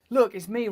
Look, it's me.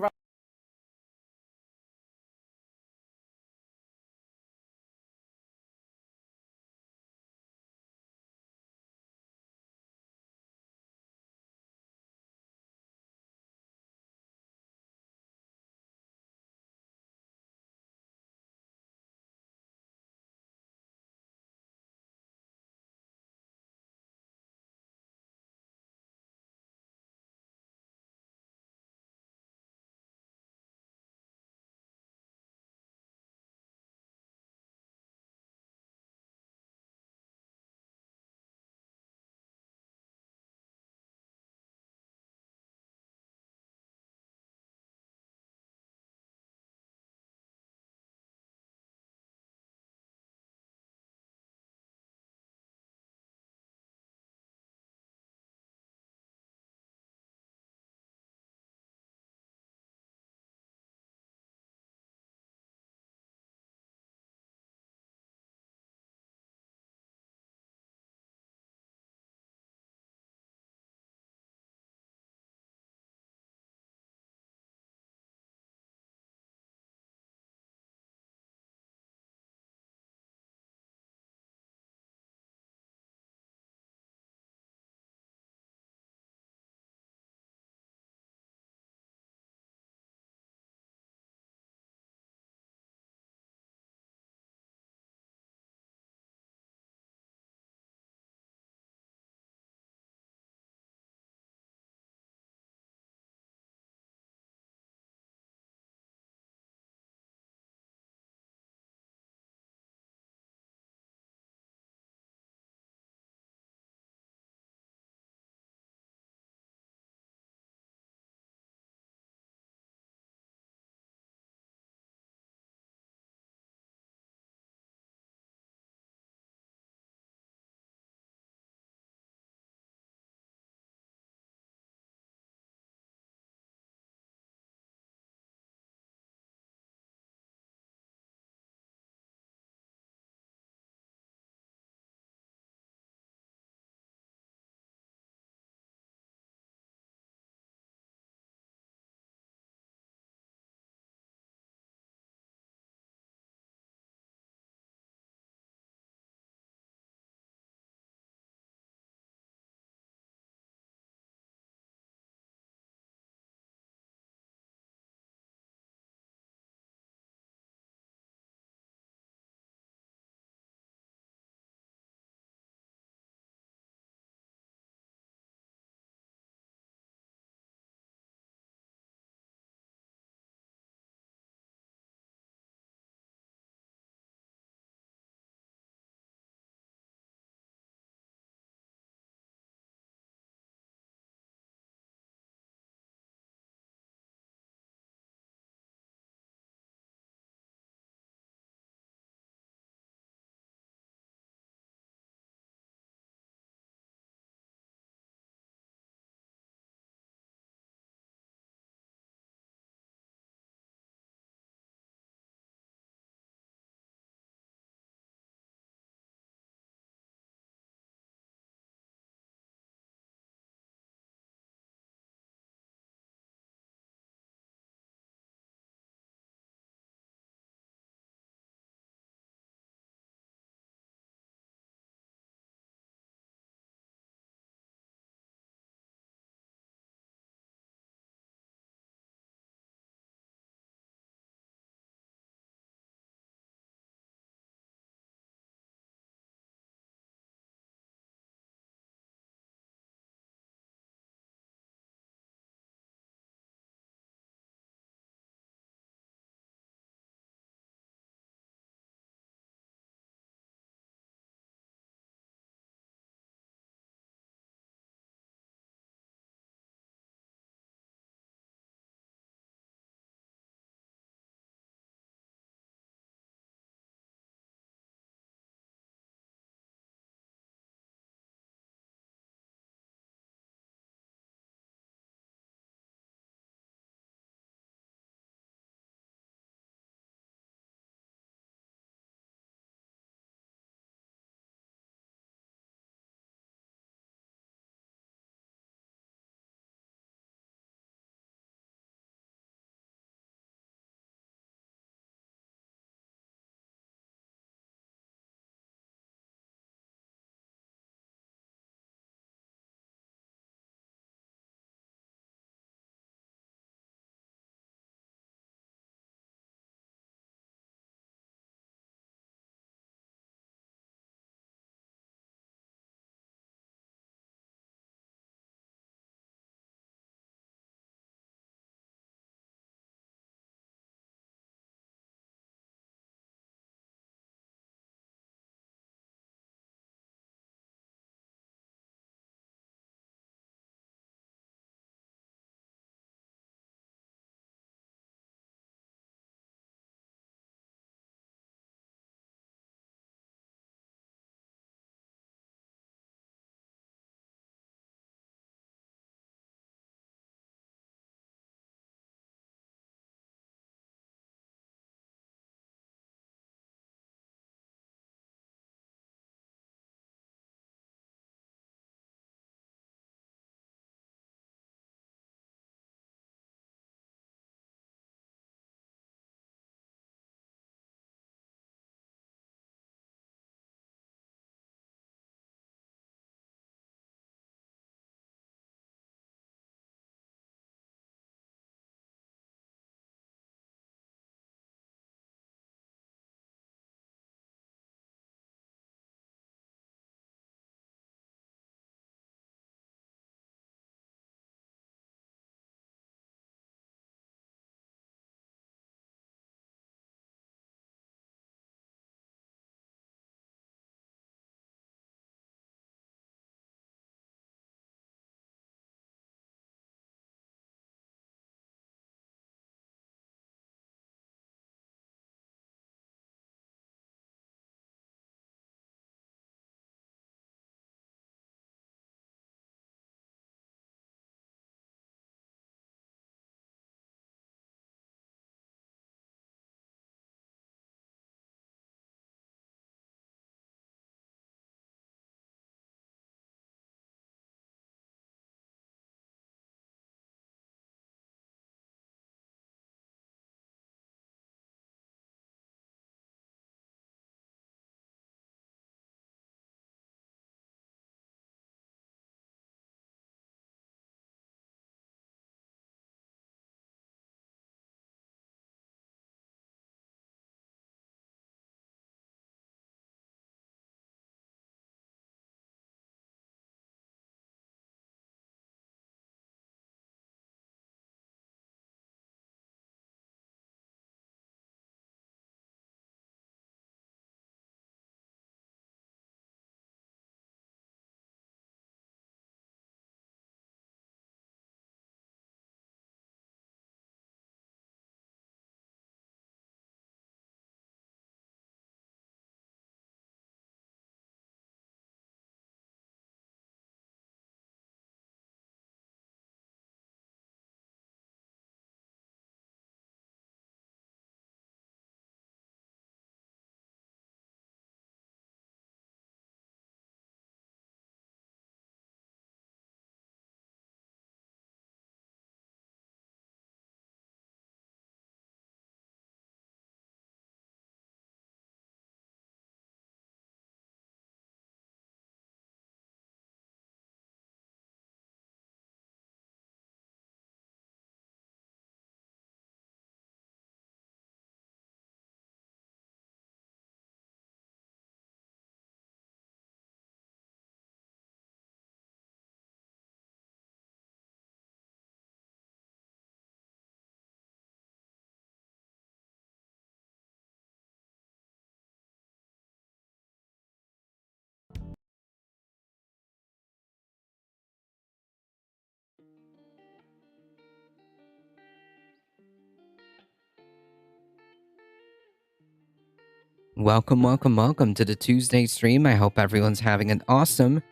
Welcome to the Tuesday stream. I hope everyone's having an awesome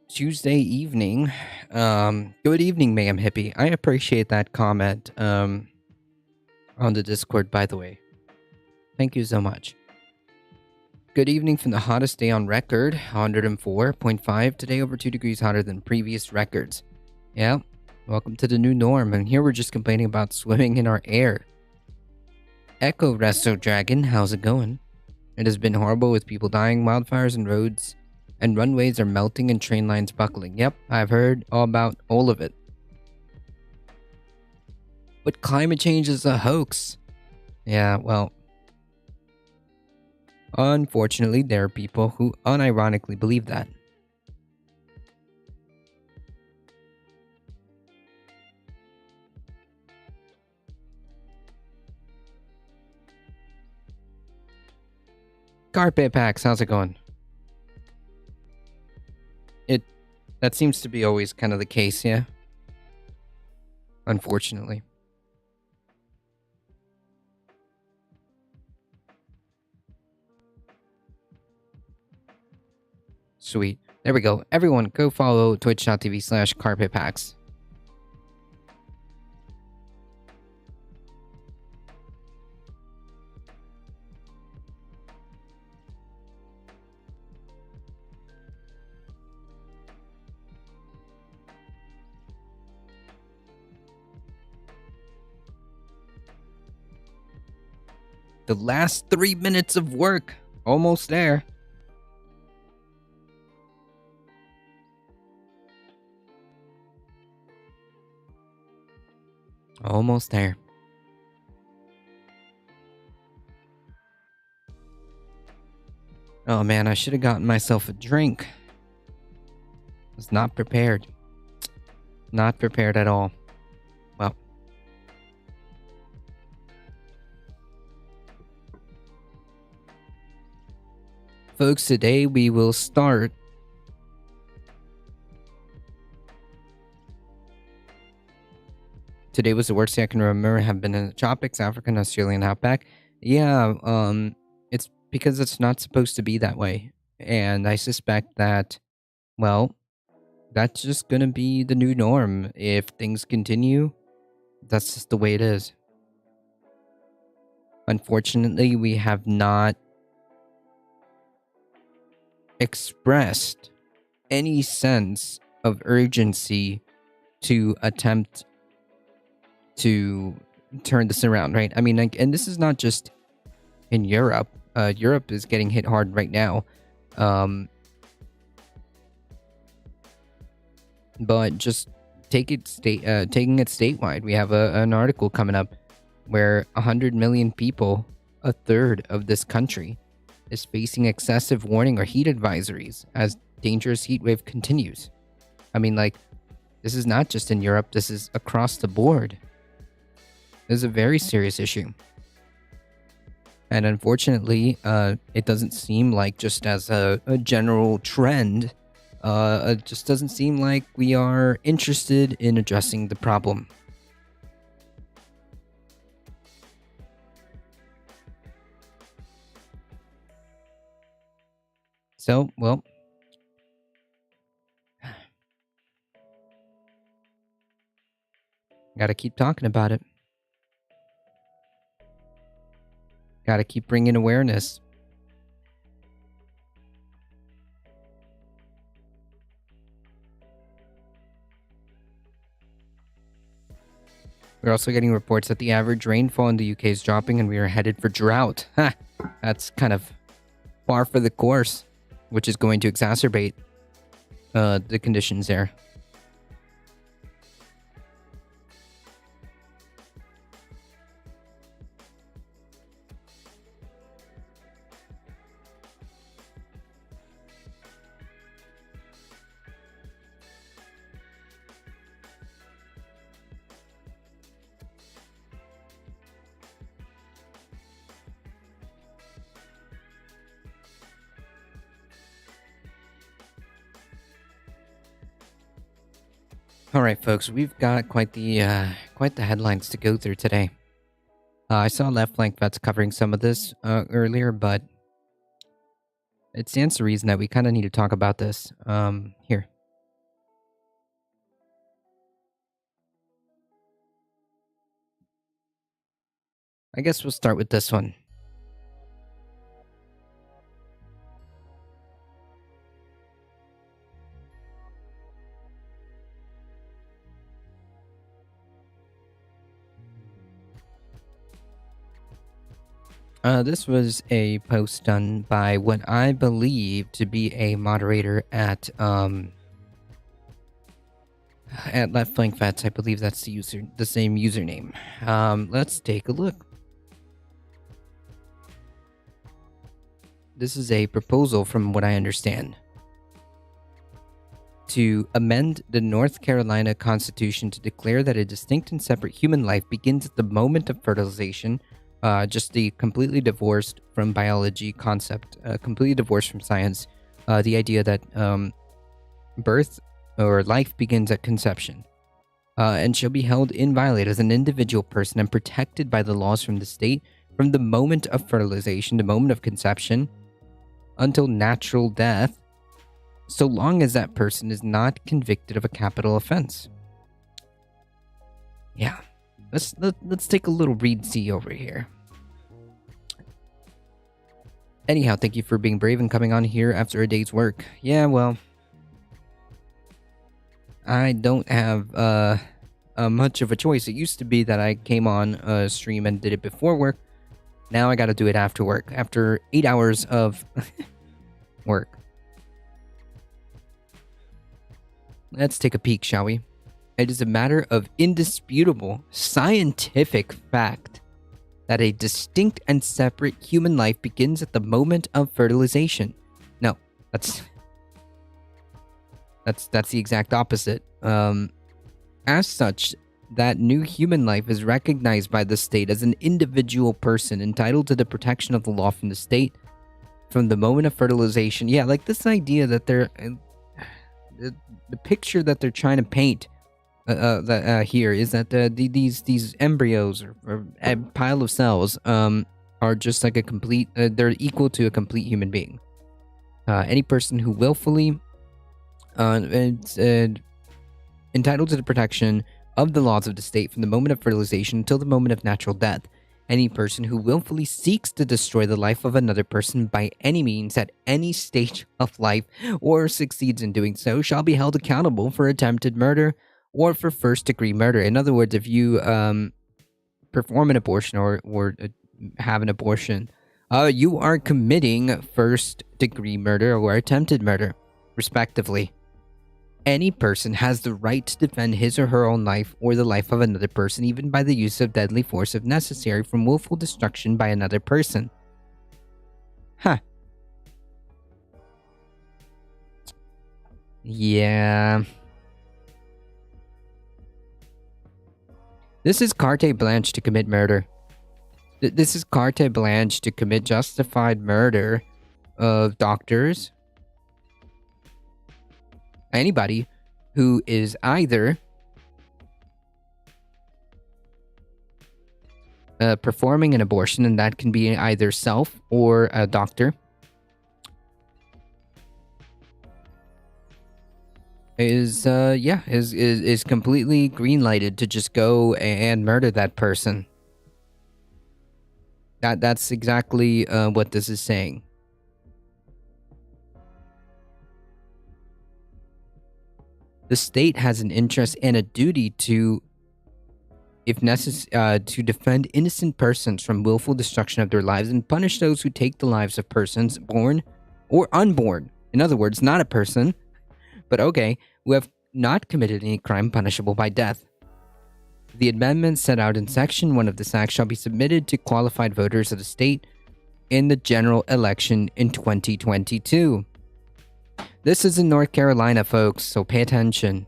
Tuesday evening. Good evening, Mayhem Hippie. I appreciate that comment on the Discord, by the way. Thank you so much. Good evening from the hottest day on record, 104.5. Today, over 2 degrees hotter than previous records. Yeah, welcome to the new norm. And here we're just complaining about swimming in our air. Echo Resto Dragon, how's it going? It has been horrible with people dying, wildfires and roads and runways are melting and train lines buckling. Yep, I've heard all about all of it. But climate change is a hoax. Yeah, well, unfortunately, there are people who unironically believe that. Carpet Packs, how's it going? That seems to be always kind of the case, yeah? Unfortunately. Sweet. There we go. Everyone, go follow twitch.tv/carpetpacks. The last 3 minutes of work. Almost there. Almost there. Oh man, I should have gotten myself a drink. Was not prepared. Not prepared at all. Well. Folks, today we will start Today was the worst day I can remember. Have been in the tropics, African, Australian outback. Yeah, it's because it's not supposed to be that way. And I suspect that, well, that's just gonna be the new norm. If things continue, that's just the way it is. Unfortunately, we have not expressed any sense of urgency to attempt to turn this around, right? I mean, like, and this is not just in Europe. Europe is getting hit hard right now. But just taking it statewide. We have an article coming up where 100 million people, a third of this country, is facing excessive warning or heat advisories as dangerous heat wave continues. I mean, like, this is not just in Europe. This is across the board. This is a very serious issue. And unfortunately, it doesn't seem like, just as a general trend, it just doesn't seem like we are interested in addressing the problem. So, well, gotta keep talking about it. Gotta keep bringing awareness. We're also getting reports that the average rainfall in the UK is dropping and we are headed for drought. Ha! That's kind of par for the course, which is going to exacerbate the conditions there. All right, folks, we've got quite the headlines to go through today. I saw Left Flank Vets covering some of this earlier, but it stands to reason that we kind of need to talk about this. Here. I guess we'll start with this one. This was a post done by what I believe to be a moderator at Left Flank Vets. I believe that's the same username. Let's take a look. This is a proposal, from what I understand, to amend the North Carolina Constitution to declare that a distinct and separate human life begins at the moment of fertilization. Just the completely divorced from biology concept, completely divorced from science. The idea that birth or life begins at conception, and shall be held inviolate as an individual person and protected by the laws from the state from the moment of fertilization, the moment of conception, until natural death, so long as that person is not convicted of a capital offense. Yeah, let's take a little read-see over here. Anyhow, thank you for being brave and coming on here after a day's work. Yeah, well, I don't have much of a choice. It used to be that I came on a stream and did it before work. Now I gotta do it after work, after 8 hours of work. Let's take a peek, shall we? It is a matter of indisputable scientific fact that a distinct and separate human life begins at the moment of fertilization. No, that's the exact opposite. As such, that new human life is recognized by the state as an individual person entitled to the protection of the law from the state from the moment of fertilization. Yeah, like this idea that they're the picture that they're trying to paint here is that these embryos or a pile of cells are just like a complete they're equal to a complete human being. Any person who willfully entitled to the protection of the laws of the state from the moment of fertilization until the moment of natural death. Any person who willfully seeks to destroy the life of another person by any means at any stage of life or succeeds in doing so shall be held accountable for attempted murder or for first-degree murder. In other words, if you perform an abortion or have an abortion, you are committing first-degree murder or attempted murder, respectively. Any person has the right to defend his or her own life or the life of another person, even by the use of deadly force if necessary, from willful destruction by another person. Huh. Yeah. This is carte blanche to commit murder. This is carte blanche to commit justified murder of doctors. Anybody who is either performing an abortion, and that can be either self or a doctor, is completely green-lighted to just go and murder that person. That's exactly what this is saying. The state has an interest and a duty to, if necessary, to defend innocent persons from willful destruction of their lives and punish those who take the lives of persons born or unborn. In other words, not a person, but okay, who have not committed any crime punishable by death. The amendments set out in Section 1 of this Act shall be submitted to qualified voters of the state in the general election in 2022. This is in North Carolina, folks, so pay attention.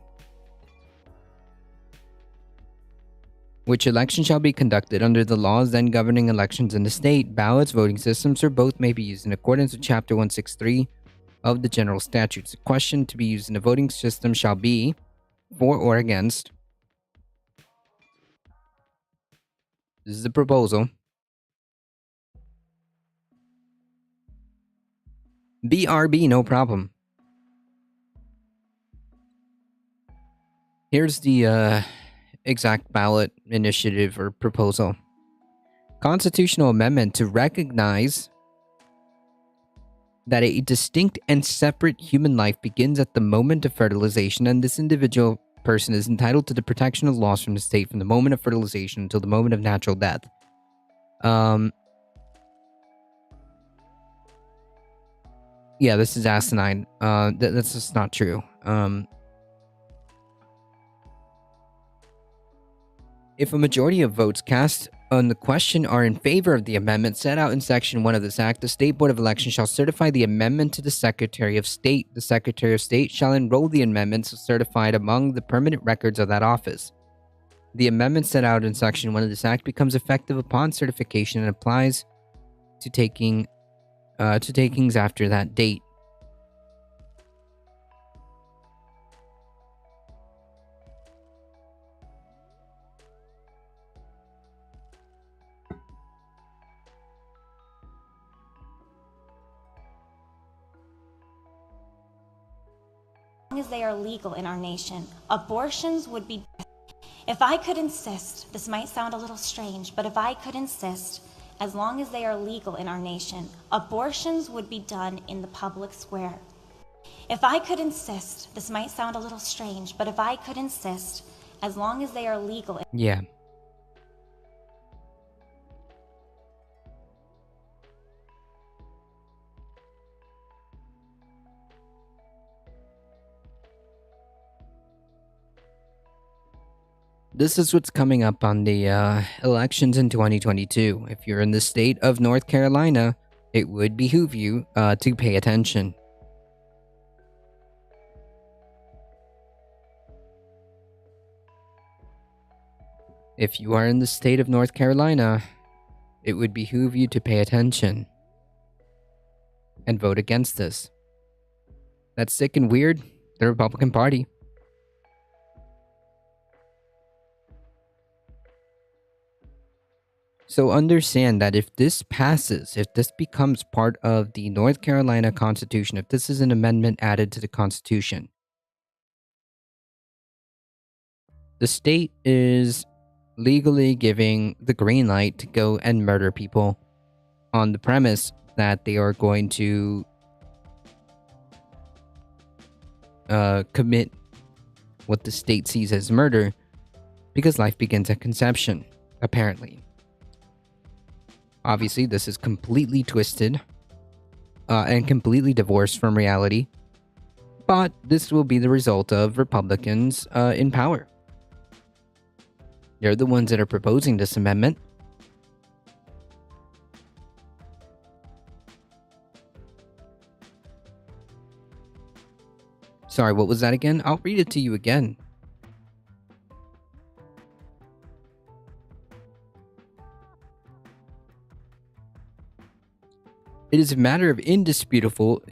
Which election shall be conducted under the laws then governing elections in the state. Ballots, voting systems, or both may be used in accordance with Chapter 163 of the General Statutes. The question to be used in a voting system shall be for or against This is the proposal. BRB, no problem. Here's the exact ballot initiative or proposal. Constitutional amendment to recognize that a distinct and separate human life begins at the moment of fertilization, and this individual person is entitled to the protection of laws from the state from the moment of fertilization until the moment of natural death. Yeah, this is asinine. That's just not true. If a majority of votes cast on the question are in favor of the amendment set out in Section 1 of this Act, the State Board of Elections shall certify the amendment to the Secretary of State. The Secretary of State shall enroll the amendments certified among the permanent records of that office. The amendment set out in Section 1 of this Act becomes effective upon certification and applies to takings after that date. As they are legal in our nation, abortions would be. If I could insist, this might sound a little strange, but if I could insist, as long as they are legal in our nation, abortions would be done in the public square. If I could insist, this might sound a little strange, but if I could insist, as long as they are legal. Yeah. This is what's coming up on the elections in 2022. If you're in the state of North Carolina, it would behoove you to pay attention. If you are in the state of North Carolina, it would behoove you to pay attention and vote against this. That's sick and weird. The Republican Party. So understand that if this passes, if this becomes part of the North Carolina Constitution, if this is an amendment added to the Constitution, the state is legally giving the green light to go and murder people on the premise that they are going to commit what the state sees as murder because life begins at conception, apparently. Obviously, this is completely twisted and completely divorced from reality, but this will be the result of Republicans in power. They're the ones that are proposing this amendment. Sorry, what was that again? I'll read it to you again. It is a matter of indisputable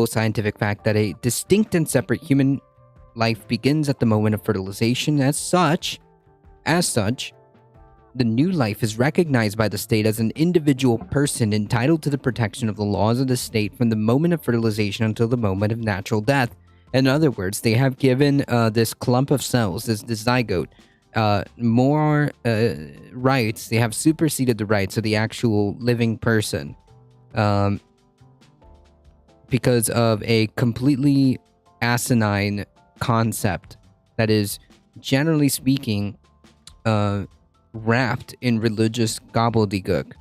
scientific fact that a distinct and separate human life begins at the moment of fertilization. As such, the new life is recognized by the state as an individual person entitled to the protection of the laws of the state from the moment of fertilization until the moment of natural death. In other words, they have given this clump of cells, this zygote, more rights. They have superseded the rights of the actual living person. Because of a completely asinine concept that is, generally speaking, wrapped in religious gobbledygook.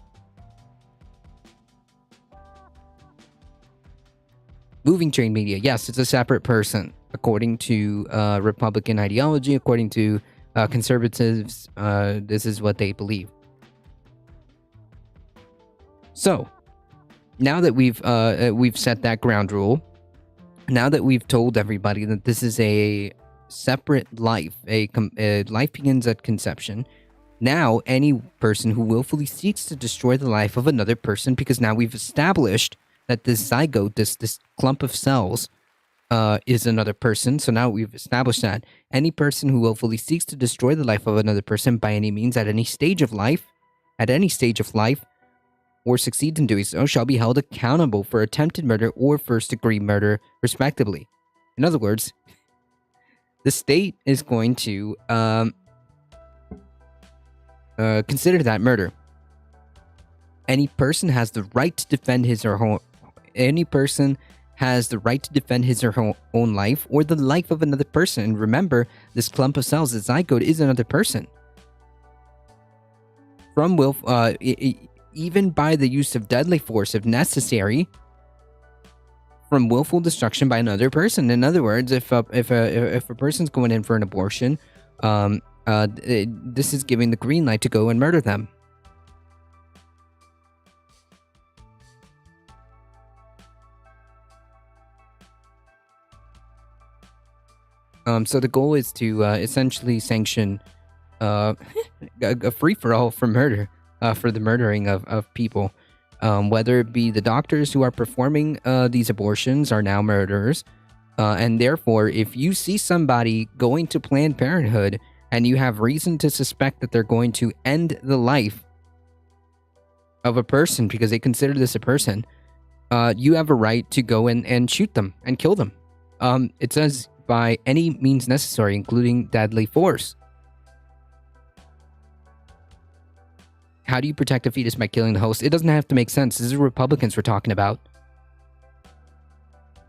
Moving Train Media, yes, it's a separate person. According to Republican ideology, according to conservatives, this is what they believe. So, now that we've set that ground rule, now that we've told everybody that this is a separate life, a life begins at conception, now any person who willfully seeks to destroy the life of another person, because now we've established that this zygote, this clump of cells, is another person. So now we've established that any person who willfully seeks to destroy the life of another person by any means at any stage of life at any stage of life or succeeds in doing so shall be held accountable for attempted murder or first-degree murder, respectively. In other words, the state is going to consider that murder. Any person has the right to defend his or her own life or the life of another person. And remember, this clump of cells, the zygote, is another person. From even by the use of deadly force, if necessary, from willful destruction by another person. In other words, if a person's going in for an abortion, this is giving the green light to go and murder them. So the goal is to essentially sanction a free-for-all for murder, for the murdering of people. Whether it be the doctors who are performing these abortions are now murderers. And therefore, if you see somebody going to Planned Parenthood and you have reason to suspect that they're going to end the life of a person because they consider this a person, you have a right to go in and shoot them and kill them. It says by any means necessary, including deadly force. How do you protect a fetus by killing the host? It doesn't have to make sense. This is Republicans we're talking about.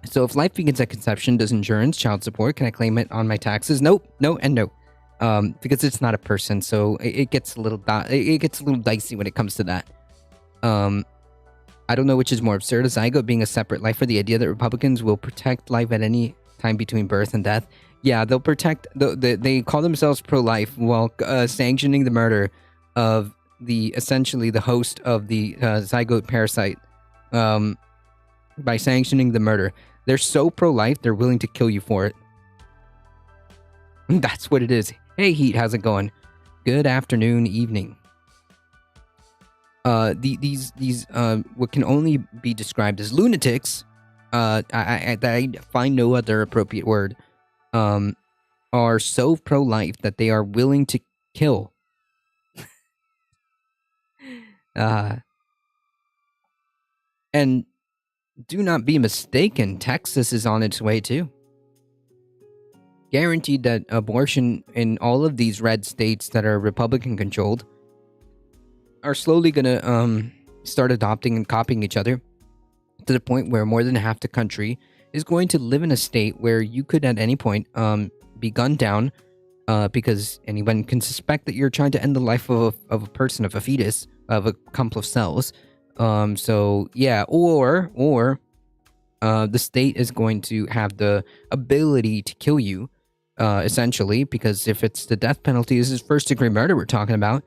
So if life begins at conception, does insurance, child support, can I claim it on my taxes? Nope, no, and no. Because it's not a person, so it gets a little dicey when it comes to that. I don't know which is more absurd, a zygote being a separate life, or the idea that Republicans will protect life at any time between birth and death. Yeah, they'll protect. They call themselves pro-life while sanctioning the murder of essentially the host of the zygote parasite. By sanctioning the murder, they're so pro-life they're willing to kill you for it. That's what it is. Hey Heat, how's it going? Good afternoon, evening. These what can only be described as lunatics, I find no other appropriate word, are so pro-life that they are willing to kill. And do not be mistaken, Texas is on its way too. Guaranteed that abortion in all of these red states that are Republican controlled are slowly gonna start adopting and copying each other to the point where more than half the country is going to live in a state where you could at any point be gunned down because anyone can suspect that you're trying to end the life of a person, of a fetus, of a clump of cells. So yeah, or the state is going to have the ability to kill you, essentially, because if it's the death penalty, this is first-degree murder we're talking about.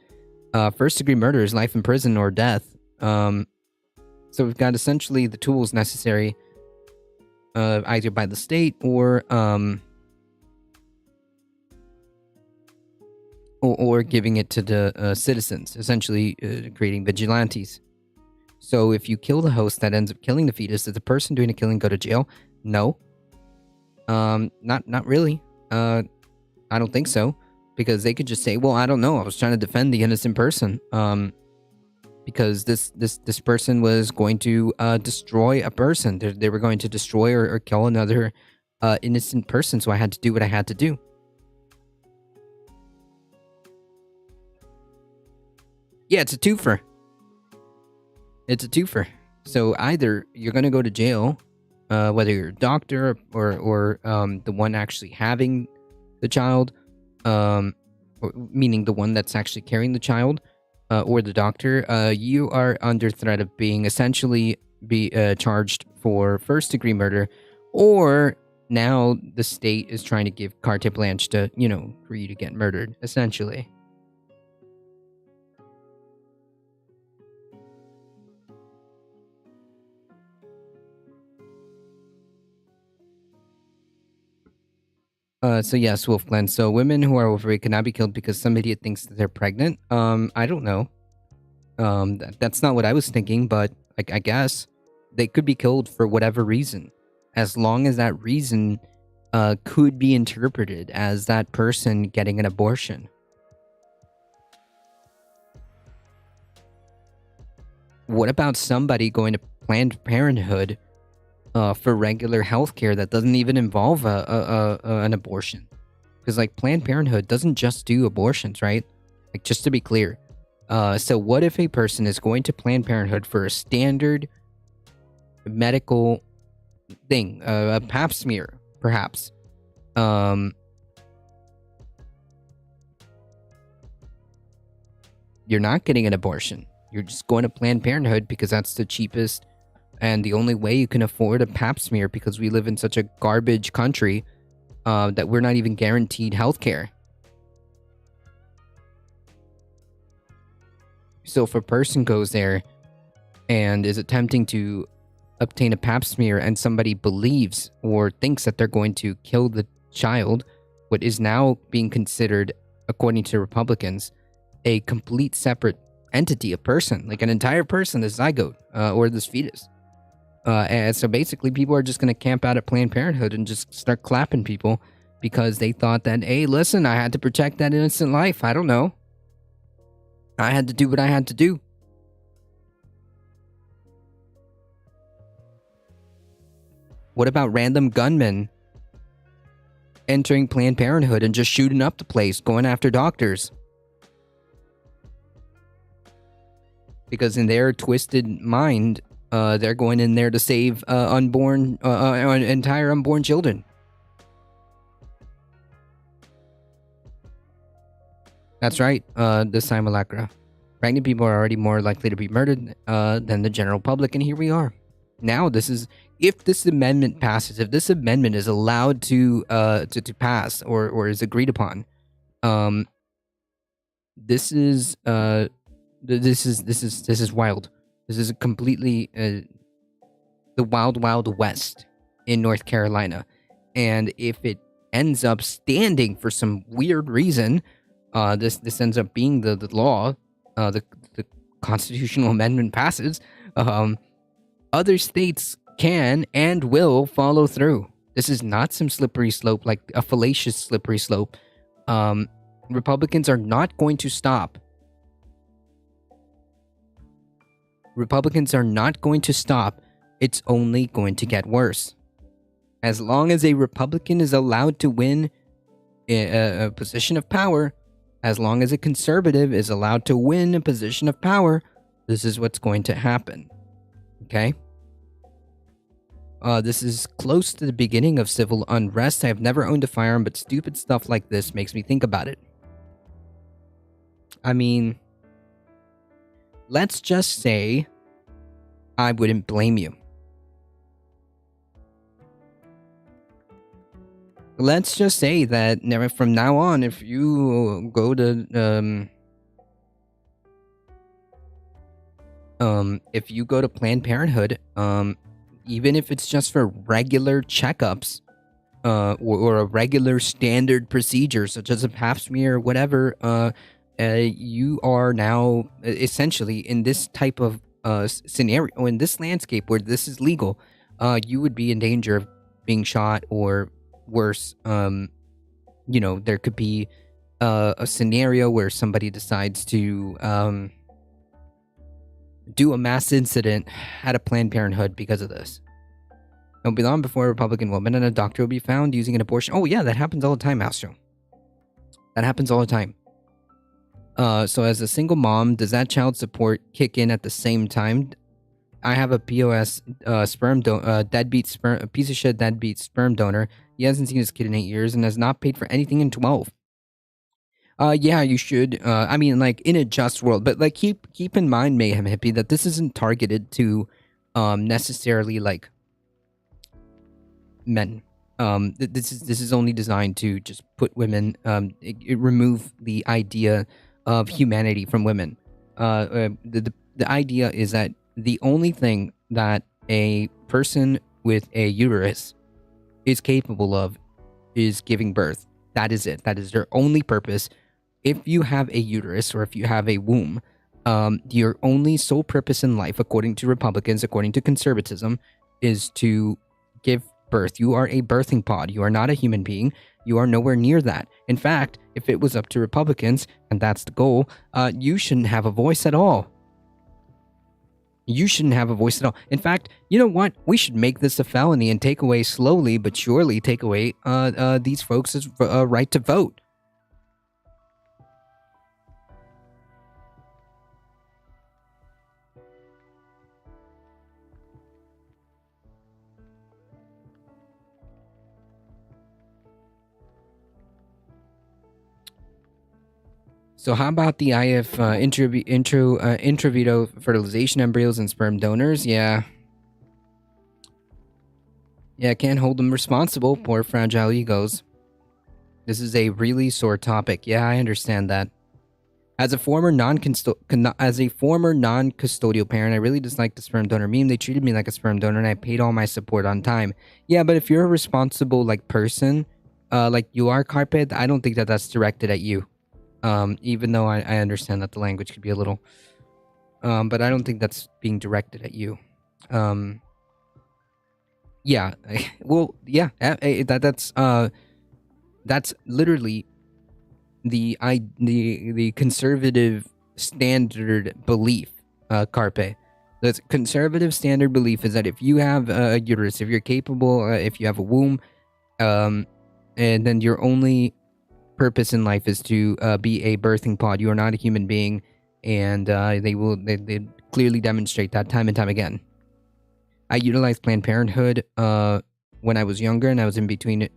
First-degree murder is life in prison or death. So we've got essentially the tools necessary, either by the state or giving it to the citizens, essentially creating vigilantes. So if you kill the host that ends up killing the fetus, does the person doing the killing go to jail? No. Not really. I don't think so. Because they could just say, well, I don't know, I was trying to defend the innocent person. Because this person was going to destroy a person. They were going to destroy or kill another innocent person, so I had to do what I had to do. Yeah, it's a twofer. It's a twofer. So either you're going to go to jail, whether you're a doctor or the one actually having the child, or meaning the one that's actually carrying the child, or the doctor, you are under threat of being essentially charged for first-degree murder, or now the state is trying to give carte blanche to, for you to get murdered, essentially. So yes, Wolf Glenn. So women who are overweight cannot be killed because some idiot thinks that they're pregnant. I don't know. That's not what I was thinking, but I guess they could be killed for whatever reason, as long as that reason could be interpreted as that person getting an abortion. What about somebody going to Planned Parenthood for regular healthcare that doesn't even involve an abortion? Because like Planned Parenthood doesn't just do abortions, right? Like just to be clear. So what if a person is going to Planned Parenthood for a standard medical thing, a pap smear, perhaps? You're not getting an abortion. You're just going to Planned Parenthood because that's the cheapest and the only way you can afford a pap smear, because we live in such a garbage country that we're not even guaranteed healthcare. So if a person goes there and is attempting to obtain a pap smear and somebody believes or thinks that they're going to kill the child, what is now being considered, according to Republicans, a complete separate entity, a person, like an entire person, this zygote or this fetus. And so basically people are just going to camp out at Planned Parenthood and just start clapping people because they thought that, hey, listen, I had to protect that innocent life. I don't know. I had to do what I had to do. What about random gunmen entering Planned Parenthood and just shooting up the place, going after doctors? Because in their twisted mind, they're going in there to save entire unborn children. That's right, the simulacra. Pregnant people are already more likely to be murdered than the general public, and here we are. Now, if this amendment passes, if this amendment is allowed to pass or is agreed upon, this is wild. This is completely the wild west in North Carolina, and if it ends up standing for some weird reason, this ends up being the law. The constitutional amendment passes. Other states can and will follow through. This is not some slippery slope, like a fallacious slippery slope. Republicans are not going to stop. Republicans are not going to stop. It's only going to get worse. As long as a Republican is allowed to win a position of power, as long as a conservative is allowed to win a position of power, this is what's going to happen. Okay? This is close to the beginning of civil unrest. I have never owned a firearm, but stupid stuff like this makes me think about it. I mean, let's just say I wouldn't blame you. Let's just say that from now on, if you go to Planned Parenthood, even if it's just for regular checkups, or a regular standard procedure such as a pap smear or whatever, you are now essentially in this type of scenario, in this landscape where this is legal, you would be in danger of being shot or worse. There could be a scenario where somebody decides to do a mass incident at a Planned Parenthood because of this. It'll be long before a Republican woman and a doctor will be found using an abortion. Oh yeah, that happens all the time, Astro. That happens all the time. So as a single mom, does that child support kick in at the same time? I have a POS deadbeat sperm, a piece of shit deadbeat sperm donor. He hasn't seen his kid in 8 years and has not paid for anything in 12. Yeah, you should. I mean, like, in a just world, but like, keep in mind, Mayhem Hippie, that this isn't targeted to necessarily like men. This is only designed to just put women, remove the idea of humanity from women. The idea is that the only thing that a person with a uterus is capable of is giving birth. That is it. That is their only purpose. If you have a uterus or if you have a womb, your only sole purpose in life, according to Republicans, according to conservatism, is to give birth. You are a birthing pod. You are not a human being. You are nowhere near that. In fact, if it was up to Republicans, and that's the goal, you shouldn't have a voice at all. You shouldn't have a voice at all. In fact, you know what? We should make this a felony and take away slowly but surely take away these folks' right to vote. So how about the IF intravito fertilization embryos and sperm donors? Yeah. Yeah, can't hold them responsible. Poor fragile egos. This is a really sore topic. Yeah, I understand that. As a former non-custodial parent, I really dislike the sperm donor meme. They treated me like a sperm donor, and I paid all my support on time. Yeah, but if you're a responsible person, like you are, Carpet, I don't think that that's directed at you. Even though I understand that the language could be a little, but I don't think that's being directed at you. Yeah, well, yeah, that's literally the conservative standard belief, Carpe. The conservative standard belief is that if you have a uterus, if you're capable, if you have a womb, and then your only purpose in life is to be a birthing pod. You are not a human being, and they clearly demonstrate that time and time again. I utilized Planned Parenthood when I was younger, and I was in between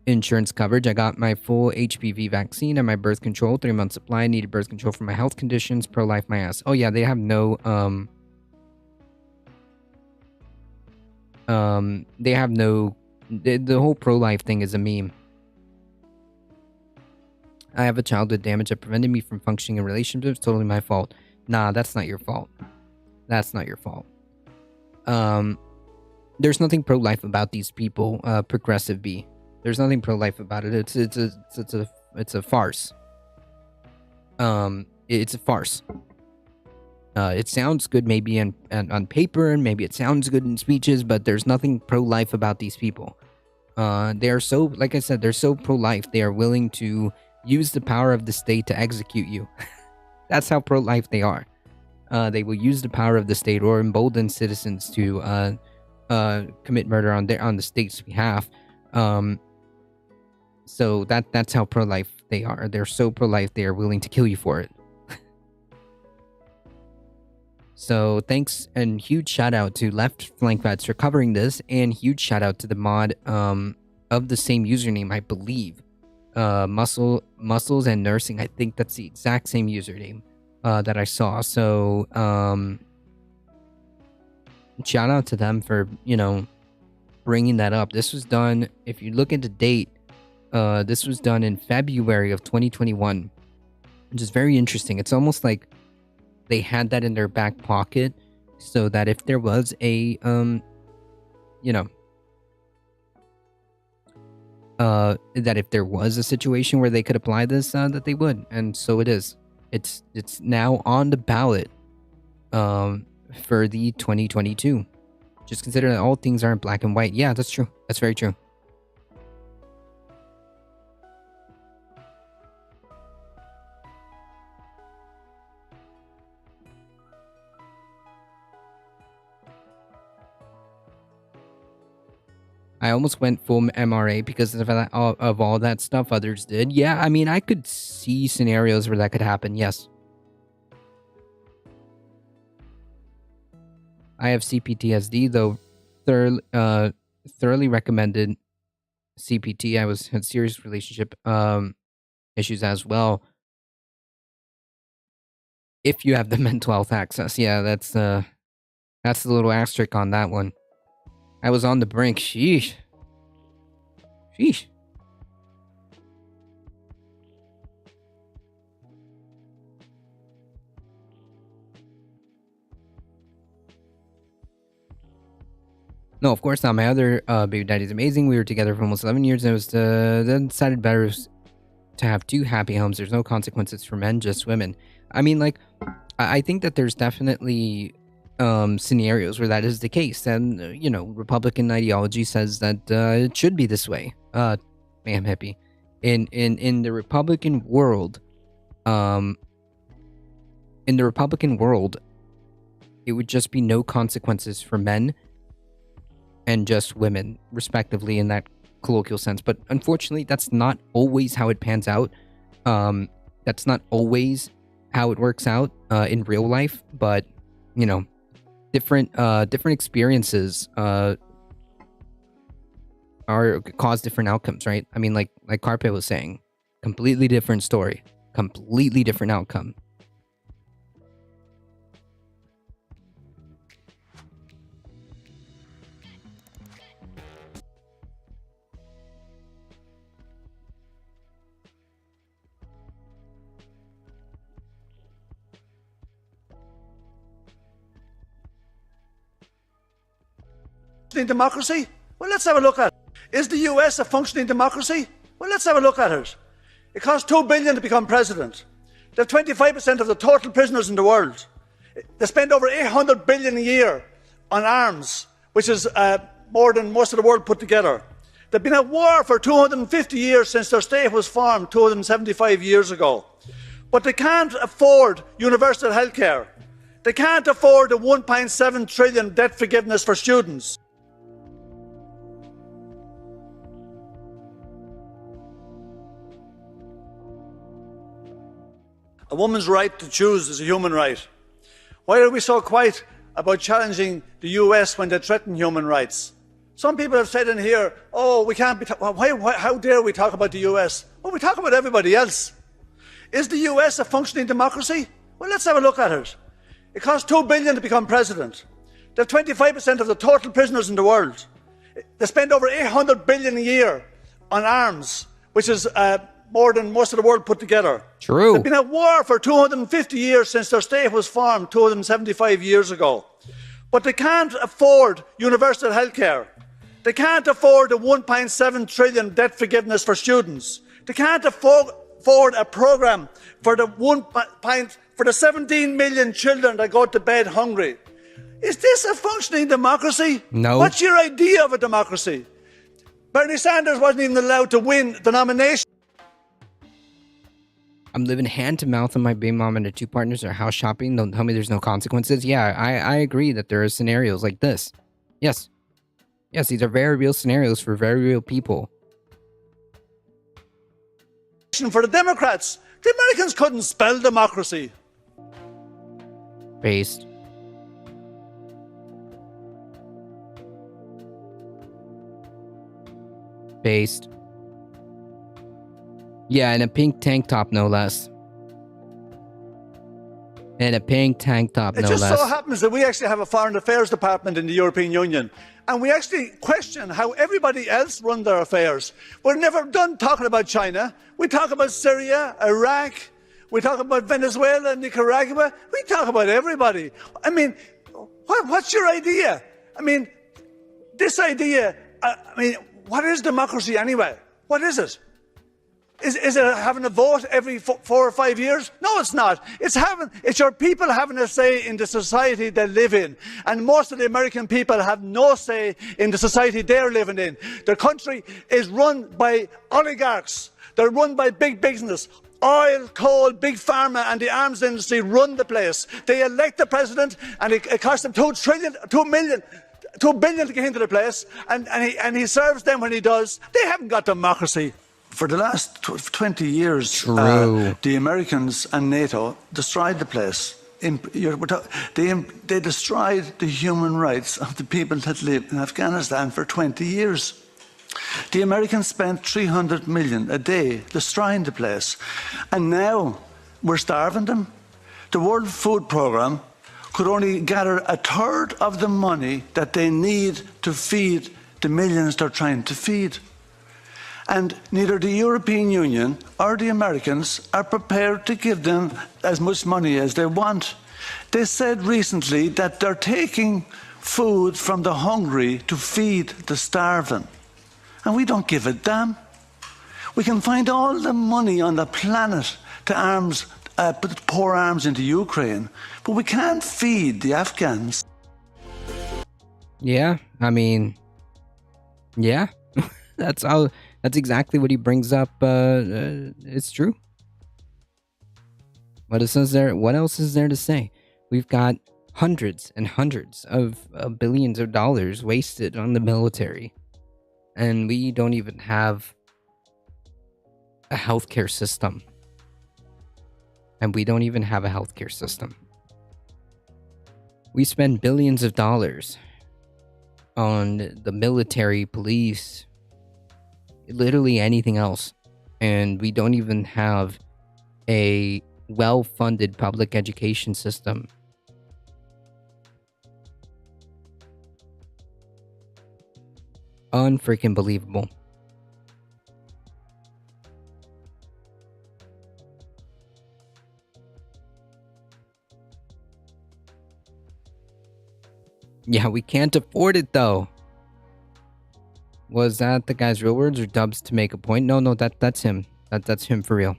insurance coverage. I got my full HPV vaccine and my birth control, 3-month supply. I needed birth control for my health conditions. Pro-life my ass. Oh yeah, they have no the whole pro-life thing is a meme. I have a childhood damage that prevented me from functioning in relationships. Totally my fault. Nah, that's not your fault. That's not your fault. There's nothing pro-life about these people, Progressive B. There's nothing pro-life about it. It's a farce. It's a farce. It sounds good maybe on paper, and maybe it sounds good in speeches, but there's nothing pro-life about these people. They are so, like I said, they're so pro-life. They are willing to use the power of the state to execute you. That's how pro-life they are. They will use the power of the state or embolden citizens to commit murder on the state's behalf. So that's how pro-life they are. They're so pro-life they are willing to kill you for it. So thanks and huge shout out to Left Flank Vets for covering this, and huge shout out to the mod of the same username, I believe. Muscles and Nursing. I think that's the exact same username that I saw. So shout out to them for, bringing that up. This was done, if you look at the date, this was done in February of 2021, which is very interesting. It's almost like they had that in their back pocket so that if there was a, that if there was a situation where they could apply this, that they would. And so it is. It's now on the ballot for the 2022. Just consider that all things aren't black and white. Yeah, that's true. That's very true. I almost went full MRA because of all that stuff others did. Yeah, I mean, I could see scenarios where that could happen, yes. I have CPTSD, though thoroughly recommended CPT. I had serious relationship issues as well. If you have the mental health access. Yeah, that's the little asterisk on that one. I was on the brink. Sheesh. No, of course not. My other baby daddy's amazing. We were together for almost 11 years, and it was then decided better to have 2 happy homes. There's no consequences for men, just women. I mean, I think that there's definitely scenarios where that is the case, and Republican ideology says that it should be this way. Ma'am hippie, in the Republican world, in the Republican world, it would just be no consequences for men and just women, respectively, in that colloquial sense. But unfortunately, that's not always how it pans out. That's not always how it works out in real life. But you know, different experiences are cause different outcomes, right? I mean, like Carpe was saying, completely different story, completely different outcome. Democracy? Well, let's have a look at it. Is the US a functioning democracy? Well, let's have a look at it. It costs $2 billion to become president. They have 25% of the total prisoners in the world. They spend over $800 billion a year on arms, which is more than most of the world put together. They've been at war for 250 years since their state was formed 275 years ago. But they can't afford universal health care. They can't afford the 1.7 trillion debt forgiveness for students. A woman's right to choose is a human right. Why are we so quiet about challenging the US when they threaten human rights? Some people have said in here, oh, we can't be, how dare we talk about the US? Well, we talk about everybody else. Is the US a functioning democracy? Well, let's have a look at it. It costs $2 billion to become president. They have 25% of the total prisoners in the world. They spend over $800 billion a year on arms, which is more than most of the world put together. True. They've been at war for 250 years since their state was formed 275 years ago. But they can't afford universal health care. They can't afford the 1.7 trillion debt forgiveness for students. They can't afford a programme for the 17 million children that go to bed hungry. Is this a functioning democracy? No. What's your idea of a democracy? Bernie Sanders wasn't even allowed to win the nomination. I'm living hand to mouth on my baby mom and her two partners are house shopping. Don't tell me there's no consequences. Yeah, I agree that there are scenarios like this. Yes. Yes, these are very real scenarios for very real people. For the Democrats, the Americans couldn't spell democracy. Based. Based. Yeah, and a pink tank top, no less. And a pink tank top, no less. It just so happens that we actually have a foreign affairs department in the European Union. And we actually question how everybody else run their affairs. We're never done talking about China. We talk about Syria, Iraq. We talk about Venezuela, Nicaragua. We talk about everybody. I mean, what's your idea? I mean, this idea, what is democracy anyway? What is it? Is it having a vote every 4 or 5 years? No, it's not. It's your people having a say in the society they live in. And most of the American people have no say in the society they're living in. Their country is run by oligarchs. They're run by big business. Oil, coal, big pharma and the arms industry run the place. They elect the president and it costs them $2 billion to get into the place and he serves them when he does. They haven't got democracy. For the last 20 years, the Americans and NATO destroyed the place. They destroyed the human rights of the people that live in Afghanistan for 20 years. The Americans spent $300 million a day destroying the place. And now we're starving them. The World Food Programme could only gather a third of the money that they need to feed the millions they're trying to feed. And neither the European Union or the Americans are prepared to give them as much money as they want. They said recently that they're taking food from the hungry to feed the starving. And we don't give a damn. We can find all the money on the planet to pour arms into Ukraine, but we can't feed the Afghans. Yeah, I mean, yeah, that's exactly what he brings up. It's true. What else is there to say? We've got hundreds and hundreds of billions of dollars wasted on the military, and we don't even have a healthcare system. We spend billions of dollars on the military, police, literally anything else, and we don't even have a well-funded public education system. Unfreaking believable. Yeah, we can't afford it though. Was that the guy's real words or dubs to make a point? No, that's him. That's him for real.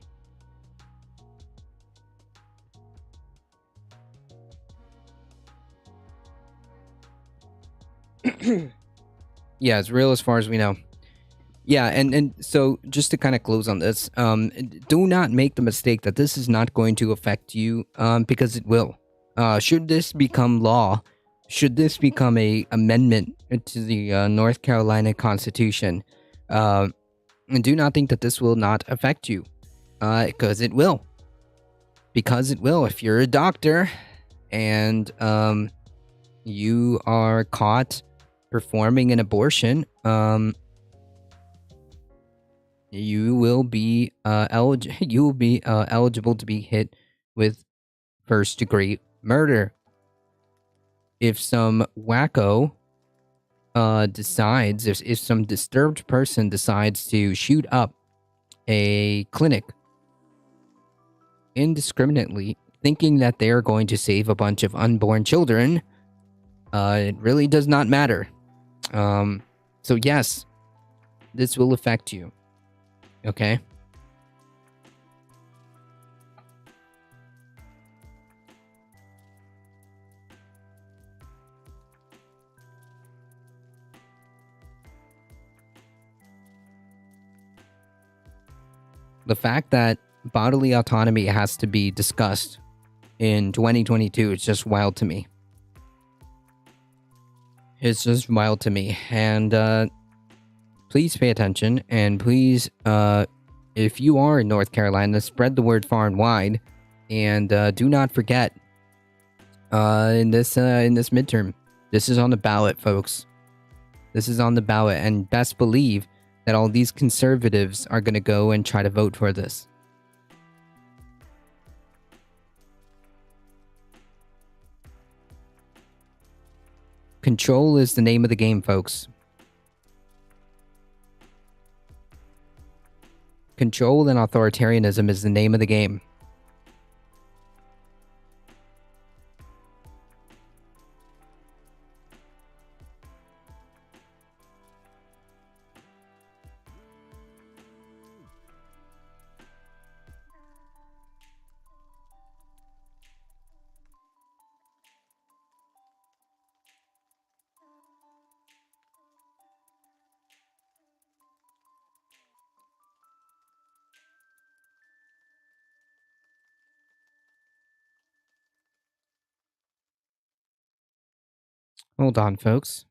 Yeah, it's real as far as we know. Yeah, and so just to kind of close on this, do not make the mistake that this is not going to affect you, because it will. Should this become law, should this become a amendment to the North Carolina Constitution, do not think that this will not affect you, because it will. Because it will. If you're a doctor and you are caught performing an abortion, you will be eligible to be hit with first-degree murder. If some wacko decides, if some disturbed person decides to shoot up a clinic indiscriminately, thinking that they are going to save a bunch of unborn children, it really does not matter. So yes, this will affect you. Okay? The fact that bodily autonomy has to be discussed in 2022 is just wild to me. It's just wild to me. And please pay attention, and please, if you are in North Carolina, spread the word far and wide, and do not forget, in this midterm, this is on the ballot, folks. This is on the ballot, and best believe that all these conservatives are going to go and try to vote for this. Control is the name of the game, folks. Control and authoritarianism is the name of the game. Hold on, folks.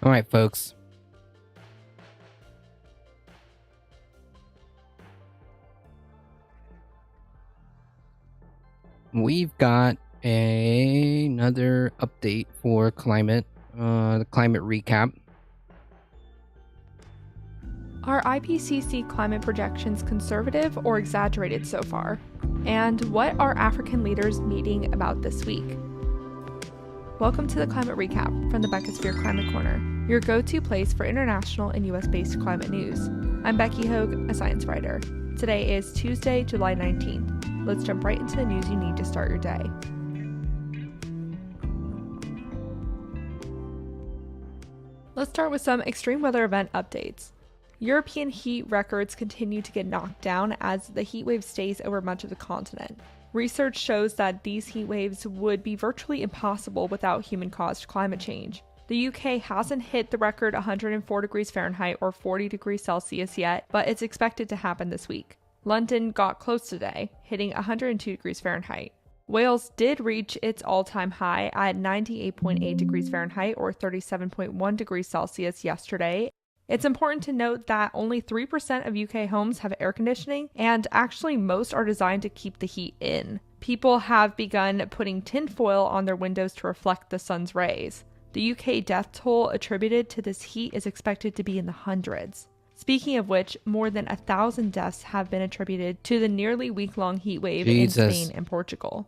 All right, folks. We've got another update for climate, the climate recap. Are IPCC climate projections conservative or exaggerated so far? And what are African leaders meeting about this week? Welcome to the Climate Recap from the Beckosphere Climate Corner, your go-to place for international and US-based climate news. I'm Becky Hogue, a science writer. Today is Tuesday, July 19th. Let's jump right into the news you need to start your day. Let's start with some extreme weather event updates. European heat records continue to get knocked down as the heat wave stays over much of the continent. Research shows that these heat waves would be virtually impossible without human-caused climate change. The UK hasn't hit the record 104 degrees Fahrenheit or 40 degrees Celsius yet, but it's expected to happen this week. London got close today, hitting 102 degrees Fahrenheit. Wales did reach its all-time high at 98.8 degrees Fahrenheit or 37.1 degrees Celsius yesterday. It's important to note that only 3% of UK homes have air conditioning, and actually most are designed to keep the heat in. People have begun putting tinfoil on their windows to reflect the sun's rays. The UK death toll attributed to this heat is expected to be in the hundreds. Speaking of which, more than 1,000 deaths have been attributed to the nearly week-long heat wave in Spain and Portugal.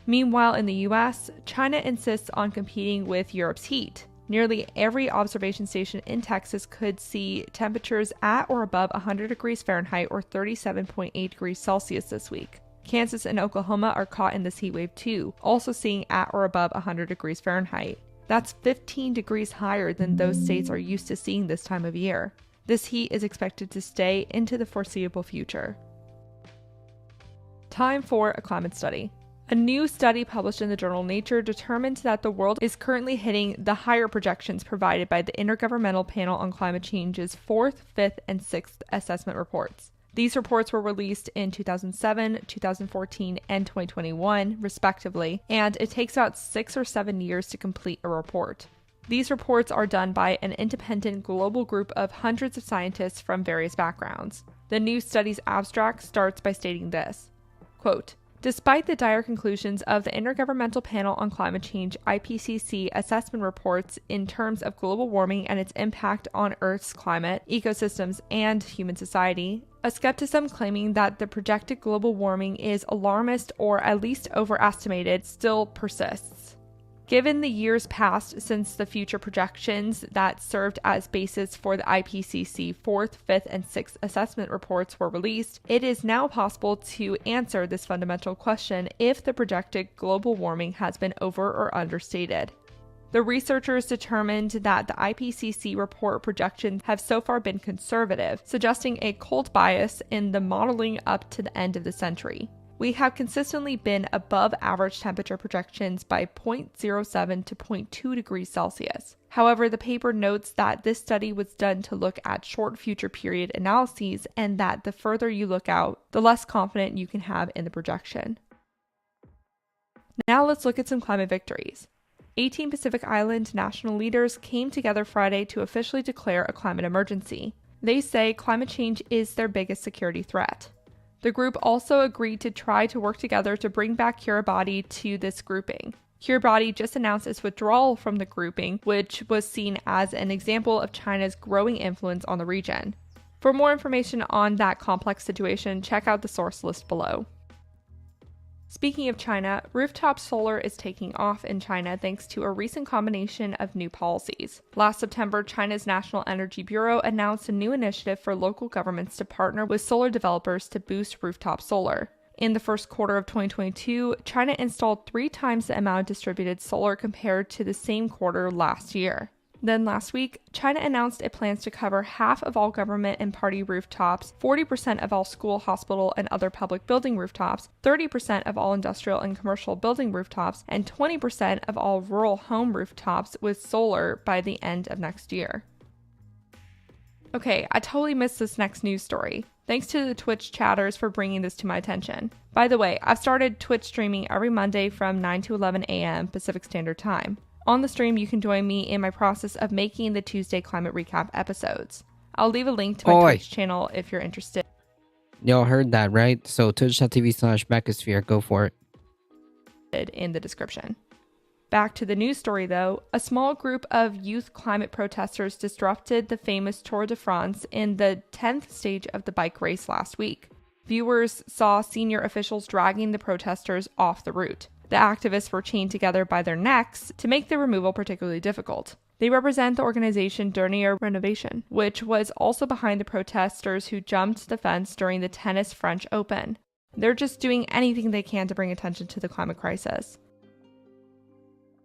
Meanwhile, in the US, China insists on competing with Europe's heat. Nearly every observation station in Texas could see temperatures at or above 100 degrees Fahrenheit or 37.8 degrees Celsius this week. Kansas and Oklahoma are caught in this heat wave too, also seeing at or above 100 degrees Fahrenheit. That's 15 degrees higher than those states are used to seeing this time of year. This heat is expected to stay into the foreseeable future. Time for a climate study. A new study published in the journal Nature determined that the world is currently hitting the higher projections provided by the Intergovernmental Panel on Climate Change's 4th, 5th, and 6th assessment reports. These reports were released in 2007, 2014, and 2021, respectively, and it takes about 6 or 7 years to complete a report. These reports are done by an independent global group of hundreds of scientists from various backgrounds. The new study's abstract starts by stating this, quote, "Despite the dire conclusions of the Intergovernmental Panel on Climate Change IPCC assessment reports in terms of global warming and its impact on Earth's climate, ecosystems, and human society, a skepticism claiming that the projected global warming is alarmist or at least overestimated still persists. Given the years past since the future projections that served as basis for the IPCC 4th, 5th, and 6th assessment reports were released, it is now possible to answer this fundamental question if the projected global warming has been over or understated. The researchers determined that the IPCC report projections have so far been conservative, suggesting a cold bias in the modeling up to the end of the century. We have consistently been above average temperature projections by 0.07 to 0.2 degrees Celsius. However, the paper notes that this study was done to look at short future period analyses and that the further you look out, the less confident you can have in the projection. Now let's look at some climate victories. 18 Pacific Island national leaders came together Friday to officially declare a climate emergency. They say climate change is their biggest security threat. The group also agreed to try to work together to bring back Kiribati to this grouping. Kiribati just announced its withdrawal from the grouping, which was seen as an example of China's growing influence on the region. For more information on that complex situation, check out the source list below. Speaking of China, rooftop solar is taking off in China thanks to a recent combination of new policies. Last September, China's National Energy Bureau announced a new initiative for local governments to partner with solar developers to boost rooftop solar. In the first quarter of 2022, China installed 3 times the amount of distributed solar compared to the same quarter last year. Then last week, China announced it plans to cover half of all government and party rooftops, 40% of all school, hospital, and other public building rooftops, 30% of all industrial and commercial building rooftops, and 20% of all rural home rooftops with solar by the end of next year. Okay, I totally missed this next news story. Thanks to the Twitch chatters for bringing this to my attention. By the way, I've started Twitch streaming every Monday from 9 to 11 a.m. Pacific Standard Time. On the stream, you can join me in my process of making the Tuesday Climate Recap episodes. I'll leave a link to my Twitch channel if you're interested. Y'all heard that, right? So twitch.tv/Beckosphere, go for it. In the description. Back to the news story though, a small group of youth climate protesters disrupted the famous Tour de France in the 10th stage of the bike race last week. Viewers saw senior officials dragging the protesters off the route. The activists were chained together by their necks to make the removal particularly difficult. They represent the organization Dernier Renovation, which was also behind the protesters who jumped the fence during the tennis French Open. They're just doing anything they can to bring attention to the climate crisis.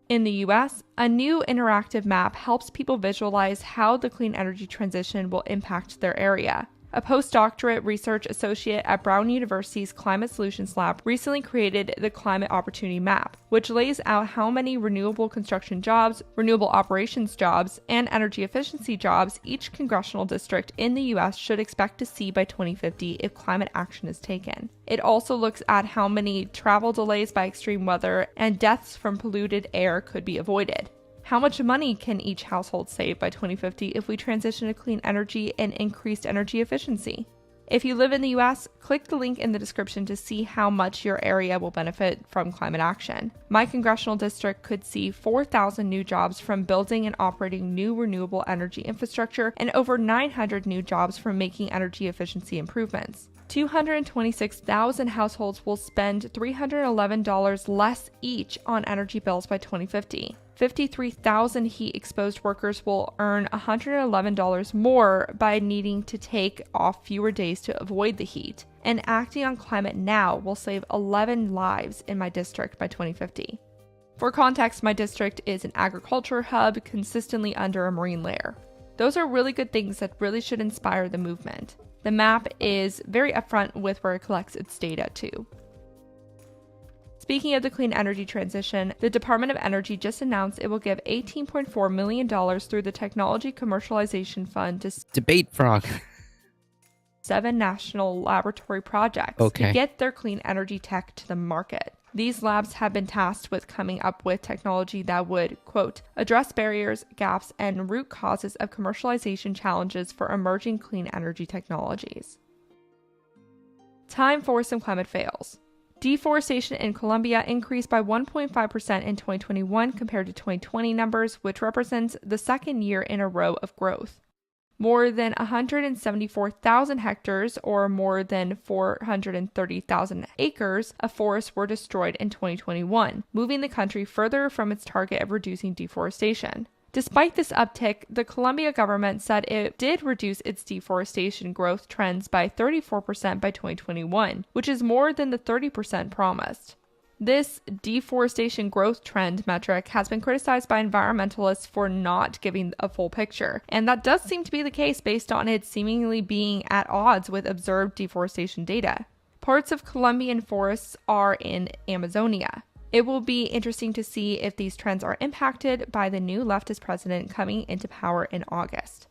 In the US, a new interactive map helps people visualize how the clean energy transition will impact their area. A postdoctorate research associate at Brown University's Climate Solutions Lab recently created the Climate Opportunity Map, which lays out how many renewable construction jobs, renewable operations jobs, and energy efficiency jobs each congressional district in the U.S. should expect to see by 2050 if climate action is taken. It also looks at how many travel delays by extreme weather and deaths from polluted air could be avoided. How much money can each household save by 2050 if we transition to clean energy and increased energy efficiency? If you live in the US, click the link in the description to see how much your area will benefit from climate action. My congressional district could see 4,000 new jobs from building and operating new renewable energy infrastructure and over 900 new jobs from making energy efficiency improvements. 226,000 households will spend $311 less each on energy bills by 2050. 53,000 heat-exposed workers will earn $111 more by needing to take off fewer days to avoid the heat. And acting on climate now will save 11 lives in my district by 2050. For context, my district is an agriculture hub consistently under a marine layer. Those are really good things that really should inspire the movement. The map is very upfront with where it collects its data too. Speaking of the clean energy transition, the Department of Energy just announced it will give $18.4 million through the Technology Commercialization Fund to Debate frog. 7 national laboratory projects to get their clean energy tech to the market. These labs have been tasked with coming up with technology that would, quote, address barriers, gaps, and root causes of commercialization challenges for emerging clean energy technologies. Time for some climate fails. Deforestation in Colombia increased by 1.5% in 2021 compared to 2020 numbers, which represents the second year in a row of growth. More than 174,000 hectares, or more than 430,000 acres, of forests were destroyed in 2021, moving the country further from its target of reducing deforestation. Despite this uptick, the Colombia government said it did reduce its deforestation growth trends by 34% by 2021, which is more than the 30% promised. This deforestation growth trend metric has been criticized by environmentalists for not giving a full picture, and that does seem to be the case based on it seemingly being at odds with observed deforestation data. Parts of Colombian forests are in Amazonia. It will be interesting to see if these trends are impacted by the new leftist president coming into power in August.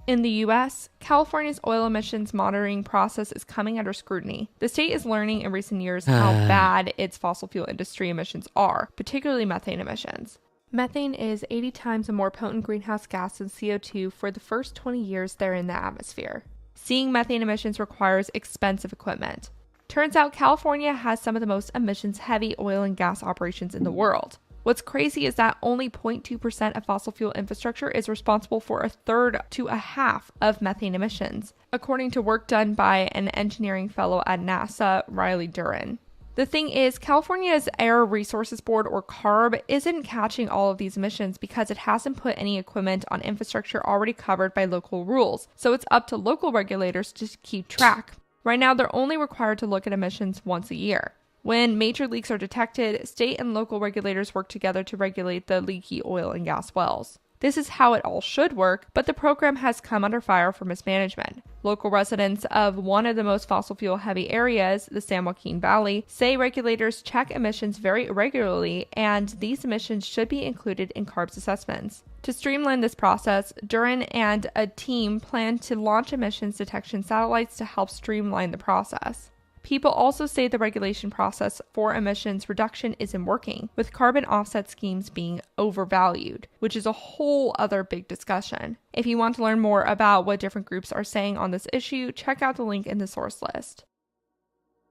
In the US, California's oil emissions monitoring process is coming under scrutiny. The state is learning in recent years how bad its fossil fuel industry emissions are, particularly methane emissions. Methane is 80 times a more potent greenhouse gas than CO2 for the first 20 years they're in the atmosphere. Seeing methane emissions requires expensive equipment. Turns out California has some of the most emissions-heavy oil and gas operations in the world. What's crazy is that only 0.2% of fossil fuel infrastructure is responsible for a third to a half of methane emissions, according to work done by an engineering fellow at NASA, Riley Duran. The thing is, California's Air Resources Board, or CARB, isn't catching all of these emissions because it hasn't put any equipment on infrastructure already covered by local rules, so it's up to local regulators to keep track. Right now, they're only required to look at emissions once a year. When major leaks are detected, state and local regulators work together to regulate the leaky oil and gas wells. This is how it all should work, but the program has come under fire for mismanagement. Local residents of one of the most fossil fuel heavy areas, the San Joaquin Valley, say regulators check emissions very irregularly, and these emissions should be included in CARB's assessments. To streamline this process, Duran and a team plan to launch emissions detection satellites to help streamline the process. People also say the regulation process for emissions reduction isn't working, with carbon offset schemes being overvalued, which is a whole other big discussion. If you want to learn more about what different groups are saying on this issue, check out the link in the source list.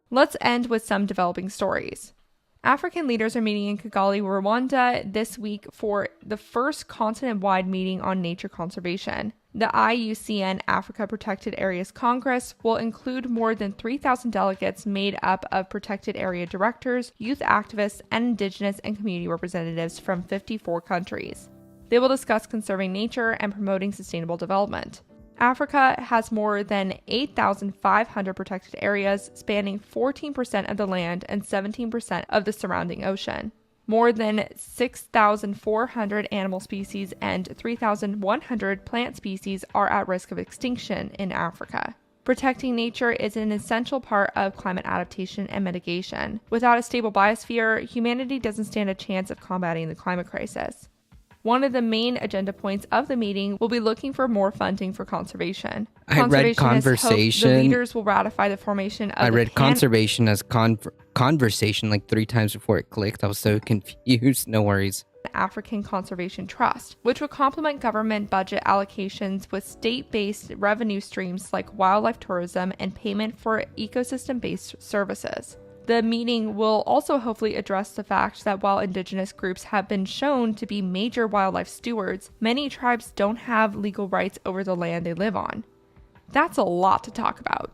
Let's end with some developing stories. African leaders are meeting in Kigali, Rwanda this week for the first continent-wide meeting on nature conservation. The IUCN Africa Protected Areas Congress will include more than 3,000 delegates made up of protected area directors, youth activists, and indigenous and community representatives from 54 countries. They will discuss conserving nature and promoting sustainable development. Africa has more than 8,500 protected areas, spanning 14% of the land and 17% of the surrounding ocean. More than 6,400 animal species and 3,100 plant species are at risk of extinction in Africa. Protecting nature is an essential part of climate adaptation and mitigation. Without a stable biosphere, humanity doesn't stand a chance of combating the climate crisis. One of the main agenda points of the meeting will be looking for more funding for conservation. I read conversation. The leaders will ratify the formation of conservation as conversation like 3 times before it clicked. I was so confused. No worries. African Conservation Trust, which would complement government budget allocations with state-based revenue streams like wildlife tourism and payment for ecosystem-based services. The meeting will also hopefully address the fact that while indigenous groups have been shown to be major wildlife stewards, many tribes don't have legal rights over the land they live on. That's a lot to talk about.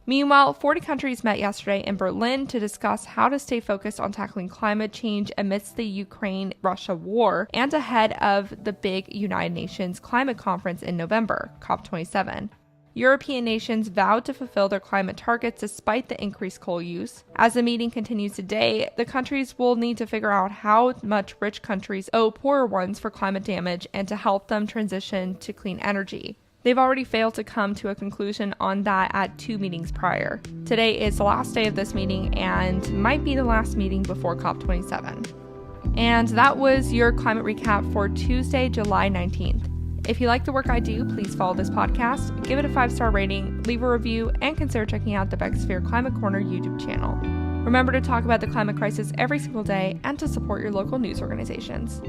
Meanwhile, 40 countries met yesterday in Berlin to discuss how to stay focused on tackling climate change amidst the Ukraine-Russia war and ahead of the big United Nations Climate Conference in November, COP27. European nations vowed to fulfill their climate targets despite the increased coal use. As the meeting continues today, the countries will need to figure out how much rich countries owe poorer ones for climate damage and to help them transition to clean energy. They've already failed to come to a conclusion on that at 2 meetings prior. Today is the last day of this meeting and might be the last meeting before COP27. And that was your climate recap for Tuesday, July 19th. If you like the work I do, please follow this podcast, give it a 5-star rating, leave a review, and consider checking out the Becsphere Climate Corner YouTube channel. Remember to talk about the climate crisis every single day and to support your local news organizations.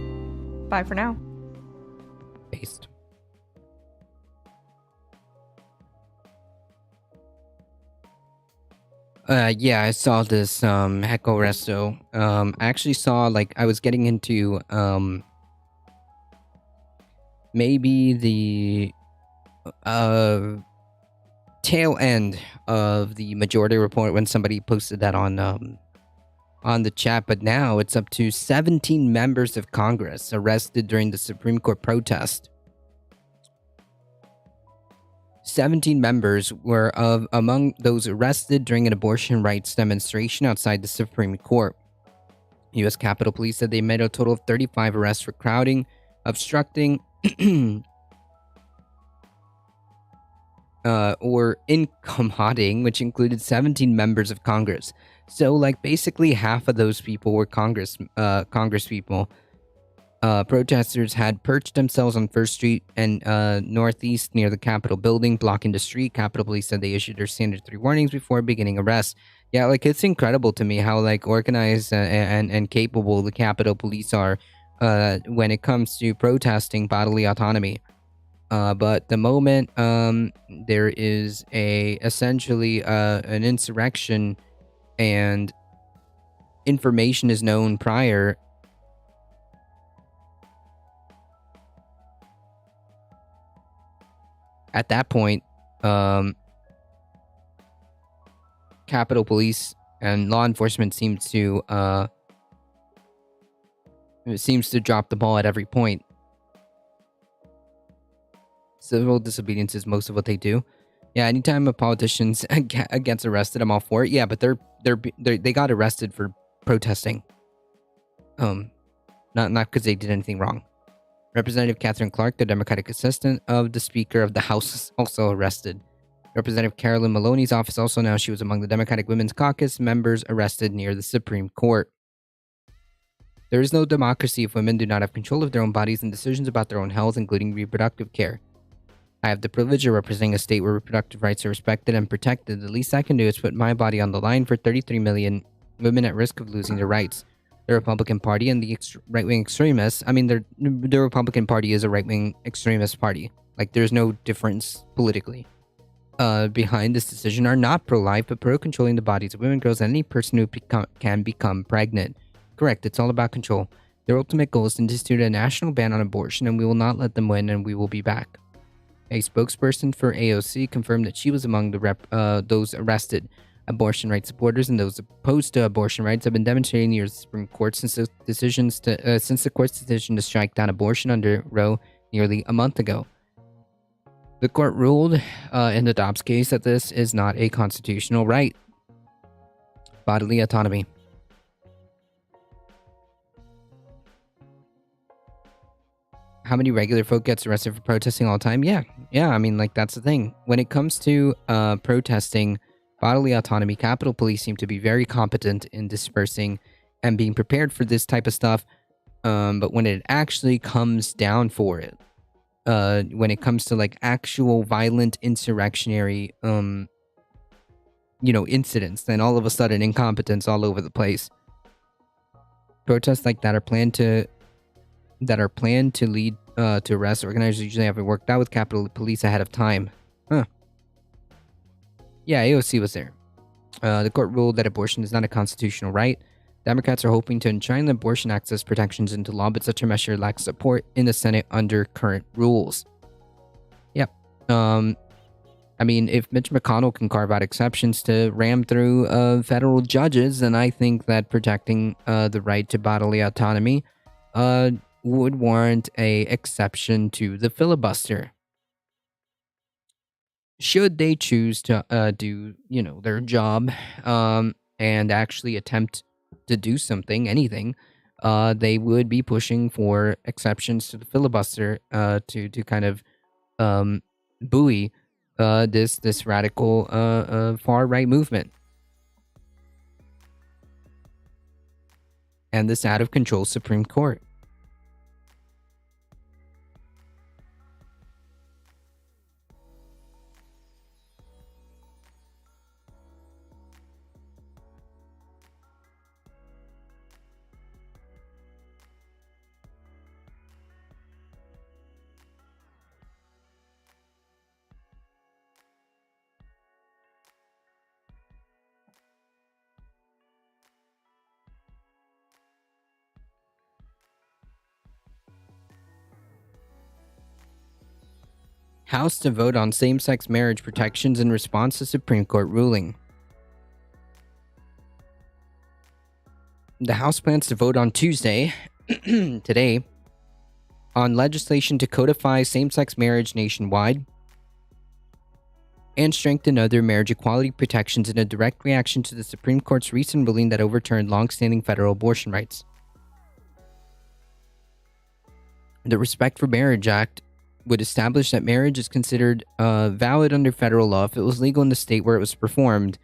Bye for now. Based. Yeah, I saw this Echo Resto. I actually saw, like, I was getting into maybe the tail end of the Majority Report when somebody posted that on the chat, but now it's up to 17 members of Congress arrested during the Supreme Court protest. 17 members were among those arrested during an abortion rights demonstration outside the Supreme Court. U.S. Capitol Police said they made a total of 35 arrests for crowding, obstructing, or incommoding, which included 17 members of Congress. So, like, basically half of those people were Congress people. Protesters had perched themselves on First Street and Northeast near the Capitol building, blocking the street. Capitol Police said they issued their standard 3 warnings before beginning arrests. Yeah, like, it's incredible to me how, like, organized and capable the Capitol Police are when it comes to protesting bodily autonomy. But the moment there is essentially an insurrection and information is known prior, at that point, Capitol Police and law enforcement seems to drop the ball at every point. Civil disobedience is most of what they do. Yeah, anytime a politician gets arrested, I'm all for it. Yeah, but they got arrested for protesting. Not because they did anything wrong. Representative Catherine Clark, the Democratic assistant of the Speaker of the House, is also arrested. Representative Carolyn Maloney's office also announced she was among the Democratic Women's Caucus members arrested near the Supreme Court. There is no democracy if women do not have control of their own bodies and decisions about their own health, including reproductive care. I have the privilege of representing a state where reproductive rights are respected and protected. The least I can do is put my body on the line for 33 million women at risk of losing their rights. The Republican Party and the right-wing extremists, I mean, the Republican Party is a right-wing extremist party. Like, there's no difference politically. Behind this decision are not pro-life, but pro-controlling the bodies of women, girls, and any person who can become pregnant. Correct, it's all about control. Their ultimate goal is to institute a national ban on abortion, and we will not let them win, and we will be back. A spokesperson for AOC confirmed that she was among those arrested. Abortion rights supporters and those opposed to abortion rights have been demonstrating near the Supreme Court since the court's decision to strike down abortion under Roe nearly a month ago. The court ruled in the Dobbs case that this is not a constitutional right. Bodily autonomy. How many regular folk gets arrested for protesting all the time? Yeah, I mean, like, that's the thing. When it comes to protesting bodily autonomy, Capitol Police seem to be very competent in dispersing and being prepared for this type of stuff. But when it actually comes down for it, when it comes to like actual violent insurrectionary, incidents, then all of a sudden incompetence all over the place. Protests like that are planned to lead to arrests. Organizers usually have it worked out with Capitol Police ahead of time. Huh. Yeah, AOC was there. The court ruled that abortion is not a constitutional right. Democrats are hoping to enshrine the abortion access protections into law, but such a measure lacks support in the Senate under current rules. Yep. I mean, if Mitch McConnell can carve out exceptions to ram through federal judges, then I think that protecting the right to bodily autonomy would warrant a exception to the filibuster. Should they choose to do, their job and actually attempt to do something, anything, they would be pushing for exceptions to the filibuster to kind of buoy this radical far right movement and this out of control Supreme Court. House to vote on same-sex marriage protections in response to Supreme Court ruling. The House plans to vote on Tuesday, today, on legislation to codify same-sex marriage nationwide and strengthen other marriage equality protections in a direct reaction to the Supreme Court's recent ruling that overturned long-standing federal abortion rights. The Respect for Marriage Act would establish that marriage is considered valid under federal law if it was legal in the state where it was performed.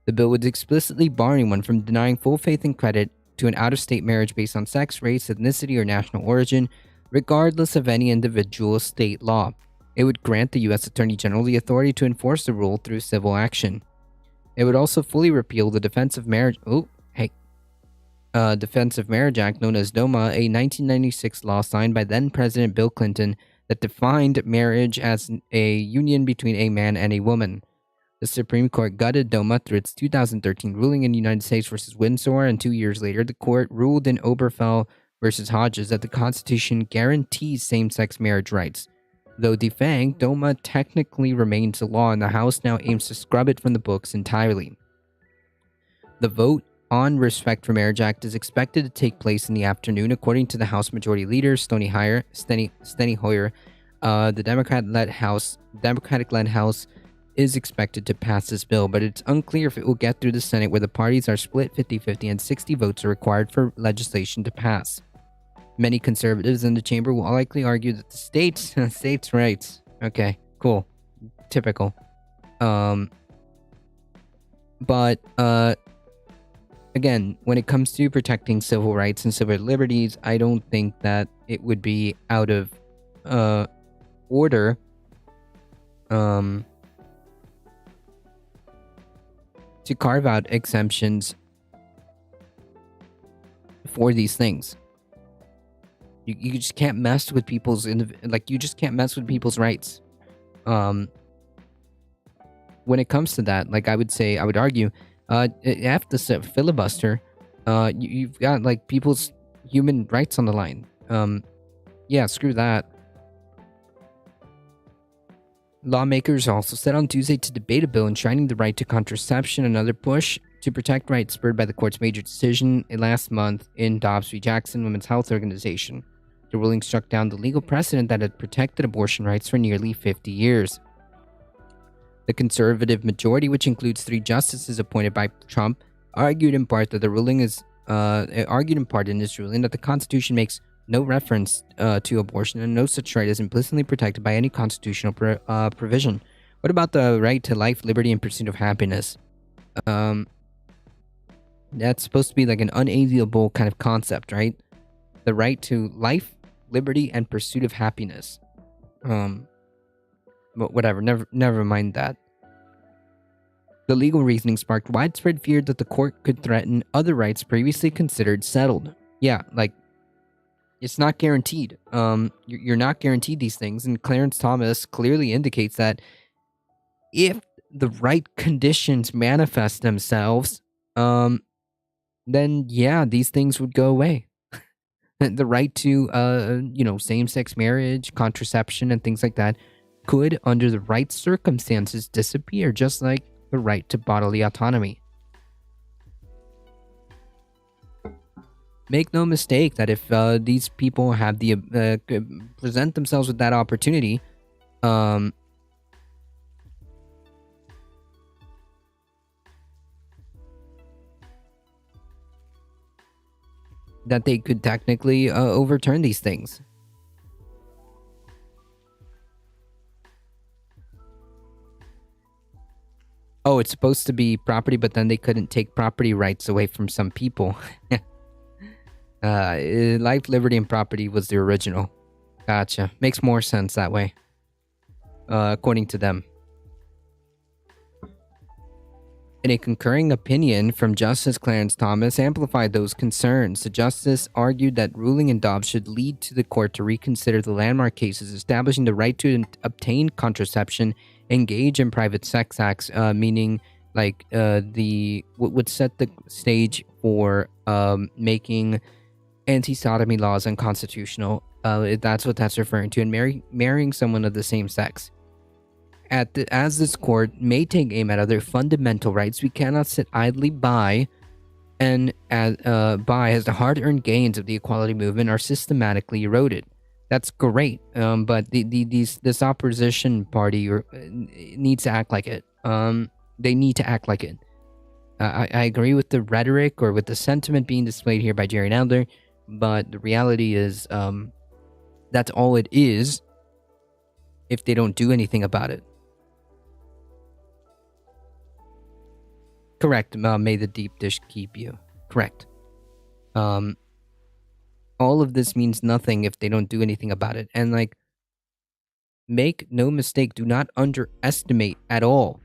The bill would explicitly bar anyone from denying full faith and credit to an out-of-state marriage based on sex, race, ethnicity, or national origin, regardless of any individual state law. It would grant the U.S. Attorney General the authority to enforce the rule through civil action. It would also fully repeal the Defense of Marriage Act, known as DOMA, a 1996 law signed by then-President Bill Clinton that defined marriage as a union between a man and a woman. The Supreme Court gutted DOMA through its 2013 ruling in United States v. Windsor, and 2 years later, the court ruled in Obergefell v. Hodges that the Constitution guarantees same-sex marriage rights. Though defanged, DOMA technically remains a law, and the House now aims to scrub it from the books entirely. The vote on Respect for Marriage Act is expected to take place in the afternoon, according to the House Majority Leader, Steny Hoyer. The Democratic-led House is expected to pass this bill, but it's unclear if it will get through the Senate, where the parties are split 50-50 and 60 votes are required for legislation to pass. Many conservatives in the chamber will likely argue that the states' rights. Okay, cool. Typical. Again, when it comes to protecting civil rights and civil liberties, I don't think that it would be out of order to carve out exemptions for these things. You just can't mess with people's rights. When it comes to that, I would argue, after the filibuster, you've got people's human rights on the line. Yeah, screw that. Lawmakers also set on Tuesday to debate a bill enshrining the right to contraception, another push to protect rights spurred by the court's major decision last month in Dobbs v. Jackson Women's Health Organization. The ruling struck down the legal precedent that had protected abortion rights for nearly 50 years. The conservative majority, which includes 3 justices appointed by Trump, argued in part in this ruling that the Constitution makes no reference to abortion and no such right is implicitly protected by any constitutional provision. What about the right to life, liberty, and pursuit of happiness? That's supposed to be like an unalienable kind of concept, right? The right to life, liberty, and pursuit of happiness. But whatever, never mind that. The legal reasoning sparked widespread fear that the court could threaten other rights previously considered settled. Yeah, like, it's not guaranteed. You're not guaranteed these things, and Clarence Thomas clearly indicates that if the right conditions manifest themselves, then yeah, these things would go away. The right to, same-sex marriage, contraception, and things like that could, under the right circumstances, disappear, just like the right to bodily autonomy. Make no mistake that if these people have the present themselves with that opportunity, that they could technically overturn these things. Oh, it's supposed to be property, but then they couldn't take property rights away from some people. Life, liberty, and property was the original. Gotcha. Makes more sense that way. According to them. In a concurring opinion from Justice Clarence Thomas amplified those concerns. The justice argued that ruling in Dobbs should lead to the court to reconsider the landmark cases establishing the right to obtain contraception, engage in private sex acts, meaning like would set the stage for making anti-sodomy laws unconstitutional. That's what that's referring to, and marrying someone of the same sex. As this court may take aim at other fundamental rights, we cannot sit idly by as the hard-earned gains of the equality movement are systematically eroded. That's great, but this opposition party needs to act like it. They need to act like it. I agree with the rhetoric or with the sentiment being displayed here by Jerry Nadler, but the reality is that's all it is if they don't do anything about it. Correct. May the deep dish keep you. Correct. All of this means nothing if they don't do anything about it. And like, make no mistake, do not underestimate at all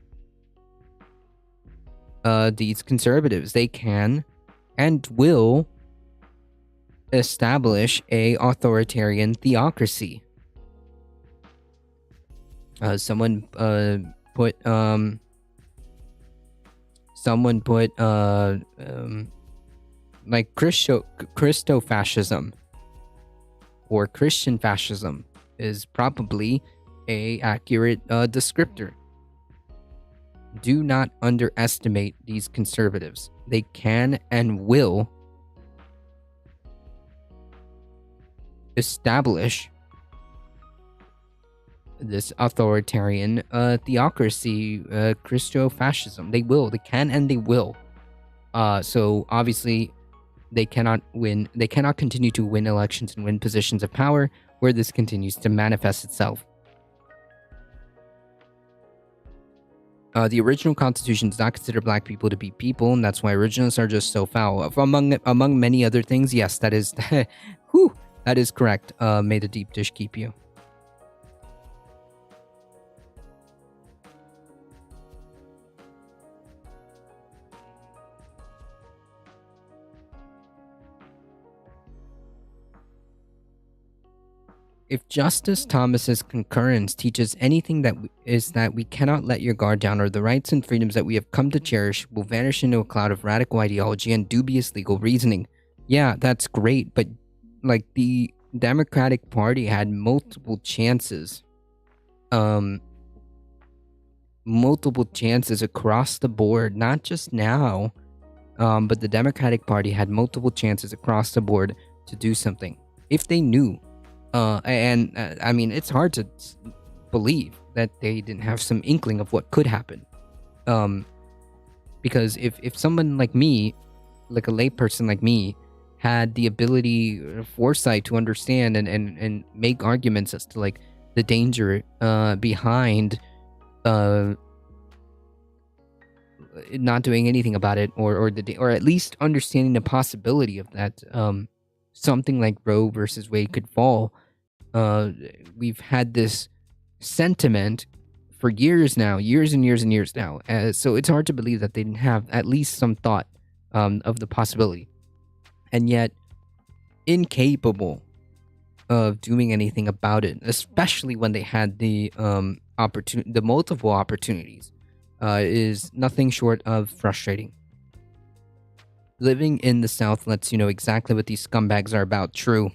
these conservatives. They can and will establish a authoritarian theocracy. Someone put like Christofascism or Christian fascism is probably a accurate descriptor. Do not underestimate these conservatives. They can and will establish this authoritarian theocracy, Christofascism. They will. They can and they will. So obviously, they cannot win. They cannot continue to win elections and win positions of power where this continues to manifest itself. The original Constitution does not consider black people to be people, and that's why originalists are just so foul. Among many other things, yes, that is, whew, that is correct. May the deep dish keep you. If Justice Thomas's concurrence teaches anything, that we cannot let your guard down, or the rights and freedoms that we have come to cherish will vanish into a cloud of radical ideology and dubious legal reasoning. Yeah, that's great, but like the Democratic Party had um, multiple chances across the board, not just now, but the Democratic Party had multiple chances across the board to do something if they knew. I mean, it's hard to believe that they didn't have some inkling of what could happen. Um, because if someone like me, like a layperson like me, had the ability, foresight to understand and make arguments as to like the danger behind uh not doing anything about it, or at least understanding the possibility of that, something like Roe versus Wade could fall. uh we've had this sentiment for years now, years and years and years now. So it's hard to believe that they didn't have at least some thought of the possibility, and yet incapable of doing anything about it, especially when they had the the multiple opportunities, is nothing short of frustrating. Living in the South lets you know exactly what these scumbags are about. True.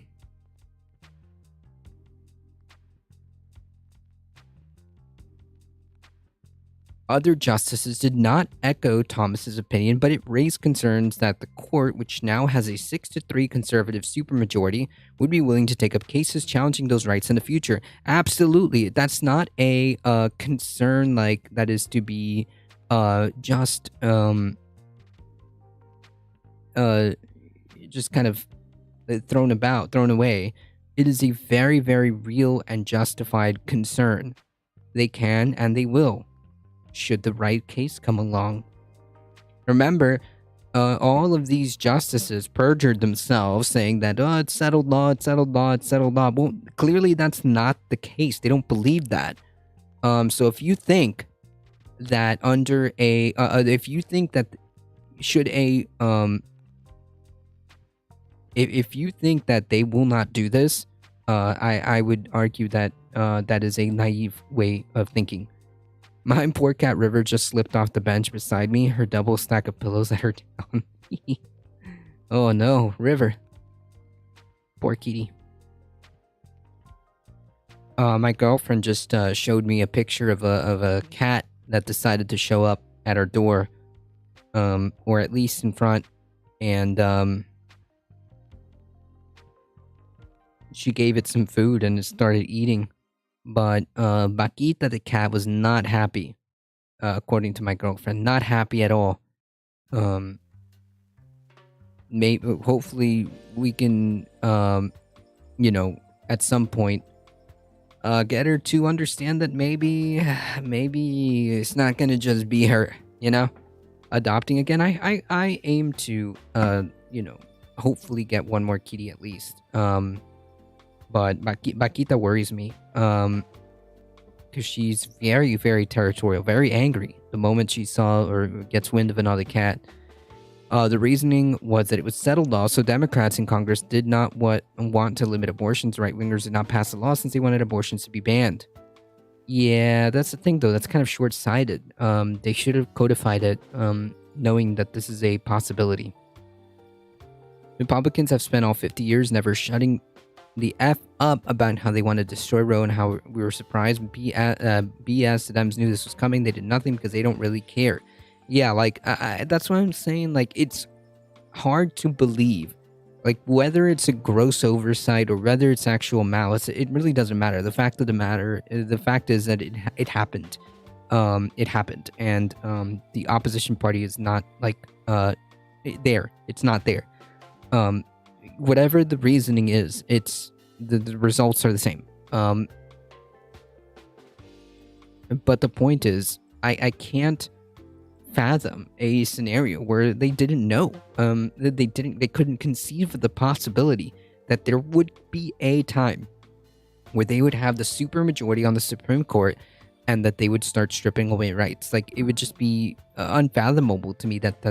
Other justices did not echo Thomas's opinion, but it raised concerns that the court, which now has a 6-3 conservative supermajority, would be willing to take up cases challenging those rights in the future. Absolutely, that's not a concern like that is to be just just kind of thrown away. It is a very, very real and justified concern. They can and they will, should the right case come along. Remember, all of these justices perjured themselves saying that, oh, it's settled law, it's settled law, it's settled law. Well, clearly that's not the case. They don't believe that. So if you think that under a, if you think that should a, if you think that they will not do this, I would argue that that is a naive way of thinking. My poor cat River just slipped off the bench beside me, her double stack of pillows at her down. Oh no, River. Poor kitty. My girlfriend just showed me a picture of a cat that decided to show up at our door, or at least in front, and she gave it some food and it started eating. But Bakita the cat was not happy, according to my girlfriend. Not happy at all. Hopefully we can, at some point, get her to understand that maybe it's not gonna just be her, adopting again. I aim to, hopefully get one more kitty at least. But Bakita worries me, because she's very, very territorial, very angry the moment she saw or gets wind of another cat. The reasoning was that it was settled law, so Democrats in Congress did not want to limit abortions. Right-wingers did not pass a law since they wanted abortions to be banned. Yeah, that's the thing, though. That's kind of short-sighted. They should have codified it, knowing that this is a possibility. Republicans have spent all 50 years never shutting the F up about how they want to destroy Roe and how we were surprised. BS, the Dems knew this was coming. They did nothing because they don't really care. Yeah, like, that's what I'm saying. Like, it's hard to believe. Like, whether it's a gross oversight or whether it's actual malice, it really doesn't matter. The fact is that it happened. It happened. And the opposition party is not, like, there. It's not there. Whatever the reasoning is, it's the results are the same. But the point is, I can't fathom a scenario where they didn't know. They couldn't conceive of the possibility that there would be a time where they would have the supermajority on the Supreme Court and that they would start stripping away rights. Like, it would just be unfathomable to me that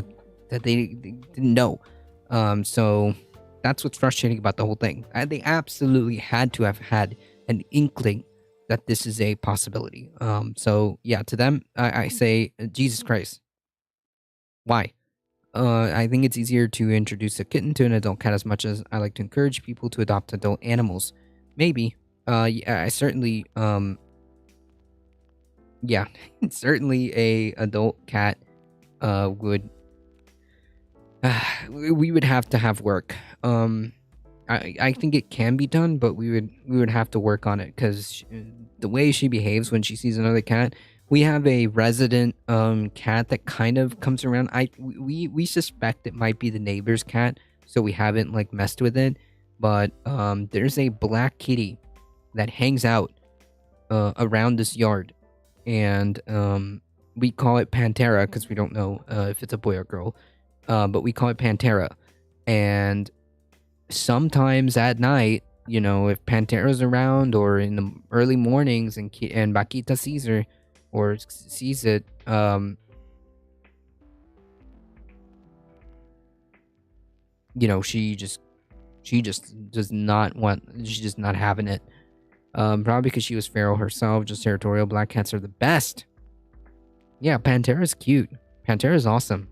they didn't know. So that's what's frustrating about the whole thing. They absolutely had to have had an inkling that this is a possibility. So yeah, to them, I say, Jesus Christ, why? I think it's easier to introduce a kitten to an adult cat as much as I like to encourage people to adopt adult animals. Maybe. Yeah, I certainly, yeah, certainly a adult cat, would, we would have to have work. I think it can be done, but we would have to work on it because the way she behaves when she sees another cat. We have a resident cat that kind of comes around. We suspect it might be the neighbor's cat, so we haven't like messed with it. But there's a black kitty that hangs out around this yard, and we call it Pantera because we don't know if it's a boy or girl. But we call it Pantera, and sometimes at night, you know, if Pantera's around or in the early mornings and Bakita sees her or sees it, you know, she just does not want, she's just not having it. Probably because she was feral herself, just territorial. Black cats are the best. Yeah, Pantera's cute. Pantera's awesome.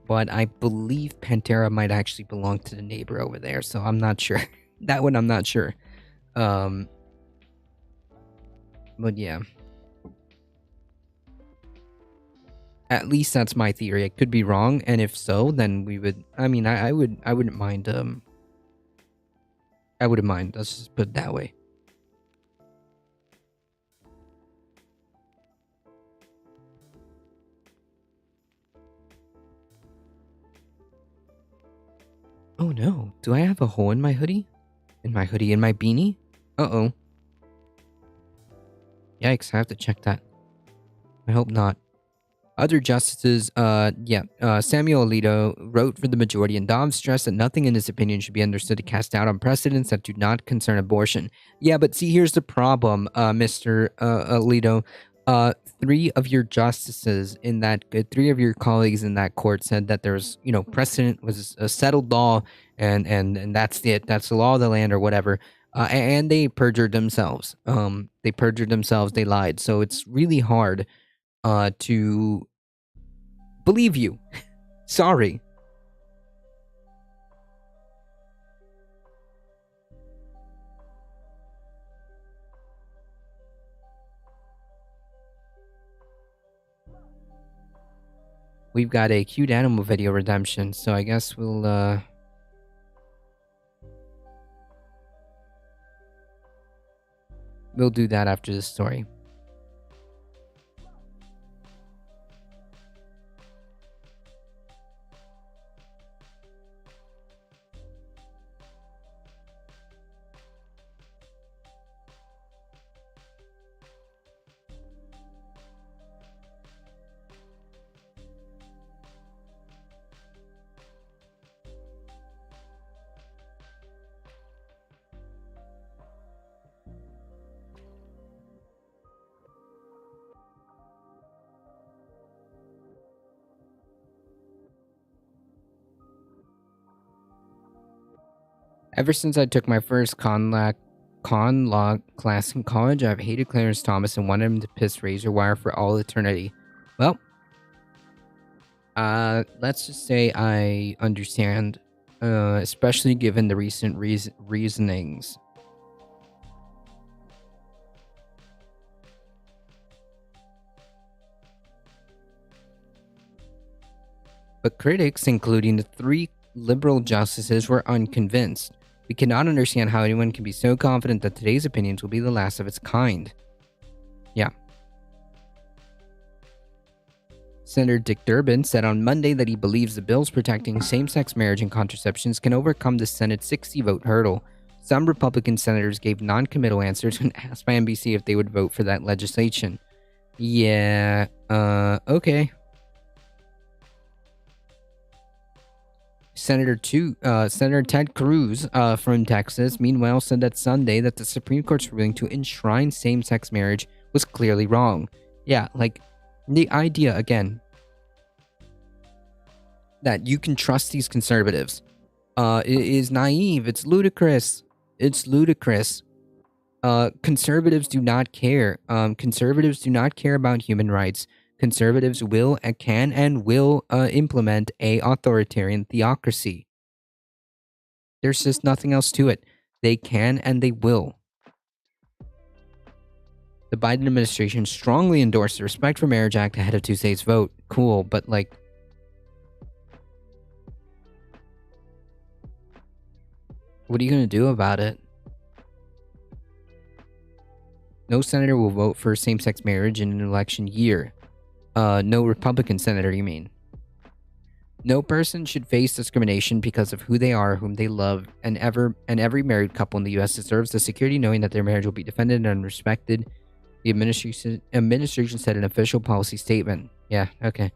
But I believe Pantera might actually belong to the neighbor over there, so I'm not sure. That one I'm not sure. But yeah. At least that's my theory. I could be wrong, and if so, then we would, I mean, I wouldn't mind, I wouldn't mind. Let's just put it that way. Oh no, do I have a hole in my hoodie? In my hoodie, in my beanie? Uh-oh. Yikes, I have to check that. I hope not. Other justices, Samuel Alito wrote for the majority, and Dobbs stressed that nothing in his opinion should be understood to cast doubt on precedents that do not concern abortion. Yeah, but see, here's the problem, Mr. Alito. Three of your justices in that, three of your colleagues in that court said that there's, you know, precedent was a settled law, and that's it. That's the law of the land or whatever. And they perjured themselves. They lied. So it's really hard to believe you. Sorry. We've got a cute animal video redemption, so I guess we'll do that after this story. Ever since I took my first con law class in college, I've hated Clarence Thomas and wanted him to piss razor wire for all eternity. Well, let's just say I understand, especially given the recent reasonings. But critics, including the three liberal justices, were unconvinced. We cannot understand how anyone can be so confident that today's opinions will be the last of its kind. Yeah. Senator Dick Durbin said on Monday that he believes the bills protecting same-sex marriage and contraceptions can overcome the Senate's 60-vote hurdle. Some Republican senators gave non-committal answers when asked by NBC if they would vote for that legislation. Yeah, okay. Senator Ted Cruz from Texas, meanwhile, said that Sunday that the Supreme Court's ruling to enshrine same-sex marriage was clearly wrong. Yeah, like, the idea, again, that you can trust these conservatives is naive. It's ludicrous. It's ludicrous. Conservatives do not care. Conservatives do not care about human rights. conservatives will and can and will implement a authoritarian theocracy. There's just nothing else to it. They can and they will. The Biden administration strongly endorsed the Respect for Marriage Act ahead of Tuesday's vote. Cool, but like, what are you going to do about it? No senator will vote for same-sex marriage in an election year. No Republican senator, you mean? No person should face discrimination because of who they are, whom they love, and every married couple in the U.S. deserves the security knowing that their marriage will be defended and respected. The administration said an official policy statement. Yeah, okay.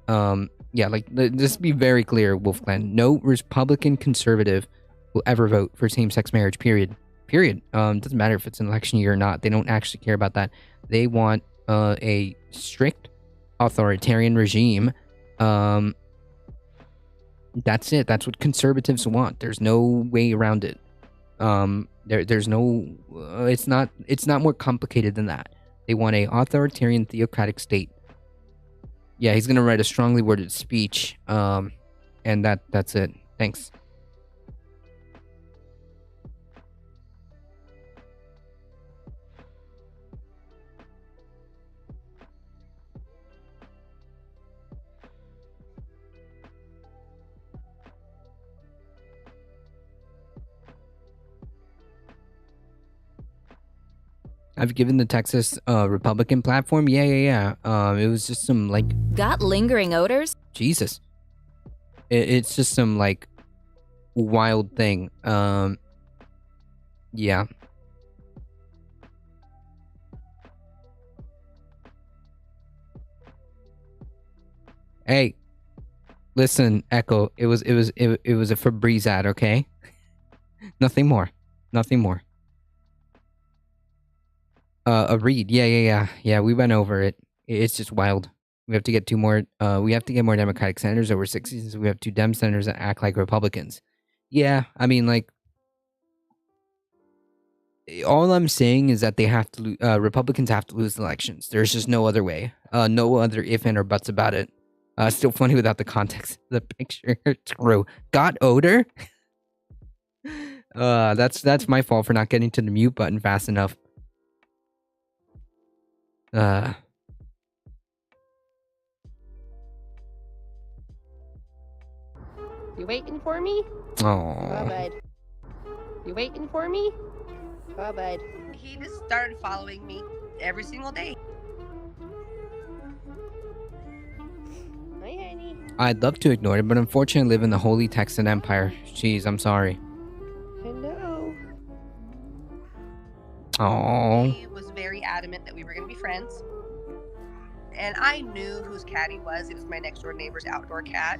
Yeah, like, just be very clear, Wolfclan. No Republican conservative will ever vote for same-sex marriage, period. Period. Doesn't matter if it's an election year or not. They don't actually care about that. They want a strict authoritarian regime. That's it. That's what conservatives want. There's no way around it. There's no. It's not more complicated than that. They want a authoritarian theocratic state. Yeah, he's gonna write a strongly worded speech. And that's it. Thanks. I've given the Texas Republican platform. Yeah. It was just some like. Got lingering odors? Jesus. It's just some like wild thing. Yeah. Hey, listen, Echo. It was a Febreze ad, okay? Nothing more. A read. Yeah. We went over it. It's just wild. We have to get more Democratic senators over 60, so we have 2 Dem senators that act like Republicans. Yeah, I mean, like, all I'm saying is that they have to. Republicans have to lose elections. There's just no other way. No other if and or buts about it. Still funny without the context of the picture. True. Got odor. That's my fault for not getting to the mute button fast enough. You waiting for me? Oh. Oh, bud. You waiting for me? Oh, bud. He just started following me every single day. Hi, honey. I'd love to ignore it, but unfortunately I live in the Holy Texan Empire. Jeez, I'm sorry. Hello. Oh. He was very adamant that we were going to be friends. And I knew whose cat he was. It was my next door neighbor's outdoor cat.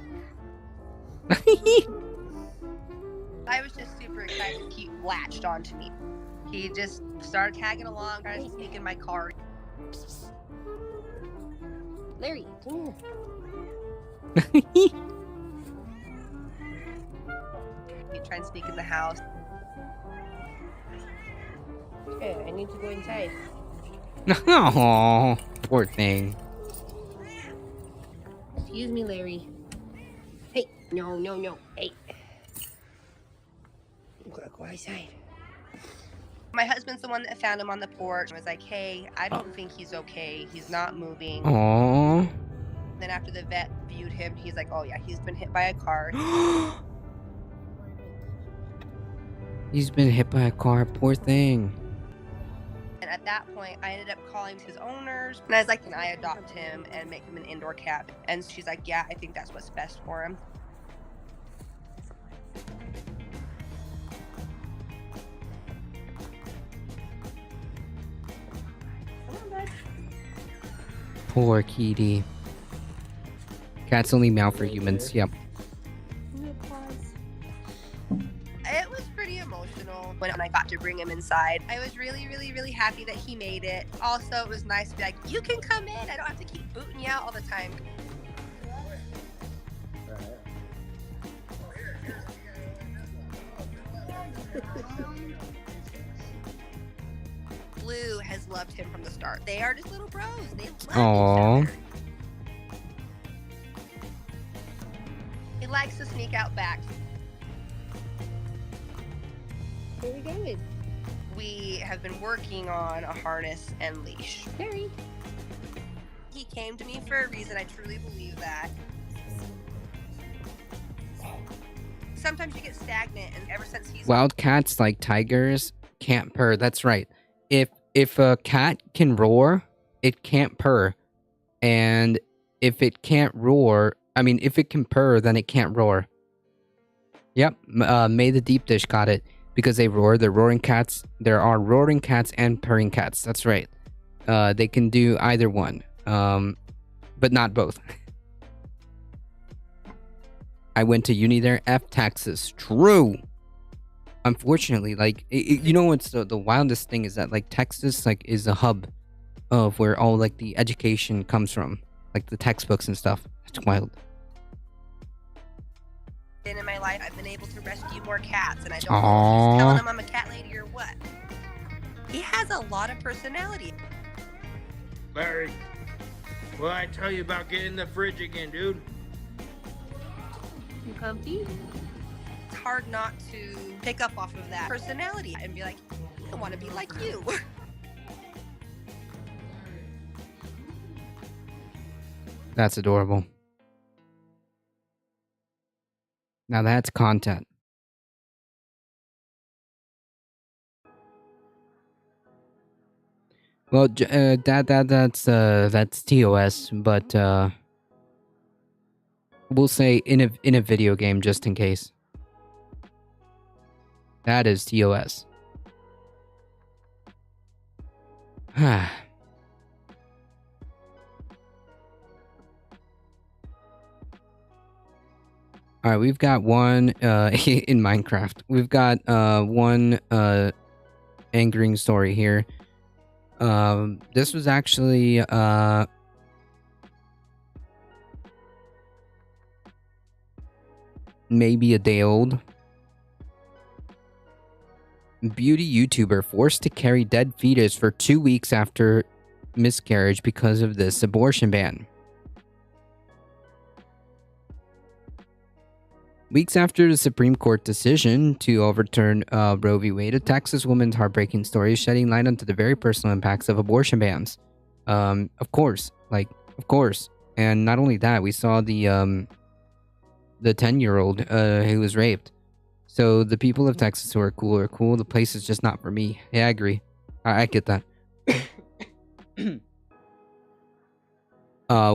I was just super excited. He latched onto me. He just started tagging along, trying to sneak in my car. Larry, come here. He'd try and sneak in the house. Okay, I need to go inside. Oh, poor thing. Excuse me, Larry. Hey, no. Hey. You gotta go outside. My husband's the one that found him on the porch and was like, hey, I don't think he's okay. He's not moving. Oh. Then after the vet viewed him, he's like, oh yeah, he's been hit by a car. He's been hit by a car, poor thing. And at that point, I ended up calling his owners. And I was like, can I adopt him and make him an indoor cat? And she's like, yeah, I think that's what's best for him. Come on, bud. Poor kitty. Cats only meow for humans, yep. It was pretty emotional when I got to bring him inside. I was really, really, really happy that he made it. Also, it was nice to be like, you can come in. I don't have to keep booting you out all the time. Blue has loved him from the start. They are just little bros. They love each other. likes to sneak out back. Where are we going? We have been working on a harness and leash. Harry. He came to me for a reason. I truly believe that. Sometimes you get stagnant, and ever since he's Wild cats, like tigers, can't purr. That's right. If a cat can roar, it can't purr. And if it can't roar, if it can purr, then it can't roar. Yep, May the Deep Dish got it. Because they roar, they're roaring cats. There are roaring cats and purring cats. That's right. They can do either one, but not both. I went to uni there. F Texas. True. Unfortunately, like, you know what's the wildest thing is that, like, Texas, like, is a hub of where all, like, the education comes from. Like, the textbooks and stuff. It's wild. in my life, I've been able to rescue more cats, and I don't know if he's telling him I'm a cat lady or what. He has a lot of personality. Larry, what I tell you about getting the fridge again, dude? You comfy? It's hard not to pick up off of that personality and be like, I want to be like you. That's adorable. Now that's content. Well, that's TOS, but we'll say in a video game just in case. That is TOS. All right, we've got one in Minecraft. We've got one angering story here. This was actually maybe a day old. Beauty YouTuber forced to carry dead fetus for 2 weeks after miscarriage because of this abortion ban. Weeks after the Supreme Court decision to overturn Roe v. Wade, a Texas woman's heartbreaking story is shedding light onto the very personal impacts of abortion bans. Of course. And not only that, we saw the 10-year-old who was raped. So the people of Texas who are cool. The place is just not for me. Yeah, I agree. I get that.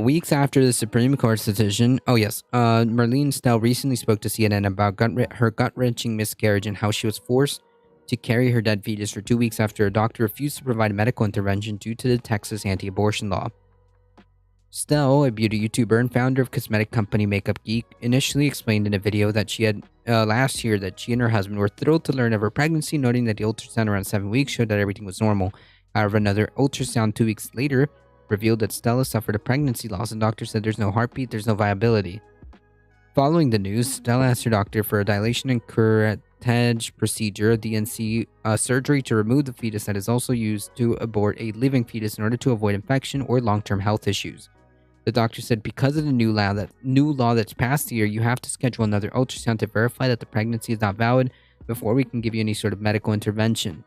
Weeks after the Supreme Court's decision, Marlene Stell recently spoke to CNN about her gut-wrenching miscarriage and how she was forced to carry her dead fetus for 2 weeks after a doctor refused to provide medical intervention due to the Texas anti-abortion law. Stell, a beauty YouTuber and founder of cosmetic company Makeup Geek, initially explained in a video that she had last year that she and her husband were thrilled to learn of her pregnancy, noting that the ultrasound around 7 weeks showed that everything was normal. However, another ultrasound 2 weeks later revealed that Stella suffered a pregnancy loss, and doctors said there's no heartbeat, there's no viability. Following the news, Stella asked her doctor for a dilation and curettage procedure, DNC, surgery to remove the fetus that is also used to abort a living fetus in order to avoid infection or long-term health issues. The doctor said because of the new law that's passed here, you have to schedule another ultrasound to verify that the pregnancy is not valid before we can give you any sort of medical intervention.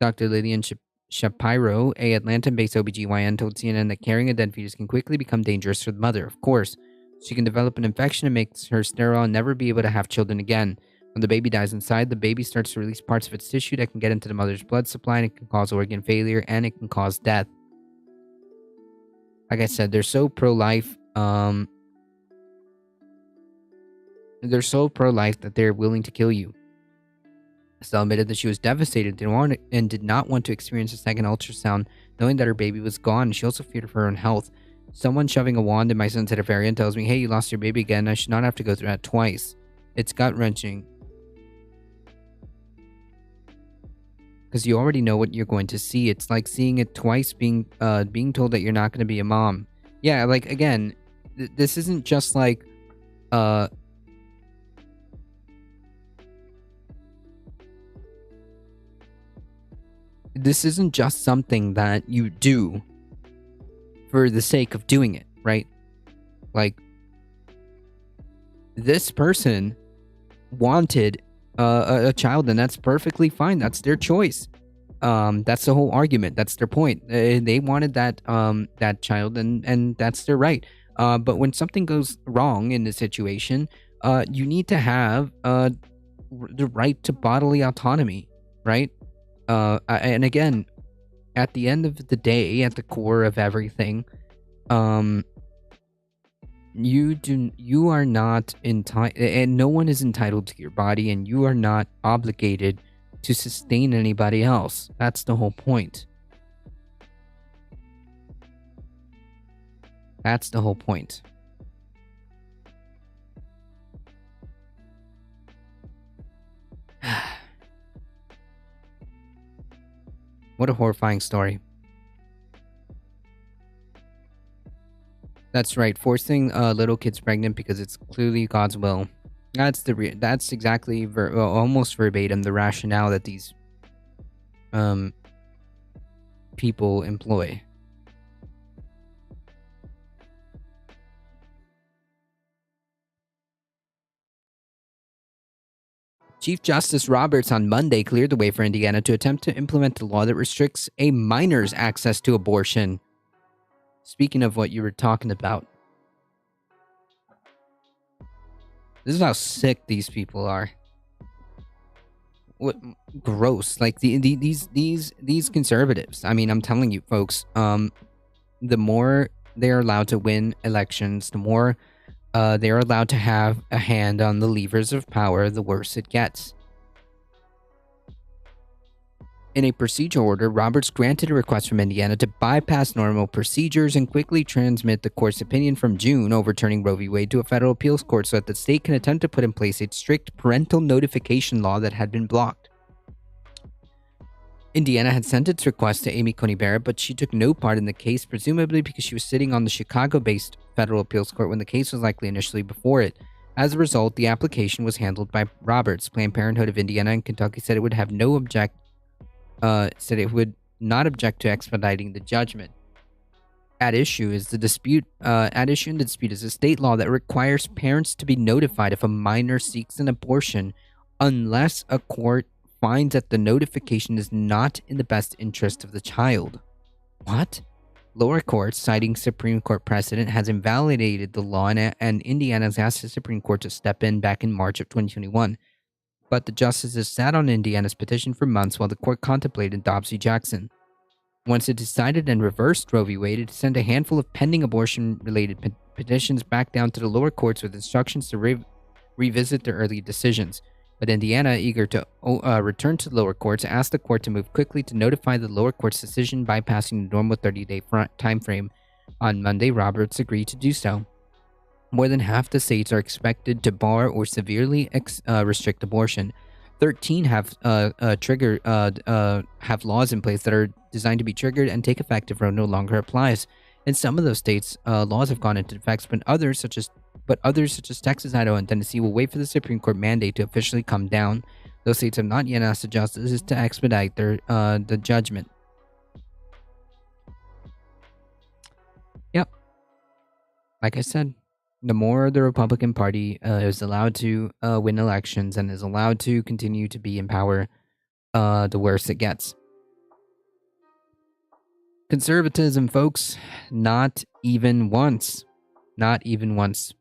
Dr. Lillian Shapiro, a Atlanta-based OBGYN, told CNN that carrying a dead fetus can quickly become dangerous for the mother. Of course, she can develop an infection that makes her sterile and never be able to have children again. When the baby dies inside, the baby starts to release parts of its tissue that can get into the mother's blood supply, and it can cause organ failure, and it can cause death. Like I said, they're so pro-life. They're so pro-life that they're willing to kill you. Estelle admitted that she was devastated and did not want to experience a second ultrasound, knowing that her baby was gone. She also feared for her own health. Someone shoving a wand in my sensitive area and tells me, hey, you lost your baby again. I should not have to go through that twice. It's gut-wrenching. Because you already know what you're going to see. It's like seeing it twice, being told that you're not going to be a mom. Yeah, like, again, this isn't just like... This isn't just something that you do for the sake of doing it, right? Like, this person wanted a child, and that's perfectly fine. That's their choice. That's the whole argument. That's their point. They wanted that child, and that's their right. But when something goes wrong in the situation, you need to have the right to bodily autonomy, right? And again, at the end of the day, at the core of everything, you are not entitled, and no one is entitled to your body, and you are not obligated to sustain anybody else. That's the whole point. That's the whole point. What a horrifying story. That's right, forcing little kids pregnant because it's clearly God's will. That's exactly almost verbatim the rationale that these people employ. Chief Justice Roberts on Monday cleared the way for Indiana to attempt to implement a law that restricts a minor's access to abortion. Speaking of what you were talking about, this is how sick these people are. What gross! Like these conservatives. I mean, I'm telling you, folks. The more they're allowed to win elections, the more they're allowed to have a hand on the levers of power, the worse it gets. In a procedural order, Roberts granted a request from Indiana to bypass normal procedures and quickly transmit the court's opinion from June overturning Roe v. Wade to a federal appeals court so that the state can attempt to put in place a strict parental notification law that had been blocked. Indiana had sent its request to Amy Coney Barrett, but she took no part in the case, presumably because she was sitting on the Chicago-based federal appeals court when the case was likely initially before it. As a result, the application was handled by Roberts. Planned Parenthood of Indiana and Kentucky said it would have no it would not object to expediting the judgment. At issue in the dispute is a state law that requires parents to be notified if a minor seeks an abortion unless a court finds that the notification is not in the best interest of the child. What? Lower courts, citing Supreme Court precedent, has invalidated the law, and Indiana has asked the Supreme Court to step in back in March of 2021. But the justices sat on Indiana's petition for months while the court contemplated Dobbs v. Jackson. Once it decided and reversed Roe v. Wade, it sent a handful of pending abortion-related petitions back down to the lower courts with instructions to revisit their early decisions. But Indiana, eager to return to the lower courts, asked the court to move quickly to notify the lower court's decision, bypassing the normal 30-day time frame. On Monday, Roberts agreed to do so. More than half the states are expected to bar or severely restrict abortion. 13 have have laws in place that are designed to be triggered and take effect if Roe no longer applies. In some of those states, laws have gone into effect, but others, such as Texas, Idaho, and Tennessee, will wait for the Supreme Court mandate to officially come down. Those states have not yet asked the justices to expedite the judgment. Yep. Like I said, the more the Republican Party is allowed to win elections and is allowed to continue to be in power, the worse it gets. Conservatism, folks, not even once. Not even once.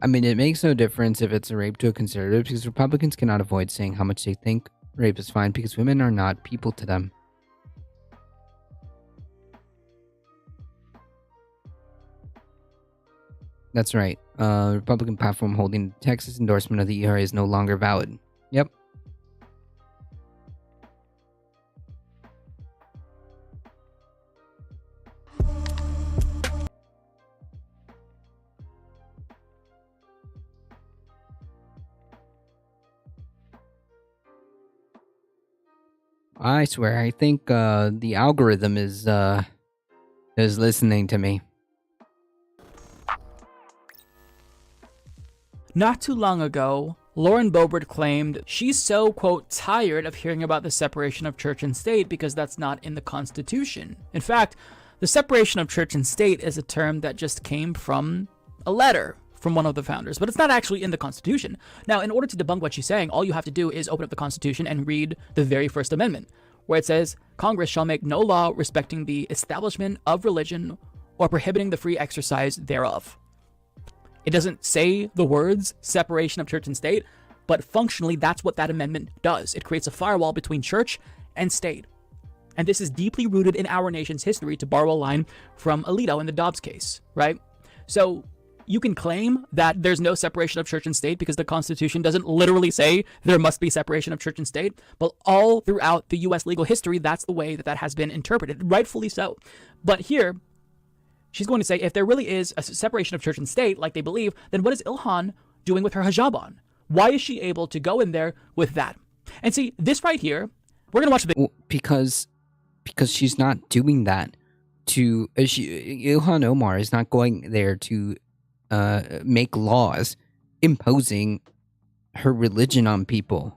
I mean, it makes no difference if it's a rape to a conservative, because Republicans cannot avoid saying how much they think rape is fine, because women are not people to them. That's right. Republican platform holding Texas endorsement of the ERA is no longer valid. Yep. I swear, I think the algorithm is listening to me. Not too long ago, Lauren Boebert claimed she's so, quote, tired of hearing about the separation of church and state because that's not in the Constitution. In fact, the separation of church and state is a term that just came from a letter from one of the founders, but it's not actually in the Constitution. Now, in order to debunk what she's saying, all you have to do is open up the Constitution and read the very first amendment, where it says, Congress shall make no law respecting the establishment of religion or prohibiting the free exercise thereof. It doesn't say the words separation of church and state, but functionally that's what that amendment does. It creates a firewall between church and state. And this is deeply rooted in our nation's history, to borrow a line from Alito in the Dobbs case, right? So you can claim that there's no separation of church and state because the Constitution doesn't literally say there must be separation of church and state, but all throughout the U.S. legal history, that's the way that has been interpreted, rightfully so. But here, she's going to say if there really is a separation of church and state, like they believe, then what is Ilhan doing with her hijab on? Why is she able to go in there with that? And see, this right here, we're going to watch the... Well, because she's not doing that to... Ilhan Omar is not going there to make laws imposing her religion on people.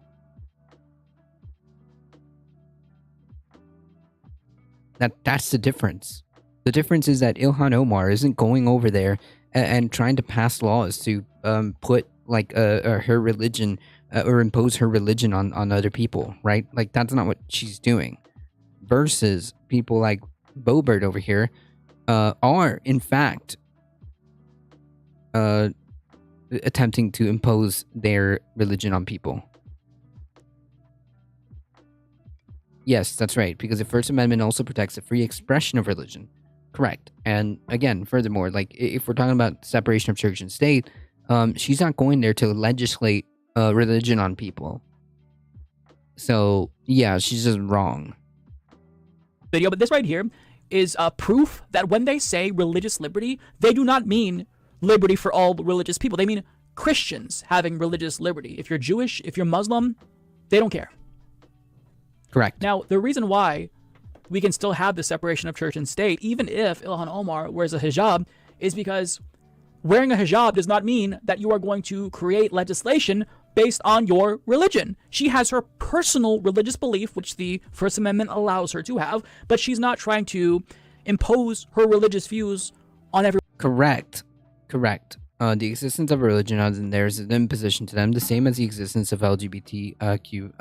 That's the difference. The difference is that Ilhan Omar isn't going over there and trying to pass laws to put like her religion or impose her religion on other people, right? Like that's not what she's doing. Versus people like Boebert over here are in fact attempting to impose their religion on people. Yes, that's right, because the First Amendment also protects the free expression of religion. Correct. And again, furthermore, like if we're talking about separation of church and state, she's not going there to legislate religion on people. So yeah, she's just wrong. Video, but this right here is proof that when they say religious liberty, they do not mean liberty for all religious people. They mean Christians having religious liberty. If you're Jewish, if you're Muslim, they don't care. Correct. Now, the reason why we can still have the separation of church and state, even if Ilhan Omar wears a hijab, is because wearing a hijab does not mean that you are going to create legislation based on your religion. She has her personal religious belief, which the First Amendment allows her to have, but she's not trying to impose her religious views on everyone. Correct. The existence of a religion other than theirs is an imposition to them, the same as the existence of LGBTQ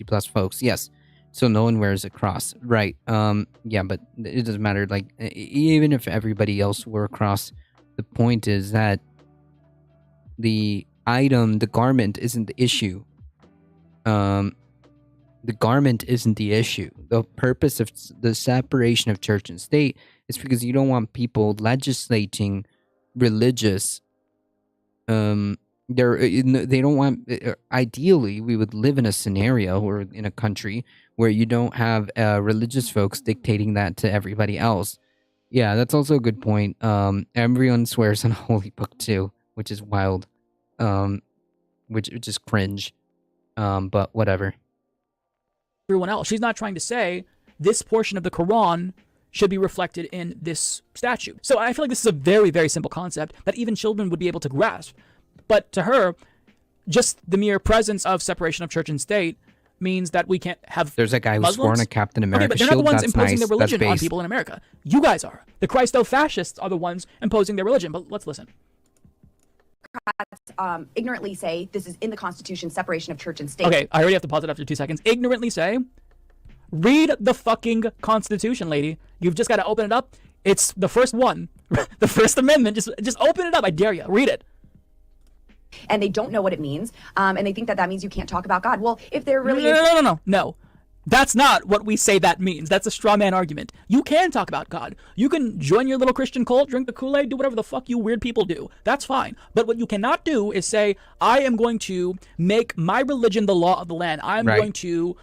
plus folks. Yes. So no one wears a cross. Right. Yeah, but it doesn't matter. Like, even if everybody else wore a cross, the point is that the garment isn't the issue. The garment isn't the issue. The purpose of the separation of church and state is because you don't want people legislating religious they don't want. Ideally, we would live in a scenario or in a country where you don't have religious folks dictating that to everybody else. Yeah, that's also a good point. Everyone swears on a holy book too, which is wild. Which is cringe. But whatever. Everyone else. She's not trying to say this portion of the Quran should be reflected in this statute. So I feel like this is a very, very simple concept that even children would be able to grasp. But to her, just the mere presence of separation of church and state means that we can't have There's a guy who's Muslims. sworn a Captain America okay, but they're not shield. the ones That's imposing nice. their religion That's on based. people in America. You guys are. The Christo-fascists are the ones imposing their religion. But let's listen. Ignorantly say this is in the Constitution, separation of church and state. Okay, I already have to pause it after 2 seconds. Ignorantly say, read the fucking Constitution, lady. You've just got to open it up. It's the first one, the First Amendment. Just open it up. I dare you. Read it. And they don't know what it means, and they think that that means you can't talk about God. Well, if there really No. That's not what we say that means. That's a straw man argument. You can talk about God. You can join your little Christian cult, drink the Kool-Aid, do whatever the fuck you weird people do. That's fine. But what you cannot do is say, I am going to make my religion the law of the land. I'm going to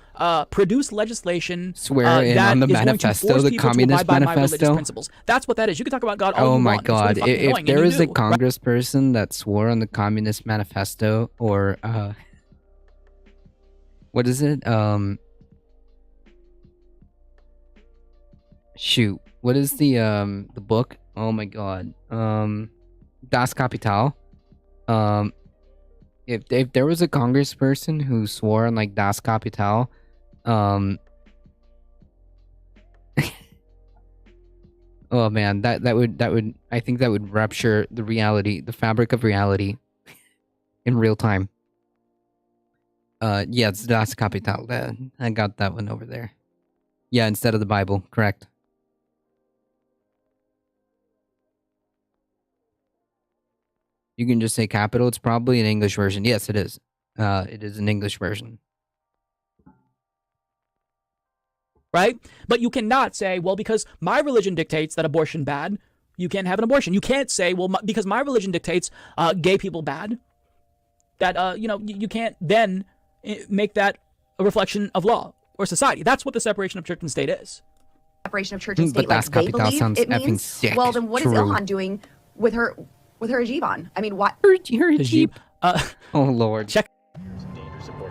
produce legislation Swear in that on the is manifesto, going to force the people Communist to abide by my religious Manifesto. principles. That's what that is. You can talk about God all Oh you my want. It's really god. fucking If annoying, there and is you a do, congressperson that swore on the Communist Manifesto or what is it? shoot, what is the book? Oh my god. Das Kapital. If there was a congressperson who swore on like Das Kapital, oh man, that would I think that would rupture the reality, the fabric of reality in real time. Yeah, it's Das Kapital. I got that one over there. Yeah, instead of the Bible, correct. You can just say capital. It's probably an English version. Yes, it is. It is an English version. Right? But you cannot say, well, because my religion dictates that abortion bad, you can't have an abortion. You can't say, well, because my religion dictates gay people bad, that, you can't then make that a reflection of law or society. That's what the separation of church and state is. Separation of church and state, But like Das they Kapital believe sounds it effing means. sick. Well, then what is True. Ilhan doing with her hijab on? I mean, what? Her Jeep. Oh lord. Check.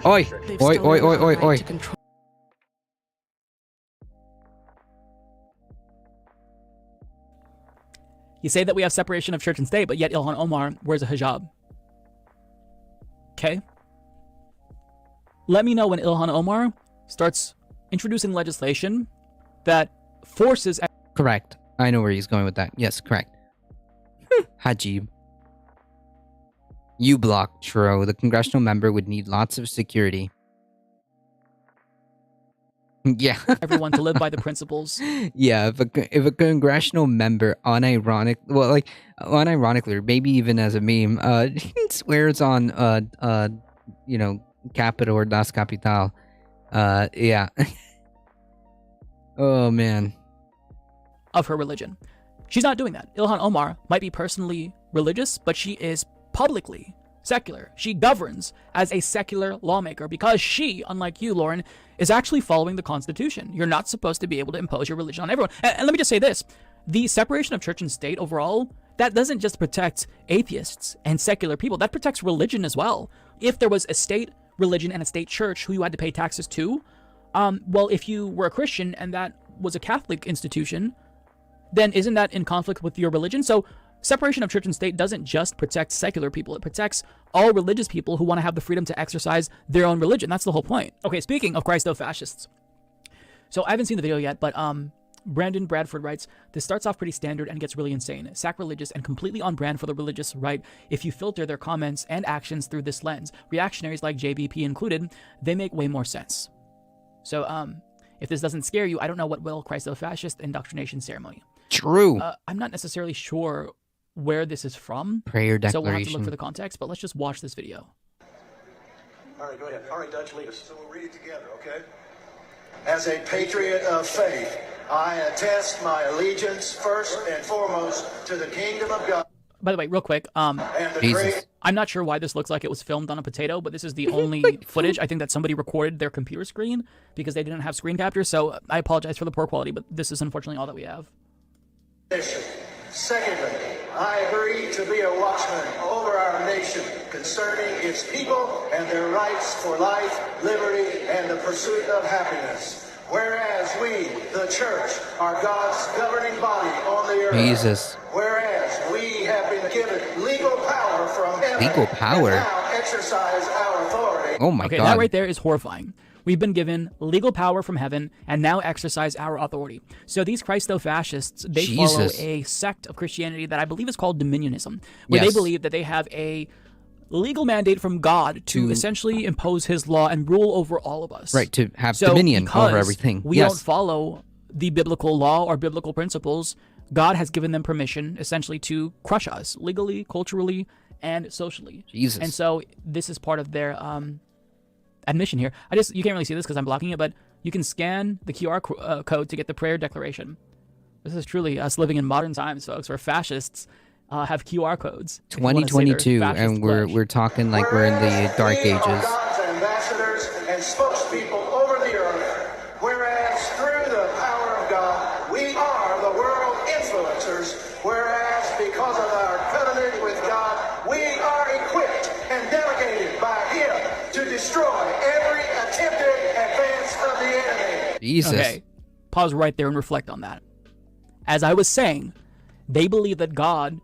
Oi, oi, oi, oi, oi, oi. You say that we have separation of church and state, but yet Ilhan Omar wears a hijab. Okay? Let me know when Ilhan Omar starts introducing legislation that forces... Correct. I know where he's going with that. Yes, correct. Hajib. U-Block, True. The congressional member would need lots of security. Yeah. everyone to live by the principles. Yeah, if a congressional member unironically, or maybe even as a meme, swears on Capital or Das Kapital. Yeah. Oh man. Of her religion. She's not doing that. Ilhan Omar might be personally religious, but she is publicly secular. She governs as a secular lawmaker because she, unlike you, Lauren, is actually following the Constitution. You're not supposed to be able to impose your religion on everyone. And let me just say this. The separation of church and state overall, that doesn't just protect atheists and secular people. That protects religion as well. If there was a state religion and a state church who you had to pay taxes to, well, if you were a Christian and that was a Catholic institution, then isn't that in conflict with your religion? So separation of church and state doesn't just protect secular people. It protects all religious people who want to have the freedom to exercise their own religion. That's the whole point. Okay, speaking of Christo-fascists. So I haven't seen the video yet, but Brandon Bradford writes, this starts off pretty standard and gets really insane. Sacrilegious and completely on brand for the religious right. If you filter their comments and actions through this lens, reactionaries like JBP included, they make way more sense. So if this doesn't scare you, I don't know what will. Christo-fascist indoctrination ceremony. True. I'm not necessarily sure where this is from. Prayer declaration. So we'll have to look for the context, but let's just watch this video. All right, go ahead. All right, Dutch, lead us. So we'll read it together, okay? As a patriot of faith, I attest my allegiance first and foremost to the kingdom of God. By the way, real quick, Jesus. I'm not sure why this looks like it was filmed on a potato, but this is the only footage. I think that somebody recorded their computer screen because they didn't have screen capture, so I apologize for the poor quality, but this is unfortunately all that we have. Secondly, I agree to be a watchman over our nation concerning its people and their rights for life, liberty, and the pursuit of happiness. Whereas we, the church, are God's governing body on the earth. Jesus. Whereas we have been given legal power from heaven. Legal power? And now exercise our authority. Oh my God. God. That right there is horrifying. We've been given legal power from heaven and now exercise our authority. So these Christo-fascists, they follow a sect of Christianity that I believe is called Dominionism, where they believe that they have a legal mandate from God to essentially impose his law and rule over all of us. Right, to have dominion over everything. We don't follow the biblical law or biblical principles. God has given them permission essentially to crush us legally, culturally, and socially. Jesus. And so this is part of their admission here. You can't really see this because I'm blocking it, but you can scan the QR code to get the prayer declaration. This is truly us living in modern times, folks, where fascists have QR codes. 2022, and we're talking like we're in the dark ages. God's ambassadors and spokespeople over the earth, whereas through the power of God, we are the world influencers, whereas because of our covenant with God, we are equipped and delegated by Him to destroy every attempted advance of the enemy. Jesus. Okay, pause right there and reflect on that. as I was saying, they believe that God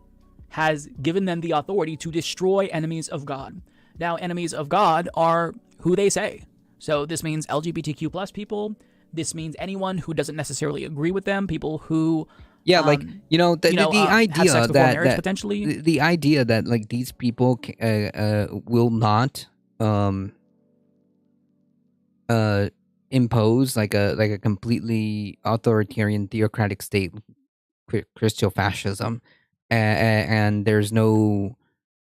has given them the authority to destroy enemies of God. Now, enemies of God are who they say. So this means LGBTQ plus people. This means anyone who doesn't necessarily agree with them, people who the idea have sex before marriage, potentially. The idea that like these people will not impose like a completely authoritarian theocratic state, Christofascism, and there's no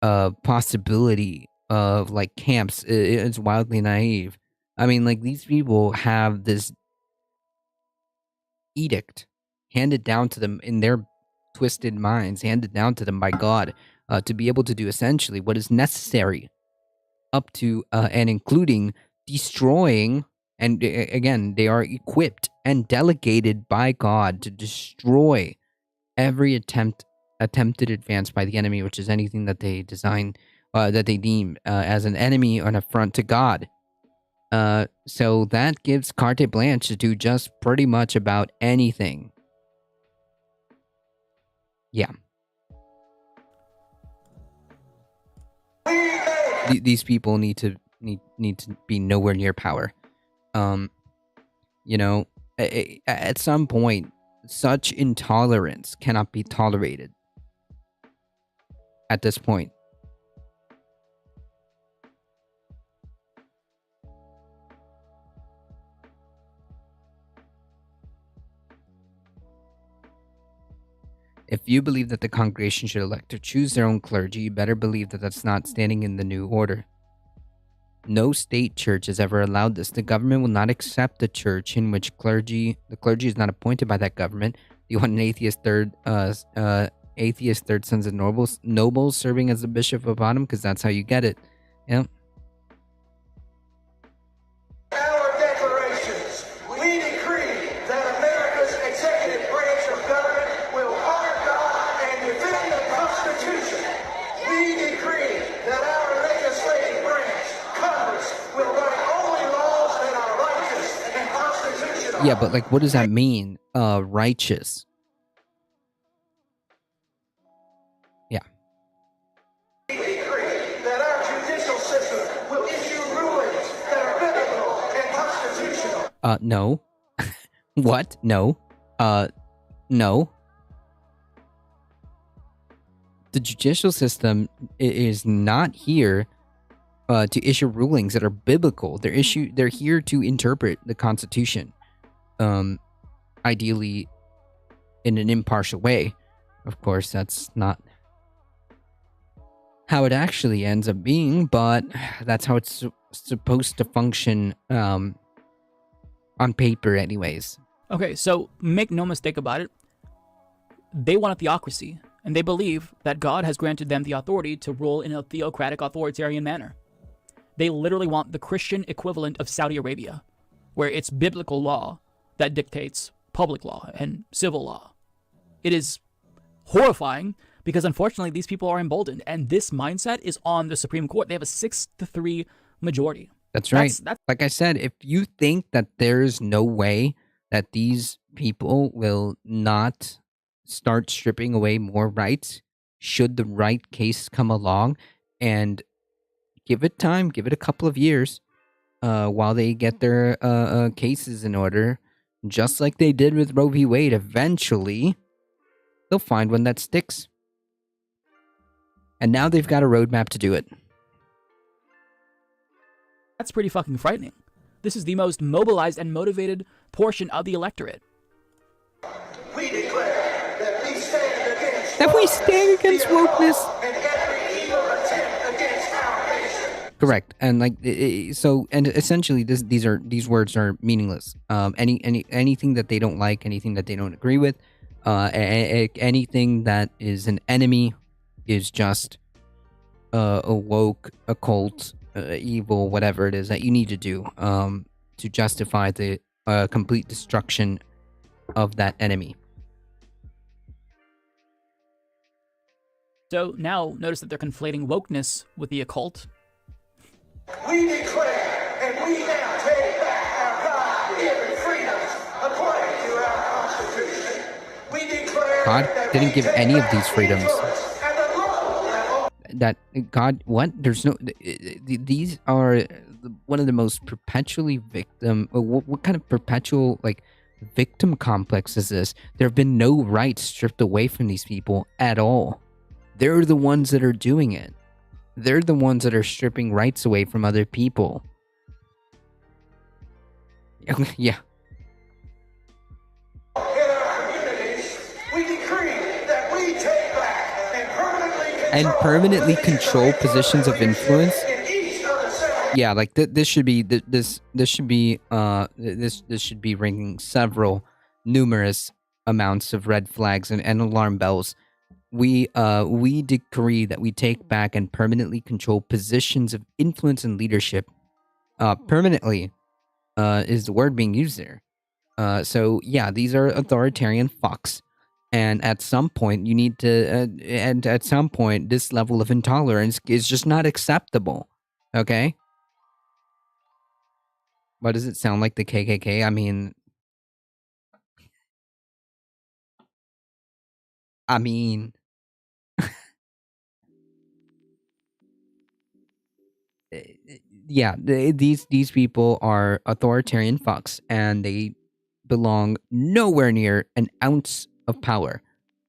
possibility of like camps. It's wildly naive. I mean, like these people have this edict handed down to them in their twisted minds, handed down to them by God, to be able to do essentially what is necessary, up to and including destroying. And again, they are equipped and delegated by God to destroy every attempted advance by the enemy, which is anything that they that they deem as an enemy or an affront to God. So that gives carte blanche to do just pretty much about anything. Yeah. These people need to be nowhere near power. At some point, such intolerance cannot be tolerated. At this point. If you believe that the congregation should elect or choose their own clergy, you better believe that that's not standing in the new order. No state church has ever allowed this. The government will not accept a church in which the clergy is not appointed by that government. You want an atheist third sons of nobles serving as the bishop of bottom, because that's how you get it. Yeah. Our declarations, we decree that America's executive branch of government will honor God and defend the Constitution. We decree that our legislative branch, Congress, will write only laws that are righteous and constitutional. Yeah, but like, what does that mean? Righteous. Yeah. We decree that our judicial system will issue rulings that are biblical and constitutional. No. What? No. No. The judicial system is not here to issue rulings that are biblical. They're here to interpret the Constitution, ideally in an impartial way. Of course, that's not how it actually ends up being, but that's how it's supposed to function on paper anyways. Okay, so make no mistake about it. They want a theocracy, and they believe that God has granted them the authority to rule in a theocratic, authoritarian manner. They literally want the Christian equivalent of Saudi Arabia, where it's biblical law that dictates public law and civil law. It is horrifying because, unfortunately, these people are emboldened, and this mindset is on the Supreme Court. They have a 6-3 majority. That's right. Like I said, if you think that there's no way that these people will not start stripping away more rights, should the right case come along, and give it time, give it a couple of years, while they get their cases in order, just like they did with Roe v. Wade, eventually they'll find one that sticks. And now they've got a roadmap to do it. That's pretty fucking frightening. This is the most mobilized and motivated portion of the electorate. We declare that we stand against wokeness. And every evil attempt against our nation. Correct. And like and essentially these words are meaningless. Anything that they don't like, anything that they don't agree with, anything that is an enemy is just a woke, occult, evil, whatever it is that you need to do to justify the complete destruction of that enemy. So now notice that they're conflating wokeness with the occult. We declare and we now take back our God-given freedoms according to our Constitution. We declare God didn't give any of these freedoms. That God, what? There's no. These are one of the most perpetually victim. What kind of perpetual like victim complex is this? There have been no rights stripped away from these people at all. They're the ones that are doing it. They're the ones that are stripping rights away from other people. Yeah. In our communities, we decree that we take back and permanently control positions of influence. in each of the seven Yeah, like this should be this should be this should be ringing numerous amounts of red flags and alarm bells. We decree that we take back and permanently control positions of influence and leadership. Permanently is the word being used there. So yeah, these are authoritarian fucks, and at some point you need to and at some point this level of intolerance is just not acceptable. Okay? Why does it sound like the KKK? I mean, yeah, these people are authoritarian fucks, and they belong nowhere near an ounce of power.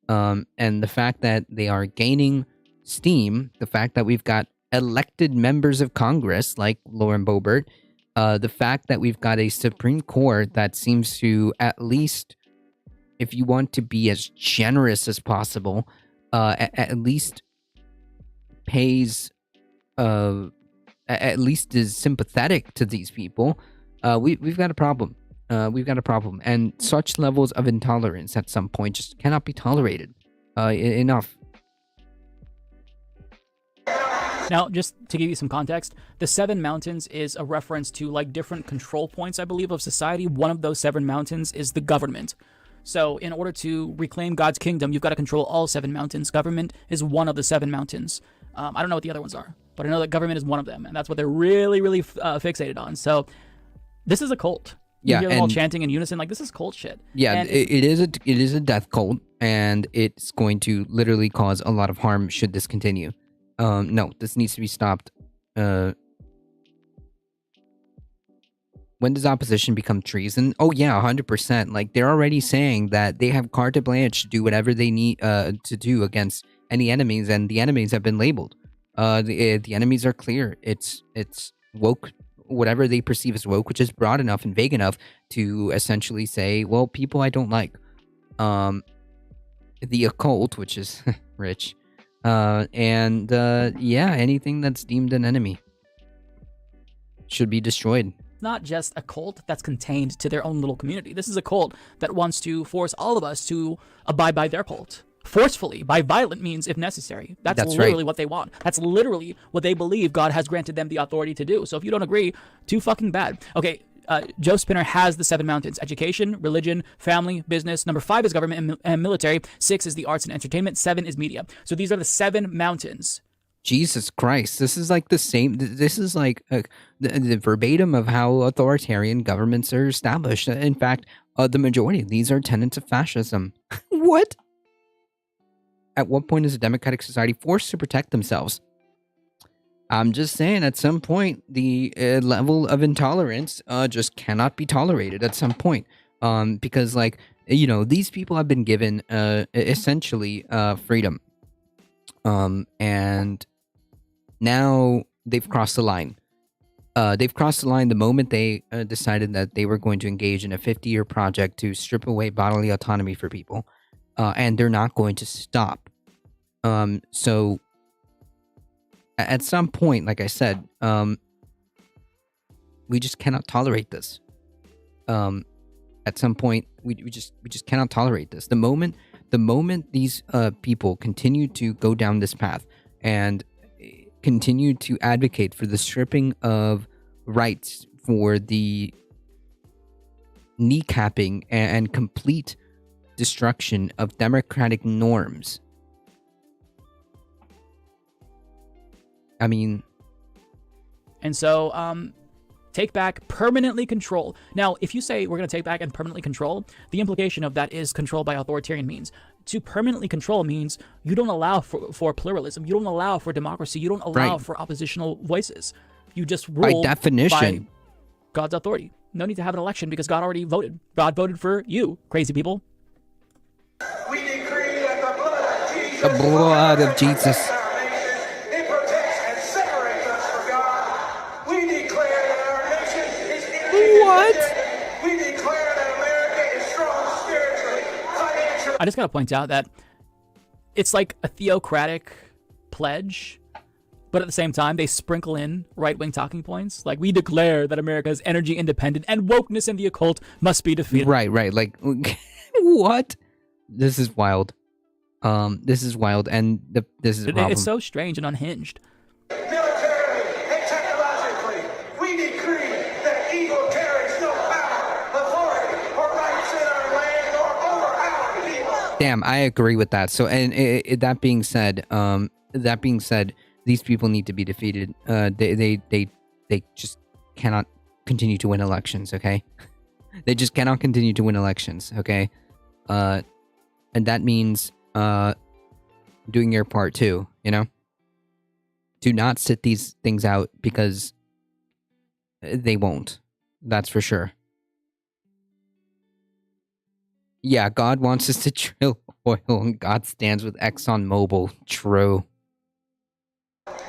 And the fact that they are gaining steam, the fact that we've got elected members of Congress like Lauren Boebert, the fact that we've got a Supreme Court that seems to, at least, if you want to be as generous as possible, at least pays at least is sympathetic to these people. We've got a problem. We've got a problem, and such levels of intolerance at some point just cannot be tolerated. Enough. Now, just to give you some context, the Seven Mountains is a reference to like different control points, I believe, of society. One of those seven mountains is the government. So in order to reclaim God's kingdom, you've got to control all seven mountains. Government is one of the seven mountains. I don't know what the other ones are, but I know that government is one of them, and that's what they're really, really fixated on. So this is a cult. You hear them all chanting in unison, like, this is cult shit. Yeah, it is a death cult, and it's going to literally cause a lot of harm should this continue. No, this needs to be stopped. When does opposition become treason? Oh yeah, 100%. Like, they're already saying that they have carte blanche to do whatever they need to do against any enemies, and the enemies have been labeled. The enemies are clear. It's woke, whatever they perceive as woke, which is broad enough and vague enough to essentially say, well, people I don't like. The occult, which is rich. Yeah, anything that's deemed an enemy should be destroyed. Not just a cult that's contained to their own little community. This is a cult that wants to force all of us to abide by their cult. Forcefully, by violent means if necessary. That's literally right. What they want. That's literally what they believe God has granted them the authority to do. So if you don't agree, too fucking bad. Okay, Joe Spinner has the seven mountains: education, religion, family, business. Number 5 is government and military. 6 is the arts and entertainment. 7 is media. So these are the 7 mountains. Jesus Christ, this is like the same, this is like the verbatim of how authoritarian governments are established. In fact, the majority of these are tenets of fascism. What? At what point is a democratic society forced to protect themselves? I'm just saying, at some point, the level of intolerance just cannot be tolerated at some point. Because, like, you know, these people have been given essentially freedom. And now they've crossed the line. They've crossed the line the moment they decided that they were going to engage in a 50-year project to strip away bodily autonomy for people. And they're not going to stop. So at some point, like I said, we just cannot tolerate this. At some point, we just cannot tolerate this. The moment these people continue to go down this path and continue to advocate for the stripping of rights, for the kneecapping and complete destruction of democratic norms. I mean... And so, take back, permanently control. Now, if you say we're going to take back and permanently control, the implication of that is control by authoritarian means. to permanently control means you don't allow for pluralism. You don't allow for democracy. You don't allow for oppositional voices. You just rule by definition by God's authority. No need to have an election because God already voted. God voted for you, crazy people. We decree that the blood of Jesus. It protects and separates us from God. We declare that our nation is interdependent. We declare that America is strong spiritually, financially. I just got to point out that it's like a theocratic pledge, but at the same time, they sprinkle in right-wing talking points. Like, we declare that America is energy independent and wokeness and the occult must be defeated. Right. Like, what? This is wild. This is wild, and this is a problem. It's so strange and unhinged. Militarily and technologically, we decree that evil carries no power, authority, or rights in our land or over our people. Damn, I agree with that. So, and that being said, these people need to be defeated. They just cannot continue to win elections. Okay, they just cannot continue to win elections. Okay, and that means doing your part too. You know, do not sit these things out because they won't. That's for sure. Yeah, God wants us to drill oil, and God stands with ExxonMobil. True.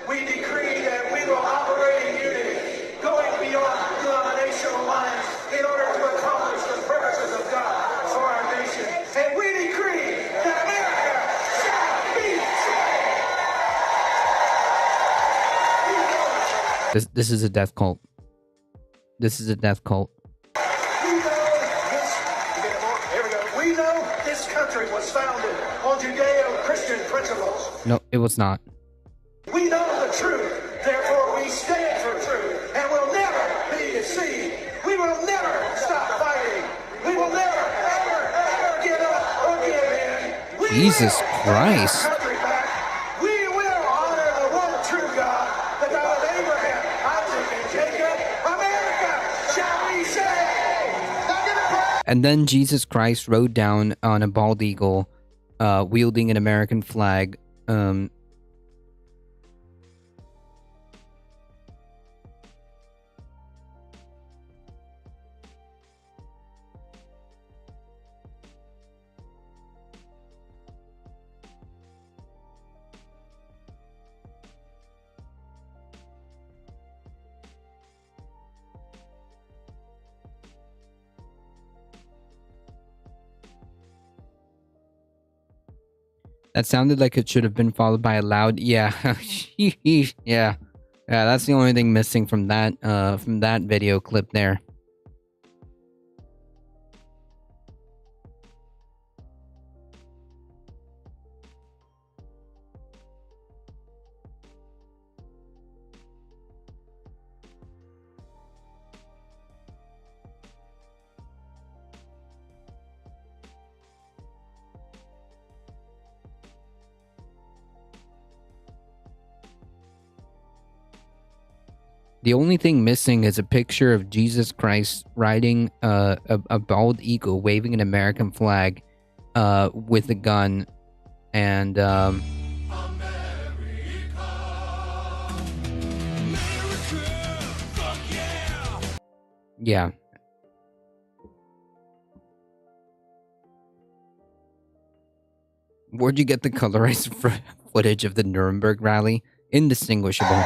We decree that we will operate in unity, going beyond denominational lines in order to accomplish the purposes of God for our nation. And we decree that America shall be saved. This is a death cult. This is a death cult. We know this country was founded on Judeo-Christian principles. No, it was not. We know the truth, therefore we stand for truth, and will never be deceived. We will never stop fighting. We will never, ever give up or give in. We Jesus Christ. Our country back. We will honor the one true God, the God of Abraham, Isaac, and Jacob. America shall be saved. Now give it praise. And then Jesus Christ rode down on a bald eagle, wielding an American flag. That sounded like it should have been followed by a loud yeah. Yeah. That's the only thing missing from that video clip there. The only thing missing is a picture of Jesus Christ riding a bald eagle, waving an American flag, with a gun, and yeah. Where'd you get the colorized footage of the Nuremberg rally? Indistinguishable.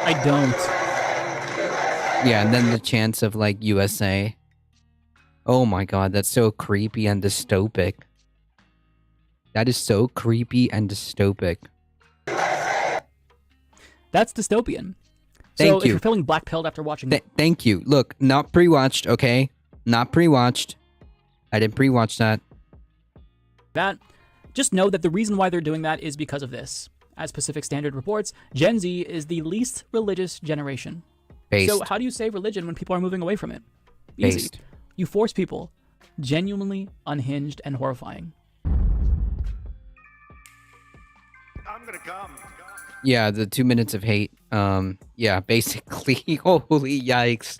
I don't. Yeah, and then the chants of, like, USA. Oh my god, that's so creepy and dystopic. That is so creepy and dystopic. That's dystopian. Thank so if you. you're feeling black-pilled after watching... Thank you. Look, not pre-watched, okay? Not pre-watched. I didn't pre-watch that. Just know that the reason why they're doing that is because of this. As Pacific Standard reports, Gen Z is the least religious generation. Based. So how do you save religion when people are moving away from it? Easy. Based. You force people. Genuinely unhinged and horrifying. I'm gonna come. Yeah, the 2 minutes of hate. Yeah, basically, holy yikes.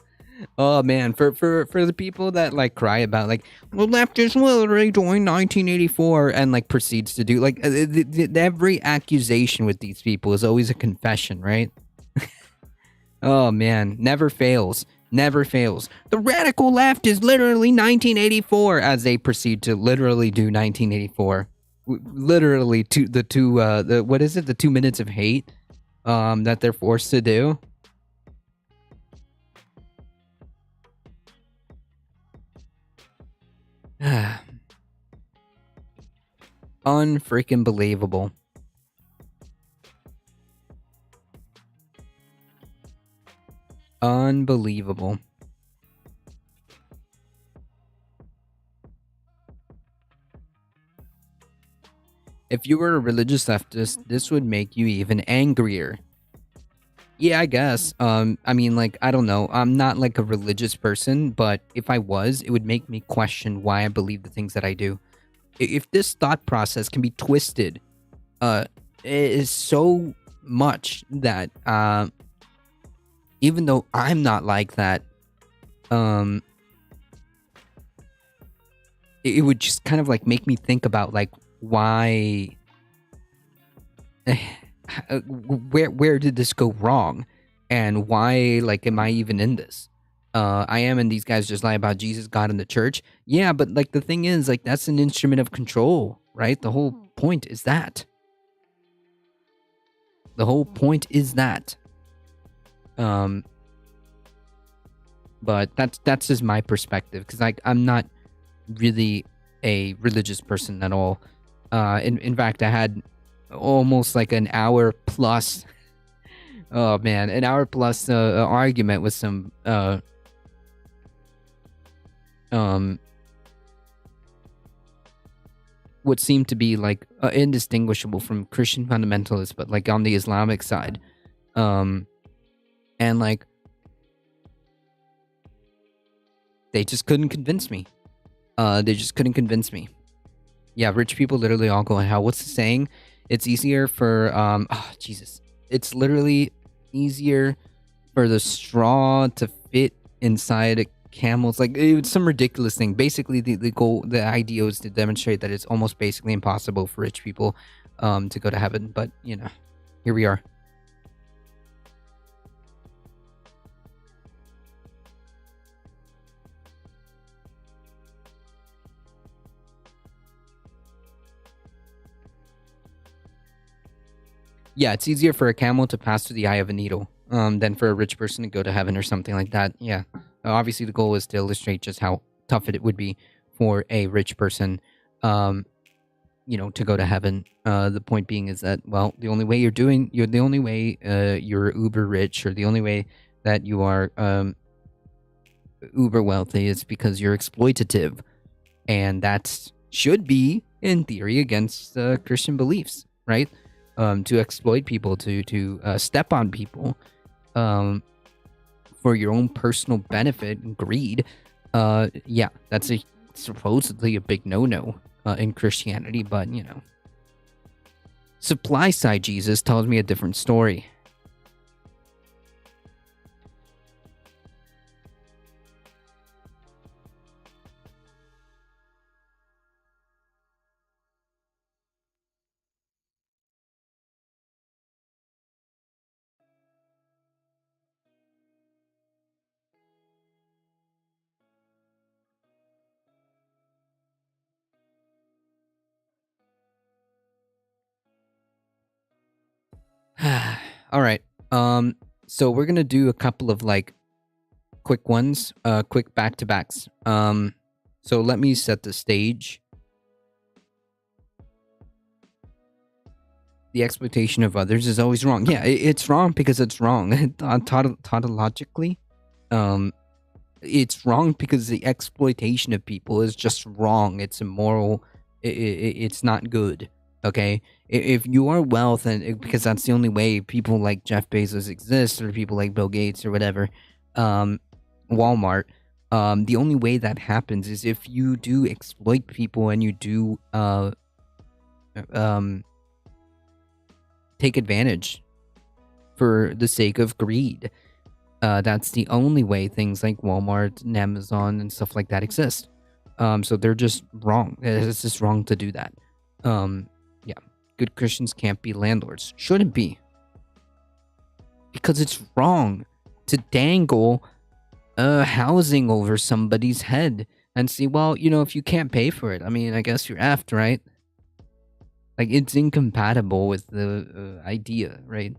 Oh man, for the people that like cry about like the leftists will rejoin 1984 and like proceeds to do like every accusation with these people is always a confession, right? Oh man, never fails. Never fails. The radical left is literally 1984 as they proceed to literally do 1984. Literally the what is it? The 2 minutes of hate that they're forced to do. Unfreaking believable. Unbelievable. If you were a religious leftist, this would make you even angrier. Yeah, I guess. I mean, like, I don't know. I'm not like a religious person, but if I was, it would make me question why I believe the things that I do. If this thought process can be twisted, it is so much that, even though I'm not like that, it would just kind of like make me think about like why, where did this go wrong, and why like am I even in this? I am, and these guys just lie about Jesus, God, and the church. Yeah, but like the thing is, like that's an instrument of control, right? The whole point is that. The whole point is that. But that's just my perspective, because like I'm not really a religious person at all. In fact, I had almost like an hour plus. Oh man, an hour plus argument with some what seemed to be like indistinguishable from Christian fundamentalists, but like on the Islamic side, and like they just couldn't convince me. They just couldn't convince me. Yeah, rich people literally all go to hell. What's the saying? It's easier for oh Jesus. It's literally easier for the straw to fit inside a camel's, like it's some ridiculous thing. Basically the goal, the idea is to demonstrate that it's almost basically impossible for rich people to go to heaven, but you know, here we are. Yeah, it's easier for a camel to pass through the eye of a needle than for a rich person to go to heaven or something like that. Yeah. Obviously, the goal is to illustrate just how tough it would be for a rich person, to go to heaven. The point being is that, well, the only way you're uber rich, or the only way that you are uber wealthy is because you're exploitative. And that should be, in theory, against Christian beliefs, right? To exploit people, to step on people for your own personal benefit and greed. Yeah, that's supposedly a big no-no in Christianity, but, you know. Supply side Jesus tells me a different story. All right. So we're gonna do a couple of like quick ones, quick back-to-backs. So let me set the stage. The exploitation of others is always wrong. Yeah, it's wrong because it's wrong. Tautologically, it's wrong because the exploitation of people is just wrong. It's immoral. It's not good. Okay, if you are wealth, and because that's the only way people like Jeff Bezos exist, or people like Bill Gates or whatever, Walmart, the only way that happens is if you do exploit people and you do take advantage for the sake of greed. That's the only way things like Walmart and Amazon and stuff like that exist. So they're just wrong. It's just wrong to do that. Yeah, good Christians can't be landlords. Shouldn't be. Because it's wrong to dangle housing over somebody's head and see, well, if you can't pay for it, I mean, I guess you're effed, right? Like, it's incompatible with the idea, right?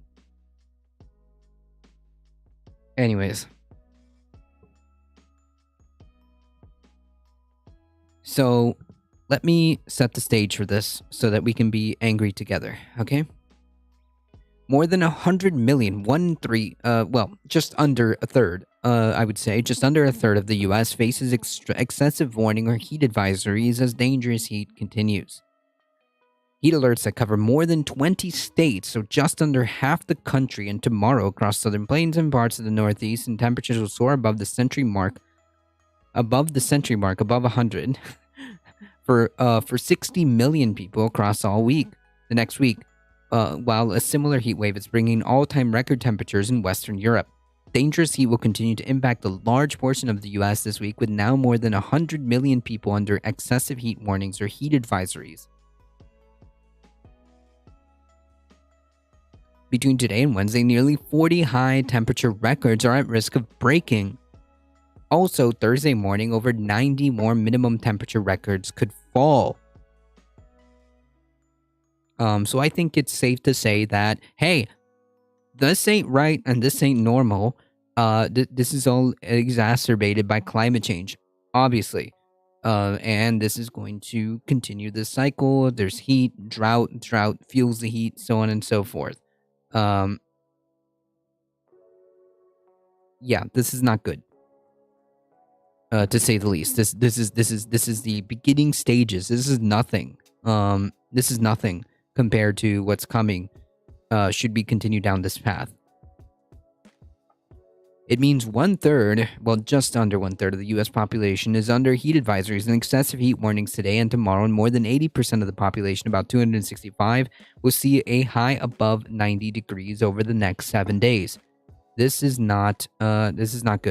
Anyways. So, let me set the stage for this so that we can be angry together, okay? More than 100 million, just under a third, I would say, just under a third of the US faces excessive warning or heat advisories as dangerous heat continues. Heat alerts that cover more than 20 states, so just under half the country, and tomorrow across southern plains and parts of the Northeast, and temperatures will soar above the century mark, above 100, for 60 million people across the next week. While a similar heat wave is bringing all-time record temperatures in Western Europe. Dangerous heat will continue to impact a large portion of the US this week, with now more than 100 million people under excessive heat warnings or heat advisories. Between today and Wednesday, nearly 40 high-temperature records are at risk of breaking. Also, Thursday morning, over 90 more minimum temperature records could fall. So I think it's safe to say that, hey, this ain't right and this ain't normal. This is all exacerbated by climate change, obviously. And this is going to continue this cycle. There's heat, drought fuels the heat, so on and so forth. Yeah, this is not good. To say the least. This is the beginning stages. This is nothing. This is nothing compared to what's coming. Should we continue down this path? It means just under 1/3 of the US population is under heat advisories and excessive heat warnings today and tomorrow, and more than 80% of the population, about 265, will see a high above 90 degrees over the next 7 days. This is not good. This is not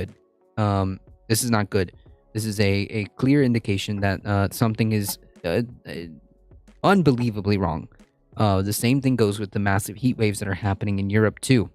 good. This is a clear indication that something is unbelievably wrong. The same thing goes with the massive heat waves that are happening in Europe too.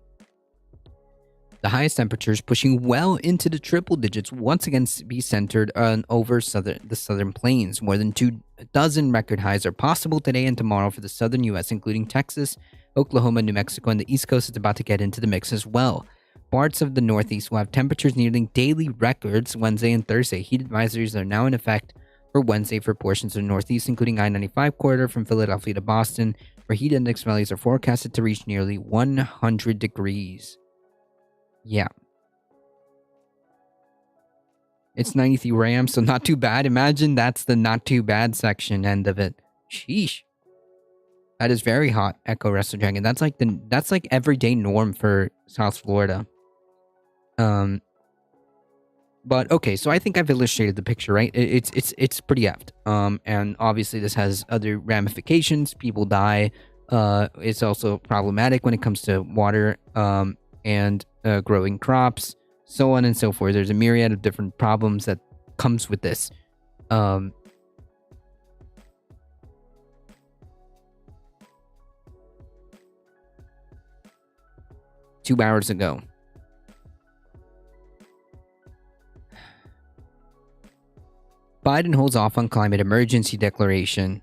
The highest temperatures pushing well into the triple digits once again be centered over the southern plains. More than 24 record highs are possible today and tomorrow for the southern U.S., including Texas, Oklahoma, New Mexico, and the East Coast is about to get into the mix as well. Parts of the Northeast will have temperatures nearing daily records Wednesday and Thursday. Heat advisories are now in effect for Wednesday for portions of the Northeast, including I-95 corridor from Philadelphia to Boston, where heat index values are forecasted to reach nearly 100 degrees. Yeah. It's 93 where I am, so not too bad. Imagine that's the not too bad section end of it. Sheesh. That is very hot, Echo Wrestle Dragon. That's like everyday norm for South Florida. But okay, so I think I've illustrated the picture, right? It's pretty effed. And obviously this has other ramifications. People die. It's also problematic when it comes to water, and growing crops, so on and so forth. There's a myriad of different problems that comes with this. 2 hours ago, Biden holds off on climate emergency declaration.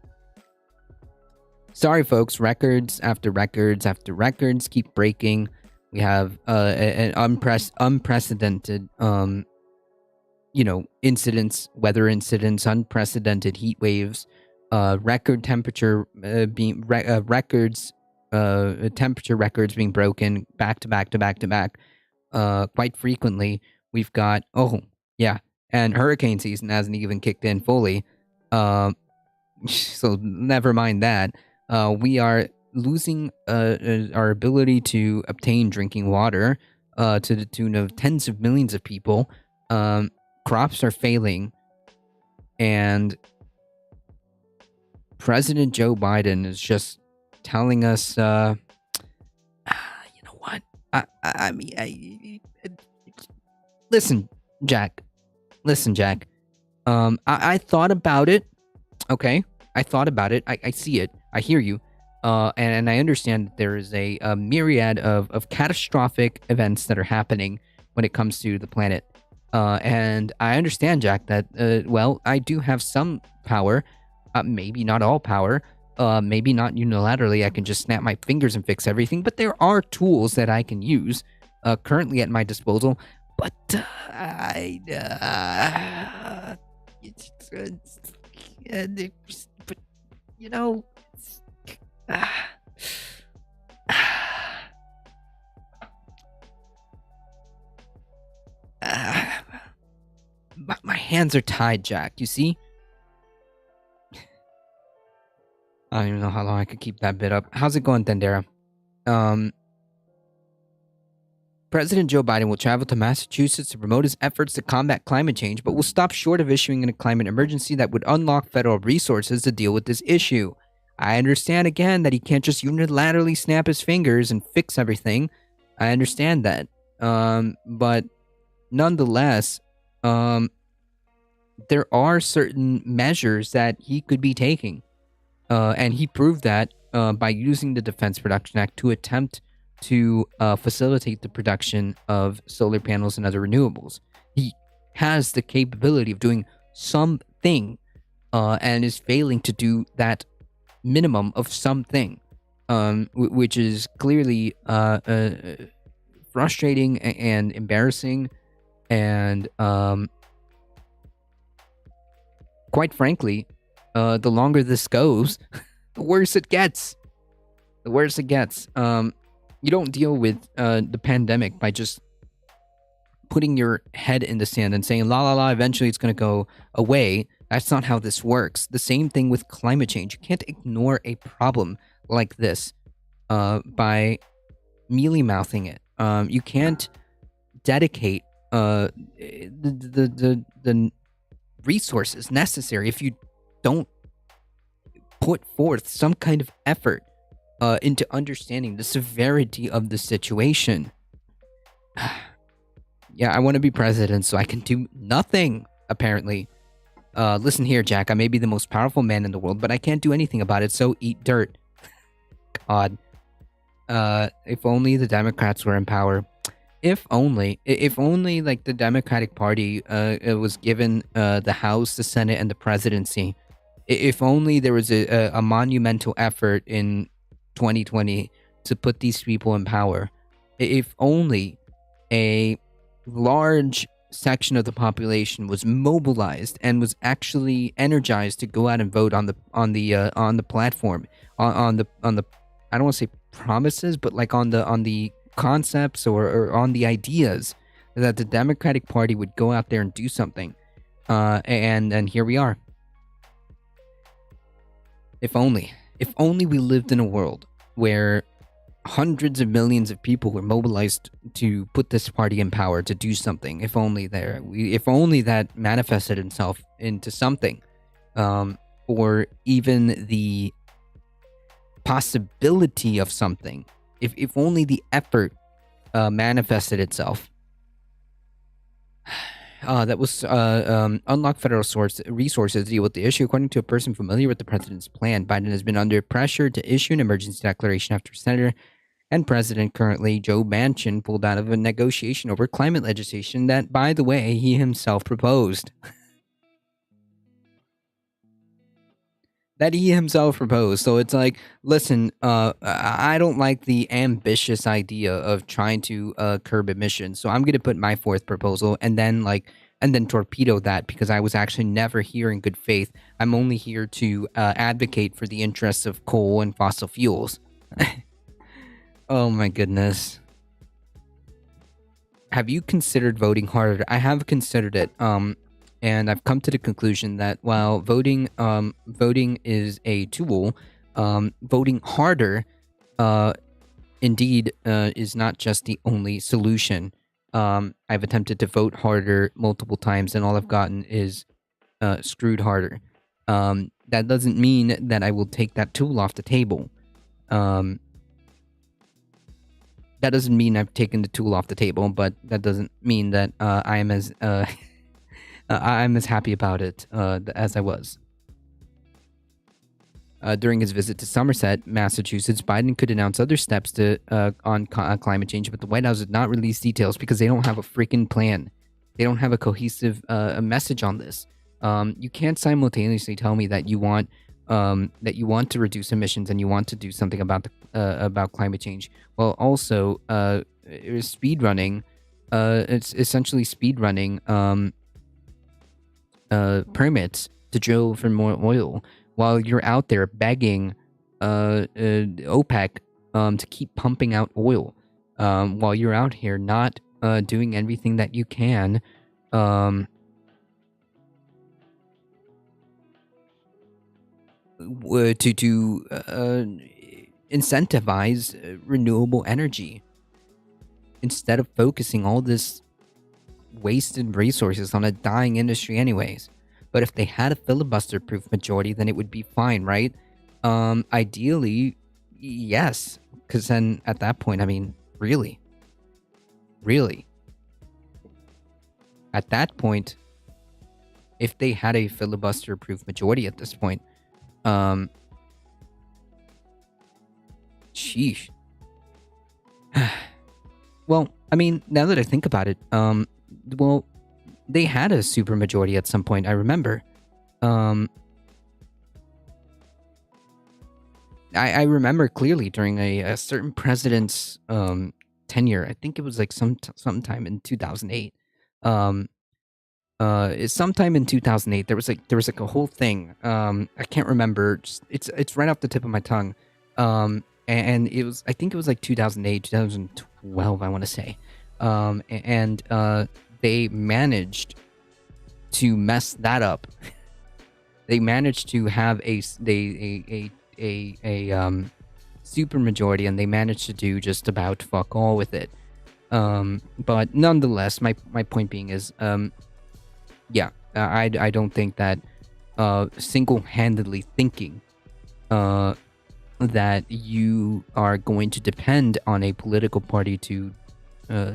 Sorry, folks. Records after records after records keep breaking. We have an unprecedented, incidents, weather incidents, unprecedented heat waves, record temperature temperature records being broken back to back. Quite frequently, we've got and hurricane season hasn't even kicked in fully. So never mind that. We are losing our ability to obtain drinking water to the tune of tens of millions of people. Crops are failing, and President Joe Biden is just telling us, you know what? I mean, listen, Jack. Listen, Jack. I thought about it. Okay, I thought about it. I see it. I hear you. And I understand that there is a myriad of catastrophic events that are happening when it comes to the planet. And I understand, Jack, that, well, I do have some power, maybe not all power, maybe not unilaterally, I can just snap my fingers and fix everything, but there are tools that I can use, currently at my disposal, but, but, you know, my hands are tied, Jack, you see? I don't even know how long I could keep that bit up. How's it going, Dendera? President Joe Biden will travel to Massachusetts to promote his efforts to combat climate change, but will stop short of issuing a climate emergency that would unlock federal resources to deal with this issue. I understand, again, that he can't just unilaterally snap his fingers and fix everything. I understand that. But nonetheless, there are certain measures that he could be taking. And he proved that by using the Defense Production Act to attempt to facilitate the production of solar panels and other renewables. He has the capability of doing something and is failing to do that minimum of something, which is clearly frustrating and embarrassing, and quite frankly, the longer this goes, the worse it gets. The worse it gets. You don't deal with the pandemic by just putting your head in the sand and saying, la la la, eventually it's going to go away. That's not how this works. The same thing with climate change. You can't ignore a problem like this by mealy-mouthing it. You can't dedicate the resources necessary if you don't put forth some kind of effort into understanding the severity of the situation. Yeah, I want to be president so I can do nothing, apparently. Listen here, Jack, I may be the most powerful man in the world, but I can't do anything about it, so eat dirt. God. If only the Democrats were in power. If only, like, the Democratic Party was given the House, the Senate, and the presidency. If only there was a monumental effort in 2020 to put these people in power. If only a large section of the population was mobilized and was actually energized to go out and vote on the platform, on the I don't want to say promises, but like on the concepts or on the ideas that the Democratic Party would go out there and do something. And here we are. If only we lived in a world where hundreds of millions of people were mobilized to put this party in power to do something. If only that manifested itself into something, or even the possibility of something. If only the effort manifested itself. That was unlock federal resources to deal with the issue. According to a person familiar with the president's plan, Biden has been under pressure to issue an emergency declaration after Senator and President currently Joe Manchin pulled out of a negotiation over climate legislation that, by the way, he himself proposed. So it's like, listen, I don't like the ambitious idea of trying to curb emissions. So I'm going to put my fourth proposal and then torpedo that because I was actually never here in good faith. I'm only here to advocate for the interests of coal and fossil fuels. Oh my goodness. Have you considered voting harder? I have considered it. And I've come to the conclusion that while voting is a tool, voting harder, indeed, is not just the only solution. I've attempted to vote harder multiple times, and all I've gotten is screwed harder. That doesn't mean that I will take that tool off the table. That doesn't mean I've taken the tool off the table, but that doesn't mean that I'm as happy about it as I was. During his visit to Somerset, Massachusetts, Biden could announce other steps on climate change, but the White House did not release details because they don't have a freaking plan. They don't have a cohesive message on this. You can't simultaneously tell me that you want to reduce emissions and you want to do something about climate change, while also speed running. It's essentially speed running permits to drill for more oil, while you're out there begging OPEC to keep pumping out oil, while you're out here not doing everything that you can to incentivize renewable energy, instead of focusing all this wasted resources on a dying industry anyways. But if they had a filibuster-proof majority, then it would be fine, right? Ideally, yes. Because then, at that point, I mean, really? At that point, if they had a filibuster-proof majority at this point, sheesh. Well, I mean, now that I think about it, well, they had a supermajority at some point, I remember. I remember clearly during a certain president's tenure. I think it was like sometime in 2008. Sometime in 2008, there was like a whole thing. I can't remember. It's right off the tip of my tongue. And it was, I think it was like 2008, 2012, I want to say. And they managed to mess that up. They managed to have a super majority, and they managed to do just about fuck all with it. But nonetheless, my point being is, yeah, I don't think that single-handedly thinking that you are going to depend on a political party to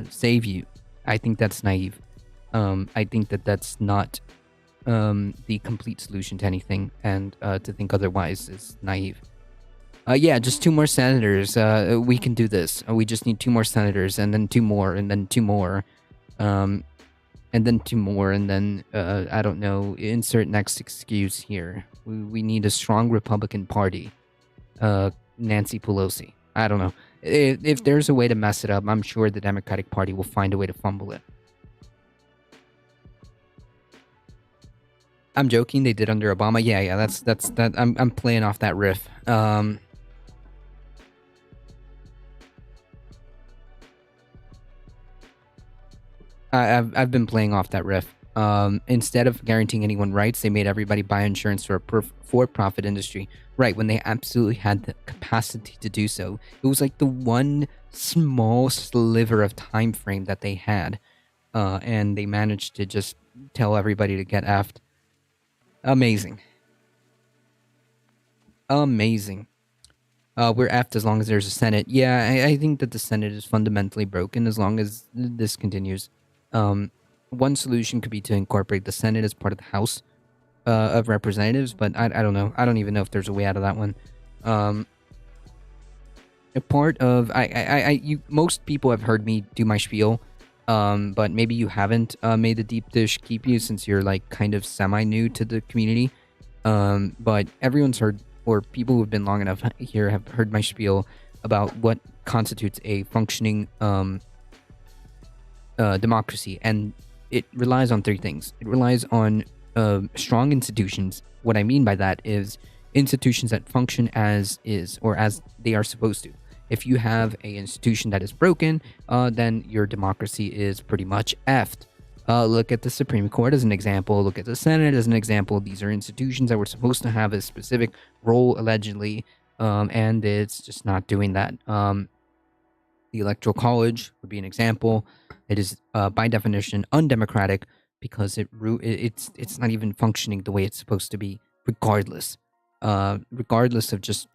save you. I think that's naive. I think that that's not the complete solution to anything, and to think otherwise is naive. Yeah, just 2 more senators. We can do this. We just need 2 more senators, and then 2 more, and then 2 more, and then 2 more, and then I don't know. Insert next excuse here. We need a strong Republican Party. Nancy Pelosi. I don't know. If there's a way to mess it up, I'm sure the Democratic Party will find a way to fumble it. I'm joking. They did under Obama. Yeah. That's that. I'm playing off that riff. I've been playing off that riff. Instead of guaranteeing anyone rights, they made everybody buy insurance for a for-profit industry. Right, when they absolutely had the capacity to do so. It was like the one small sliver of time frame that they had. And they managed to just tell everybody to get effed. Amazing. We're effed as long as there's a Senate. Yeah, I think that the Senate is fundamentally broken as long as this continues. One solution could be to incorporate the Senate as part of the House of Representatives, but I don't know. I don't even know if there's a way out of that one. A part of most people have heard me do my spiel, but maybe you haven't made the deep dish keep you, since you're like kind of semi-new to the community. But everyone's heard, or people who have been long enough here have heard my spiel about what constitutes a functioning democracy, and it relies on 3 things. It relies on strong institutions. What I mean by that is institutions that function as is, or as they are supposed to. If you have an institution that is broken, then your democracy is pretty much effed. Look at the Supreme Court as an example. Look at the Senate as an example. These are institutions that were supposed to have a specific role, allegedly, and it's just not doing that. The Electoral College would be an example. It is, by definition, undemocratic because it's not even functioning the way it's supposed to be, regardless of just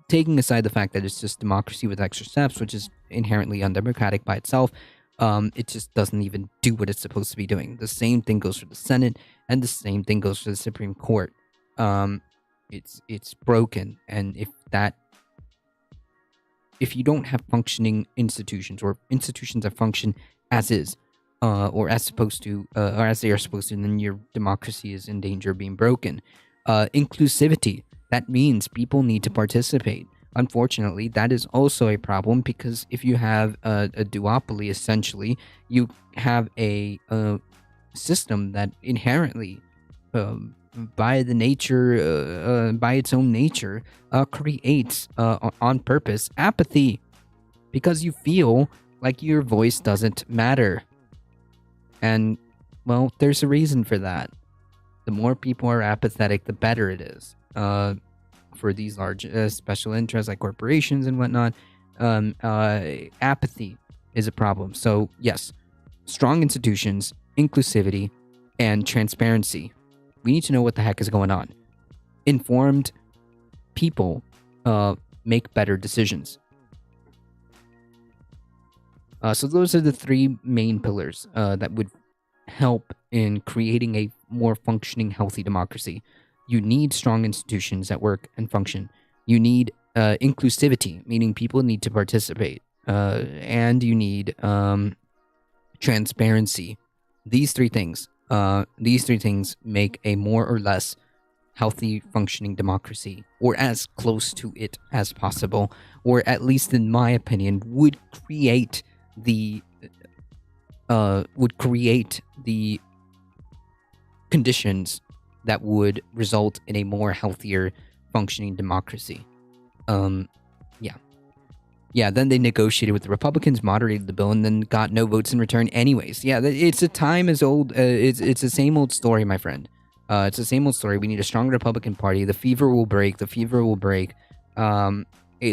taking aside the fact that it's just democracy with extra steps, which is inherently undemocratic by itself, it just doesn't even do what it's supposed to be doing. The same thing goes for the Senate, and the same thing goes for the Supreme Court. It's broken, and if you don't have functioning institutions, or institutions that function as is, or as supposed to, or as they are supposed to, then your democracy is in danger of being broken. Inclusivity. That means people need to participate. Unfortunately, that is also a problem, because if you have a duopoly, essentially, you have a system that inherently, by its own nature, creates on purpose apathy, because you feel like your voice doesn't matter. And, well, there's a reason for that. The more people are apathetic, the better it is. For these large special interests like corporations and whatnot, apathy is a problem. So, yes, strong institutions, inclusivity, and transparency. We need to know what the heck is going on. Informed people make better decisions. So those are the three main pillars that would help in creating a more functioning, healthy democracy. You need strong institutions that work and function. You need inclusivity, meaning people need to participate. And you need transparency. These three things make a more or less healthy, functioning democracy, or as close to it as possible, or at least in my opinion, would create the conditions that would result in a more healthier, functioning democracy. Yeah, then they negotiated with the Republicans, moderated the bill, and then got no votes in return anyways. Yeah, it's a time as old, it's the same old story, my friend. It's the same old story. We need a strong Republican Party. The fever will break.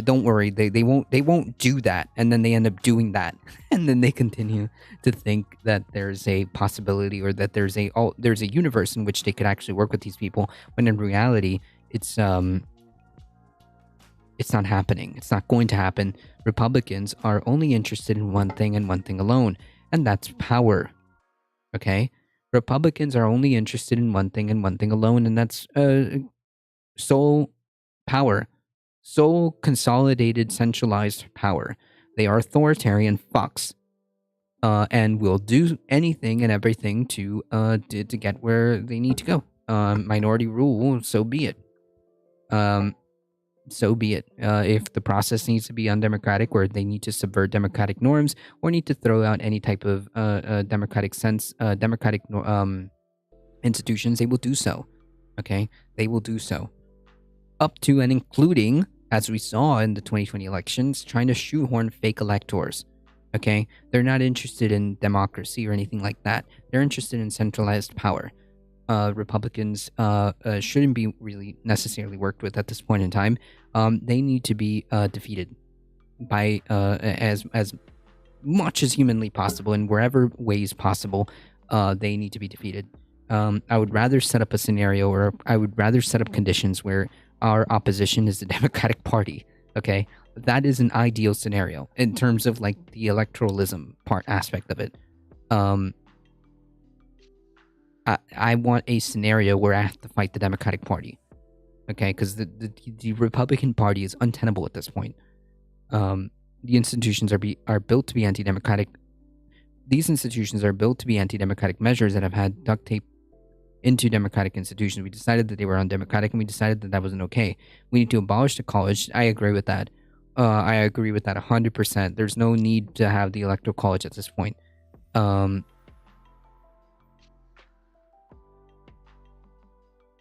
Don't worry, they won't do that, and then they end up doing that, and then they continue to think that there's a possibility, or that there's a universe in which they could actually work with these people, when in reality it's not happening. It's not going to happen. Republicans are only interested in one thing and one thing alone, and that's power. Okay? Republicans are only interested in one thing and one thing alone, and that's sole power. Sole consolidated centralized power. They are authoritarian fucks, and will do anything and everything to get where they need to go. Minority rule, so be it. So be it. If the process needs to be undemocratic, or they need to subvert democratic norms, or need to throw out any type of democratic institutions, they will do so. Okay, they will do so. Up to and including, as we saw in the 2020 elections, trying to shoehorn fake electors. Okay, they're not interested in democracy or anything like that. They're interested in centralized power. Republicans shouldn't be really necessarily worked with at this point in time. They need to be defeated by as much as humanly possible, in wherever ways possible. They need to be defeated. I would rather set up a scenario, or I would rather set up conditions where our opposition is the Democratic Party. Okay, that is an ideal scenario in terms of like the electoralism aspect of it. I want a scenario where I have to fight the Democratic Party. Okay, because the Republican Party is untenable at this point. The institutions are built to be anti-democratic. These institutions are built to be anti-democratic measures that have had duct tape into democratic institutions. We decided that they were undemocratic, and we decided that that wasn't okay. We need to abolish the college. I agree with that. I agree with that 100%. There's no need to have the electoral college at this point.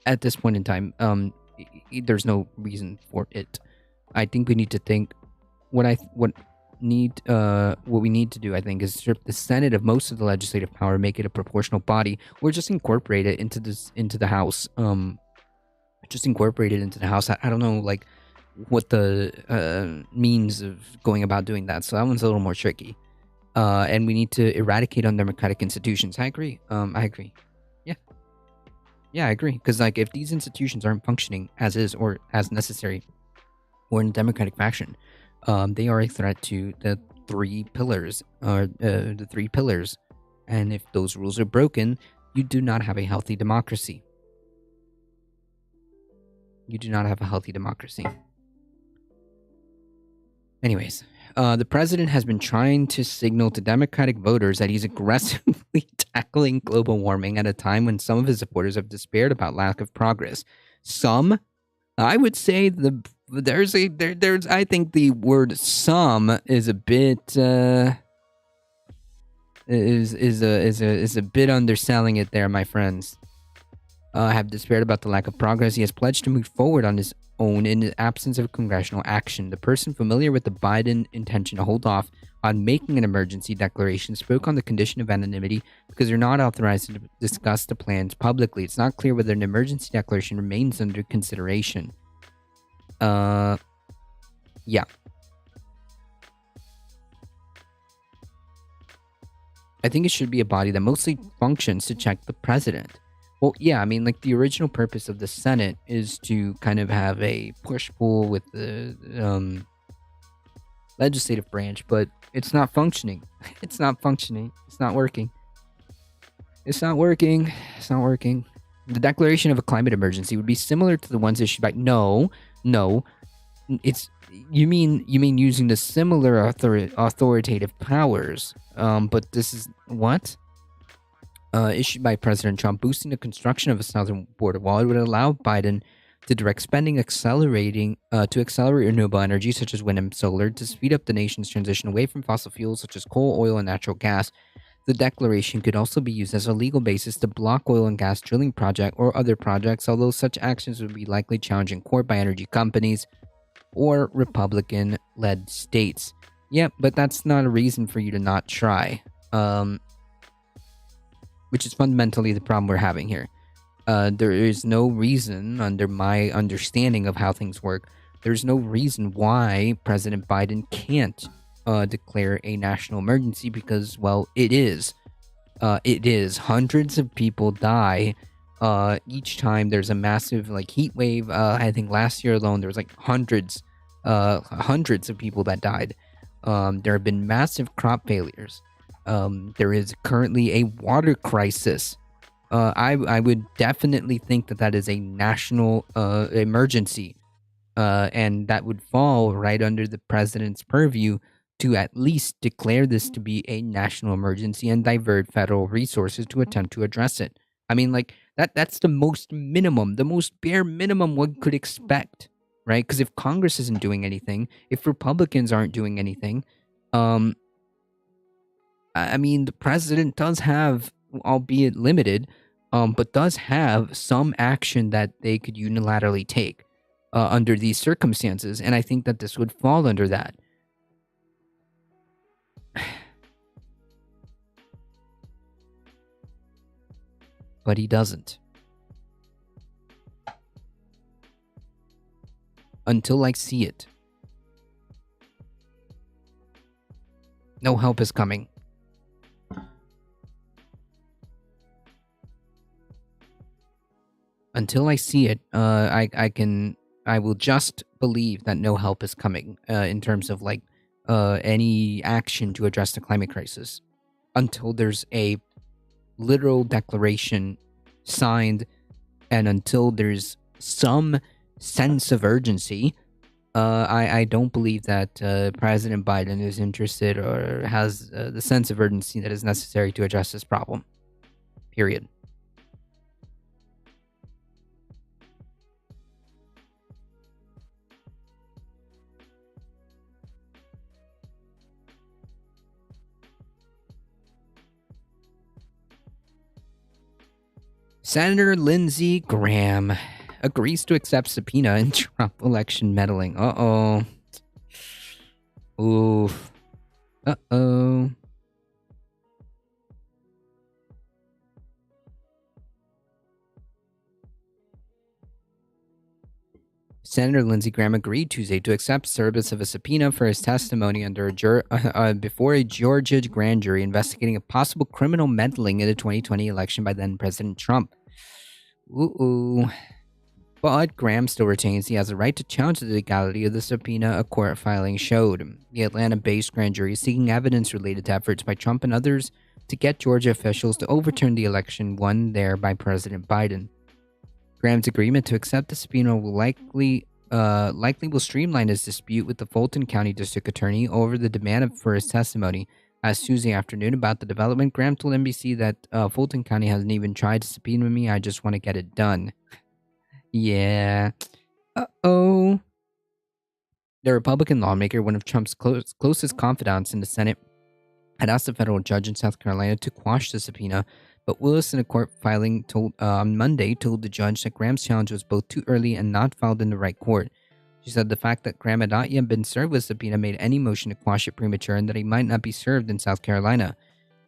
At this point in time, there's no reason for it. I think we need to think what we need to do, I think, is strip the Senate of most of the legislative power, make it a proportional body, or just incorporate it into the House. Just incorporate it into the House. I don't know, like, what the means of going about doing that. So that one's a little more tricky. And we need to eradicate undemocratic institutions. I agree. Yeah, I agree. Because, like, if these institutions aren't functioning as is or as necessary, or in the Democratic faction. They are a threat to the three pillars, and if those rules are broken, you do not have a healthy democracy. You do not have a healthy democracy. Anyways, the president has been trying to signal to Democratic voters that he's aggressively tackling global warming at a time when some of his supporters have despaired about lack of progress. Some, I would say, there's I think the word "some" is a bit is a bit underselling it there, my friends. Have despaired about the lack of progress. He has pledged to move forward on his own in the absence of congressional action. The person familiar with the Biden intention to hold off on making an emergency declaration spoke on the condition of anonymity because they're not authorized to discuss the plans publicly. It's not clear whether an emergency declaration remains under consideration. Yeah. I think it should be a body that mostly functions to check the president. Well, yeah, I mean, like, the original purpose of the Senate is to kind of have a push-pull with the legislative branch, but it's not functioning. It's not functioning. It's not working. It's not working. It's not working. The declaration of a climate emergency would be similar to the ones issued by... No. It's... You mean using the similar authoritative powers, but this is... What? Issued by President Trump, boosting the construction of a southern border wall. It would allow Biden to direct spending to accelerate renewable energy such as wind and solar to speed up the nation's transition away from fossil fuels such as coal, oil, and natural gas. The declaration could also be used as a legal basis to block oil and gas drilling projects or other projects, although such actions would be likely challenged in court by energy companies or Republican-led states. Yeah, but that's not a reason for you to not try. Which is fundamentally the problem we're having here. There is no reason, under my understanding of how things work, there's no reason why President Biden can't declare a national emergency because, well, it is. It is. Hundreds of people die each time there's a massive, like, heat wave. I think last year alone, there was, like, hundreds of people that died. There have been massive crop failures. There is currently a water crisis. I would definitely think that is a national emergency, and that would fall right under the president's purview to at least declare this to be a national emergency and divert federal resources to attempt to address it. I mean, like, that's the most minimum, the most bare minimum one could expect, right? Because if Congress isn't doing anything, if Republicans aren't doing anything, I mean, the president does have, albeit limited, but does have some action that they could unilaterally take under these circumstances, and I think that this would fall under that. But he doesn't. Until I see it. No help is coming. Until I see it, I will just believe that no help is coming in terms of, like, any action to address the climate crisis. Until there's a literal declaration signed and until there's some sense of urgency, I don't believe that President Biden is interested or has the sense of urgency that is necessary to address this problem. Period. Senator Lindsey Graham agrees to accept subpoena in Trump election meddling. Uh-oh. Oof. Uh-oh. Senator Lindsey Graham agreed Tuesday to accept service of a subpoena for his testimony under before a Georgia grand jury investigating a possible criminal meddling in the 2020 election by then President Trump. Ooh. But Graham still retains he has a right to challenge the legality of the subpoena a court filing showed. The Atlanta-based grand jury is seeking evidence related to efforts by Trump and others to get Georgia officials to overturn the election won there by President Biden. Graham's agreement to accept the subpoena will likely will streamline his dispute with the Fulton County District Attorney over the demand for his testimony. As Tuesday afternoon about the development, Graham told NBC that Fulton County hasn't even tried to subpoena me. I just want to get it done. Yeah. Uh-oh. The Republican lawmaker, one of Trump's closest confidants in the Senate, had asked a federal judge in South Carolina to quash the subpoena, but Willis, in a court filing on Monday, told the judge that Graham's challenge was both too early and not filed in the right court. She said the fact that Graham had not yet been served with a subpoena made any motion to quash it premature and that he might not be served in South Carolina.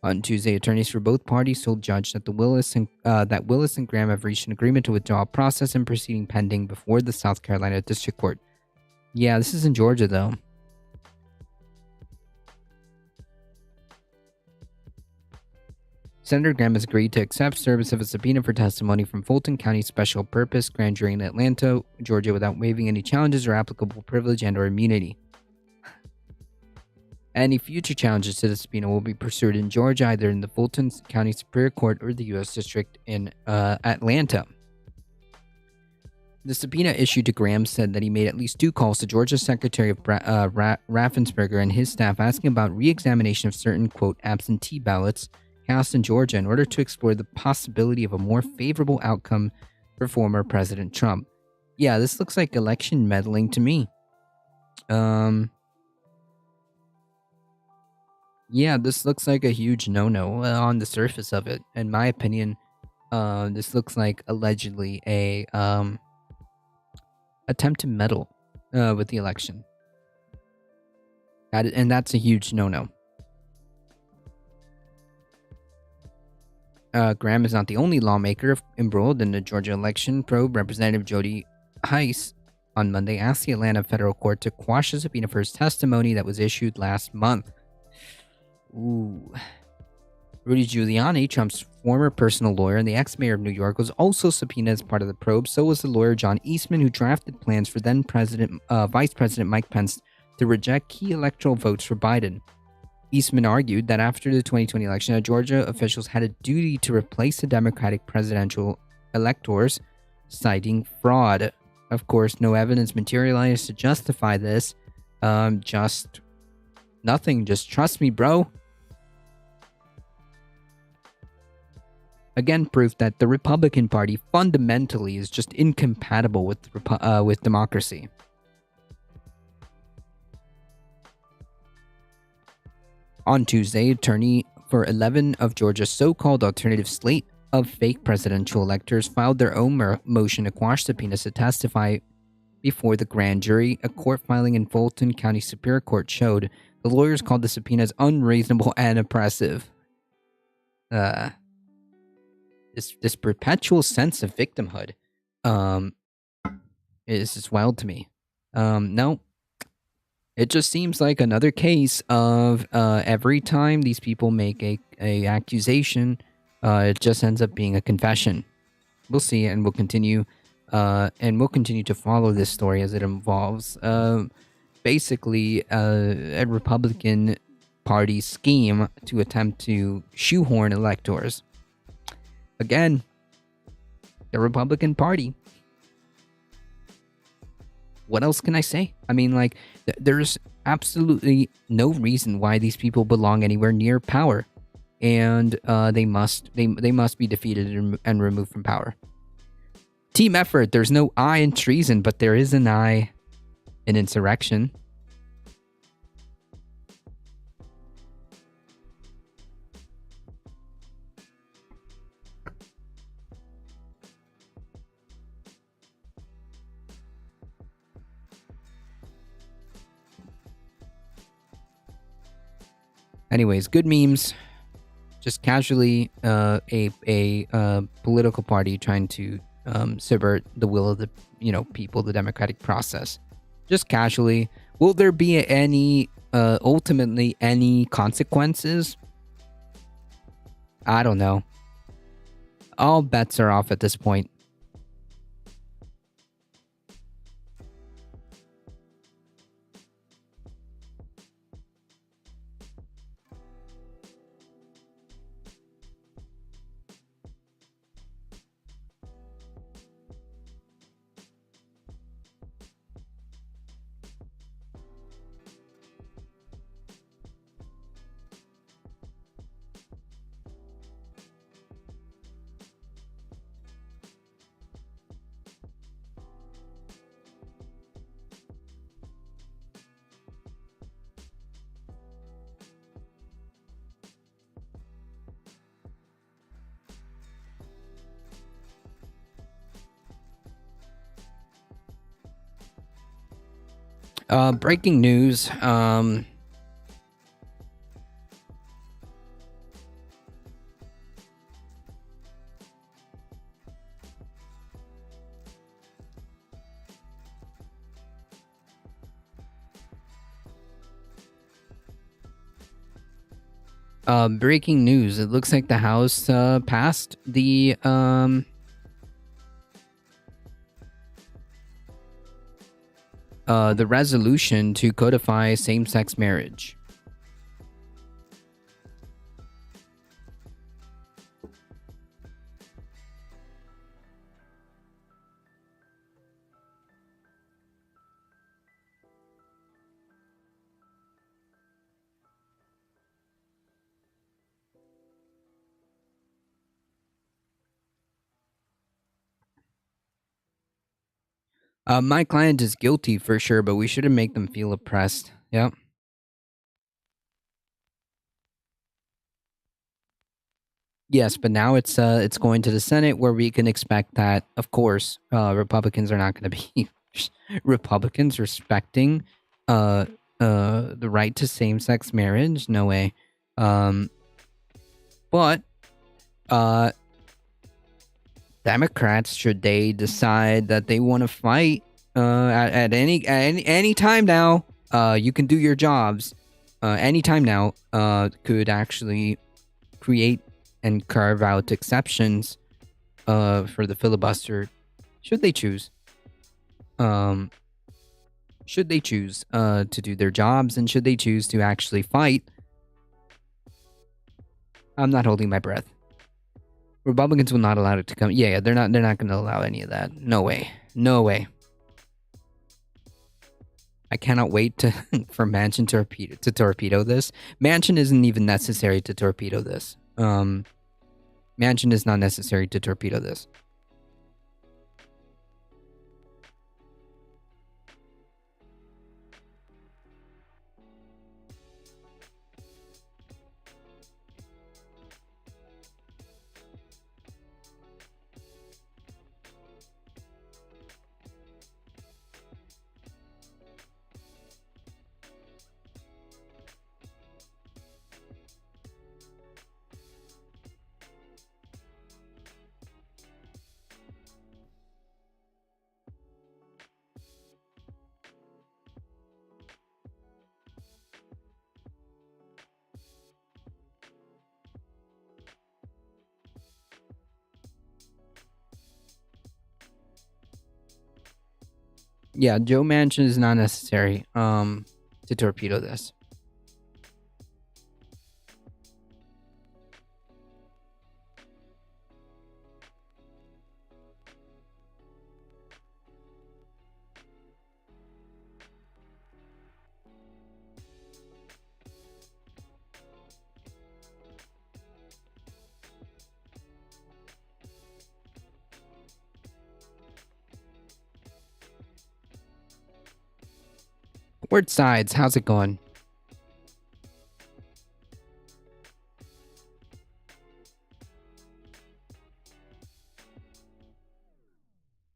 On Tuesday, attorneys for both parties told judge that Willis and Graham have reached an agreement to withdraw a process and proceeding pending before the South Carolina District Court. Yeah, this is in Georgia, though. Senator Graham has agreed to accept service of a subpoena for testimony from Fulton County Special Purpose Grand Jury in Atlanta, Georgia, without waiving any challenges or applicable privilege and/or immunity. Any future challenges to the subpoena will be pursued in Georgia, either in the Fulton County Superior Court or the U.S. District in Atlanta. The subpoena issued to Graham said that he made at least 2 calls to Georgia Secretary of Raffensperger and his staff asking about re-examination of certain, quote, absentee ballots cast in Georgia in order to explore the possibility of a more favorable outcome for former President Trump. Yeah, this looks like election meddling to me. Yeah, this looks like a huge no-no on the surface of it. In my opinion, this looks like allegedly a attempt to meddle with the election. And that's a huge no-no. Graham is not the only lawmaker embroiled in the Georgia election probe. Representative Jody Hice on Monday asked the Atlanta federal court to quash the subpoena for his testimony that was issued last month. Ooh. Rudy Giuliani, Trump's former personal lawyer and the ex-mayor of New York, was also subpoenaed as part of the probe. So was the lawyer John Eastman, who drafted plans for then Vice President Mike Pence to reject key electoral votes for Biden. Eastman argued that after the 2020 election, Georgia officials had a duty to replace the Democratic presidential electors, citing fraud. Of course, no evidence materialized to justify this. Just nothing. Just trust me, bro. Again, proof that the Republican Party fundamentally is just incompatible with democracy. On Tuesday, attorney for 11 of Georgia's so-called alternative slate of fake presidential electors filed their own motion to quash subpoenas to testify before the grand jury. A court filing in Fulton County Superior Court showed the lawyers called the subpoenas unreasonable and oppressive. This perpetual sense of victimhood is just wild to me. No. It just seems like another case of every time these people make a accusation, it just ends up being a confession. We'll see, and we'll continue to follow this story as it involves basically a Republican Party scheme to attempt to shoehorn electors. Again, the Republican Party. What else can I say? I mean, like, there's absolutely no reason why these people belong anywhere near power, and they must be defeated and removed from power. Team effort. There's no I in treason, but there is an I in insurrection. Anyways, good memes. Just casually, a political party trying to subvert the will of the people, the democratic process. Just casually. Will there be any ultimately any consequences? I don't know. All bets are off at this point. Breaking news. Breaking news. It looks like the House passed the resolution to codify same-sex marriage. My client is guilty for sure, but we shouldn't make them feel oppressed. Yep. Yes, but now it's going to the Senate where we can expect that, of course, Republicans are not going to be Republicans respecting the right to same-sex marriage. No way. But Democrats, should they decide that they want to fight at any time now, you can do your jobs. Anytime now, could actually create and carve out exceptions for the filibuster, should they choose. Should they choose to do their jobs, and should they choose to actually fight. I'm not holding my breath. Republicans will not allow it to come. Yeah, they're not going to allow any of that. No way. No way. I cannot wait for Manchin to torpedo this. Manchin isn't even necessary to torpedo this. Manchin is not necessary to torpedo this. Yeah, Joe Manchin is not necessary to torpedo this. Word Sides, how's it going?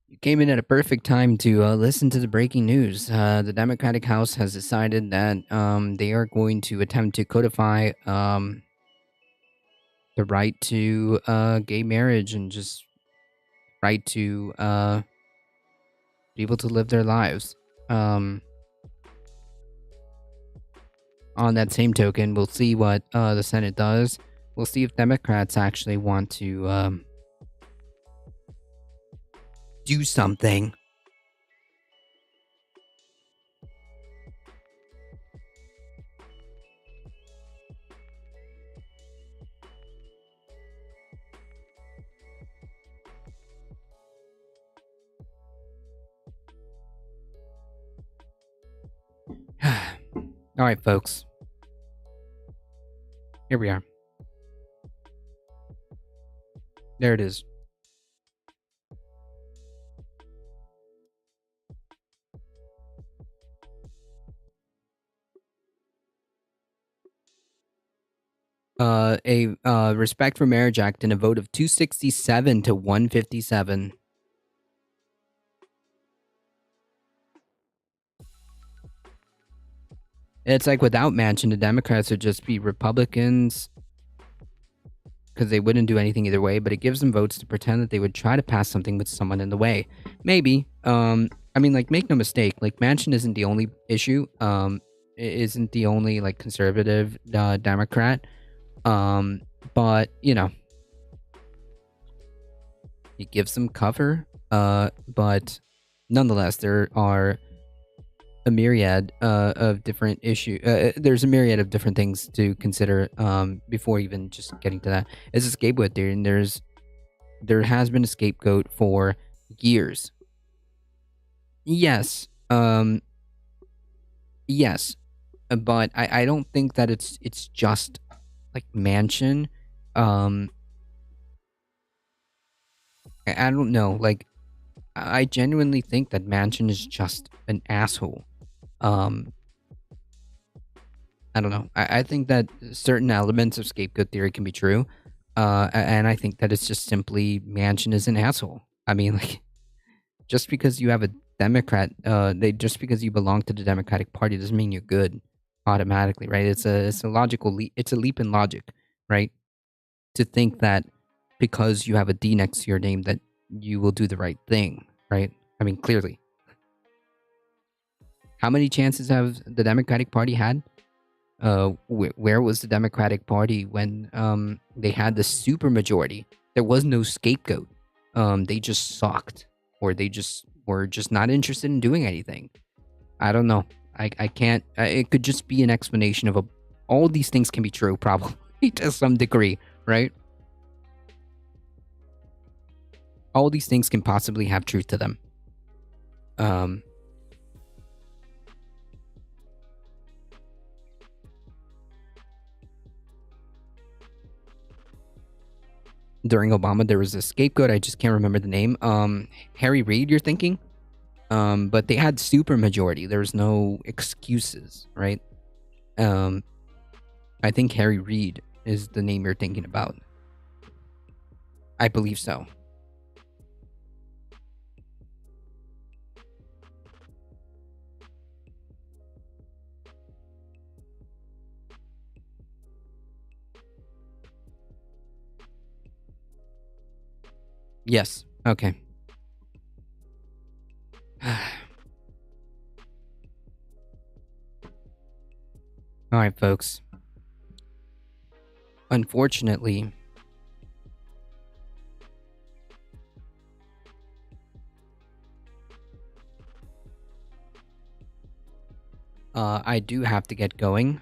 You came in at a perfect time to listen to the breaking news. The Democratic House has decided that they are going to attempt to codify the right to gay marriage and just right to be able to live their lives. On that same token, we'll see what the Senate does. We'll see if Democrats actually want to do something. All right, folks. Here we are. There it is. A Respect for Marriage Act in a vote of 267 to 157. It's like without Manchin, the Democrats would just be Republicans because they wouldn't do anything either way, but it gives them votes to pretend that they would try to pass something with someone in the way. Maybe. I mean, like, make no mistake, like, Manchin isn't the only issue. It isn't the only, like, conservative Democrat. But, you know, it gives them cover. But nonetheless, there are a myriad of different issues. There's a myriad of different things to consider before even just getting to that. It's a scapegoat theory, and there has been a scapegoat for years. Yes, yes, but I don't think that it's just like Manchin. I don't know. Like, I genuinely think that Manchin is just an asshole. I don't know. I think that certain elements of scapegoat theory can be true. And I think that it's just simply Manchin is an asshole. I mean, like, just because you have a Democrat, just because you belong to the Democratic Party doesn't mean you're good automatically, right? It's a logical leap. It's a leap in logic, right? To think that because you have a D next to your name that you will do the right thing, right? I mean, clearly. How many chances have the Democratic Party had? Where was the Democratic Party when they had the supermajority? There was no scapegoat. They just sucked, or they just were just not interested in doing anything. I don't know. I can't. It could just be an explanation of all these things can be true, probably to some degree, right? All these things can possibly have truth to them. During Obama, there was a scapegoat. I just can't remember the name. Harry Reid, you're thinking? But they had super majority. There was no excuses, right? I think Harry Reid is the name you're thinking about. I believe so. Yes. Okay. All right, folks. Unfortunately, I do have to get going.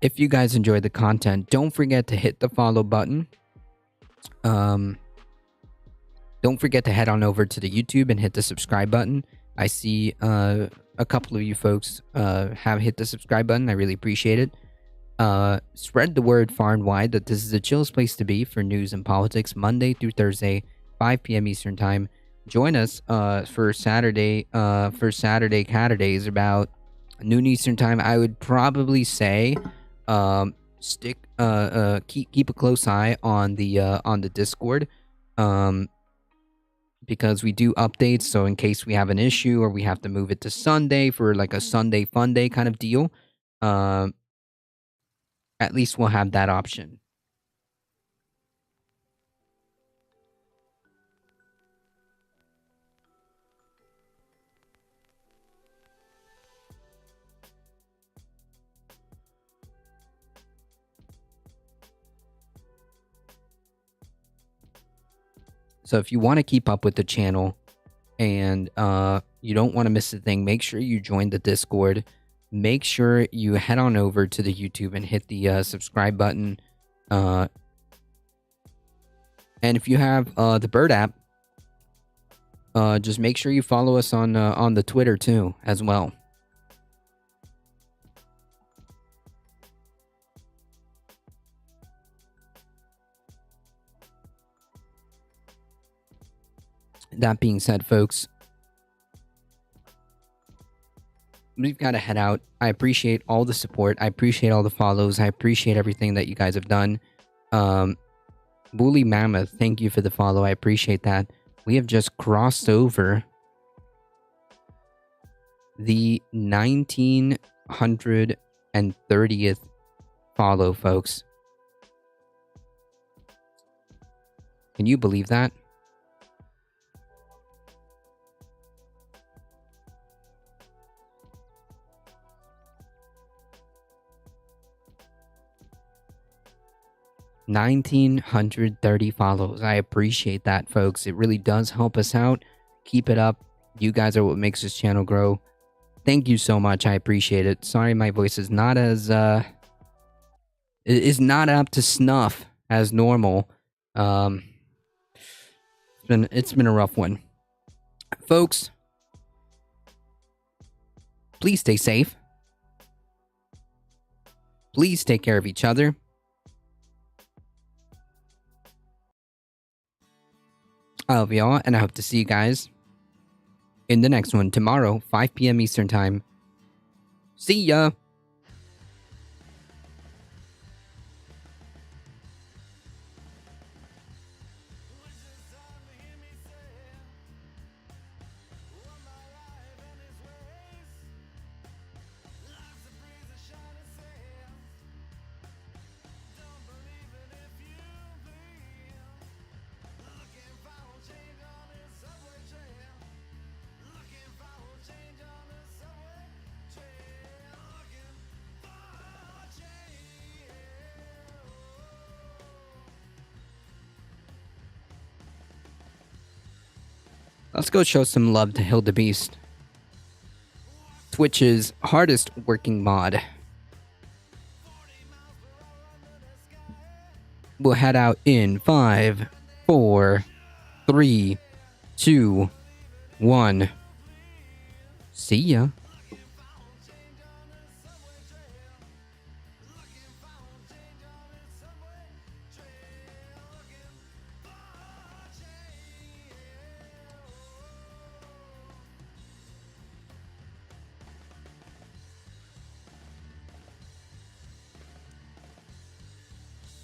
If you guys enjoyed the content, don't forget to hit the follow button. Don't forget to head on over to the YouTube and hit the subscribe button. I see a couple of you folks have hit the subscribe button. I really appreciate it. Spread the word far and wide that this is the chillest place to be for news and politics, Monday through Thursday, 5 p.m. Eastern Time. Join us for Saturday Catterdays about noon Eastern Time. I would probably say keep a close eye on the Discord, because we do updates. So in case we have an issue or we have to move it to Sunday for like a Sunday fun day kind of deal, at least we'll have that option. So if you want to keep up with the channel and you don't want to miss a thing, make sure you join the Discord. Make sure you head on over to the YouTube and hit the subscribe button. And if you have the Bird app, just make sure you follow us on the Twitter too, as well. That being said, folks, we've got to head out. I appreciate all the support. I appreciate all the follows. I appreciate everything that you guys have done. Woolly Mammoth, thank you for the follow. I appreciate that. We have just crossed over the 1930th follow, folks. Can you believe that? $1,930 follows. I appreciate that, folks. It really does help us out. Keep it up. You guys are what makes this channel grow. Thank you so much. I appreciate it. Sorry my voice is not as is not up to snuff as normal. It's been a rough one. Folks, please stay safe. Please take care of each other. I love y'all, and I hope to see you guys in the next one tomorrow, 5 p.m. Eastern Time. See ya! Let's go show some love to Hilda Beast, Twitch's hardest working mod. We'll head out in 5, 4, 3, 2, 1. See ya.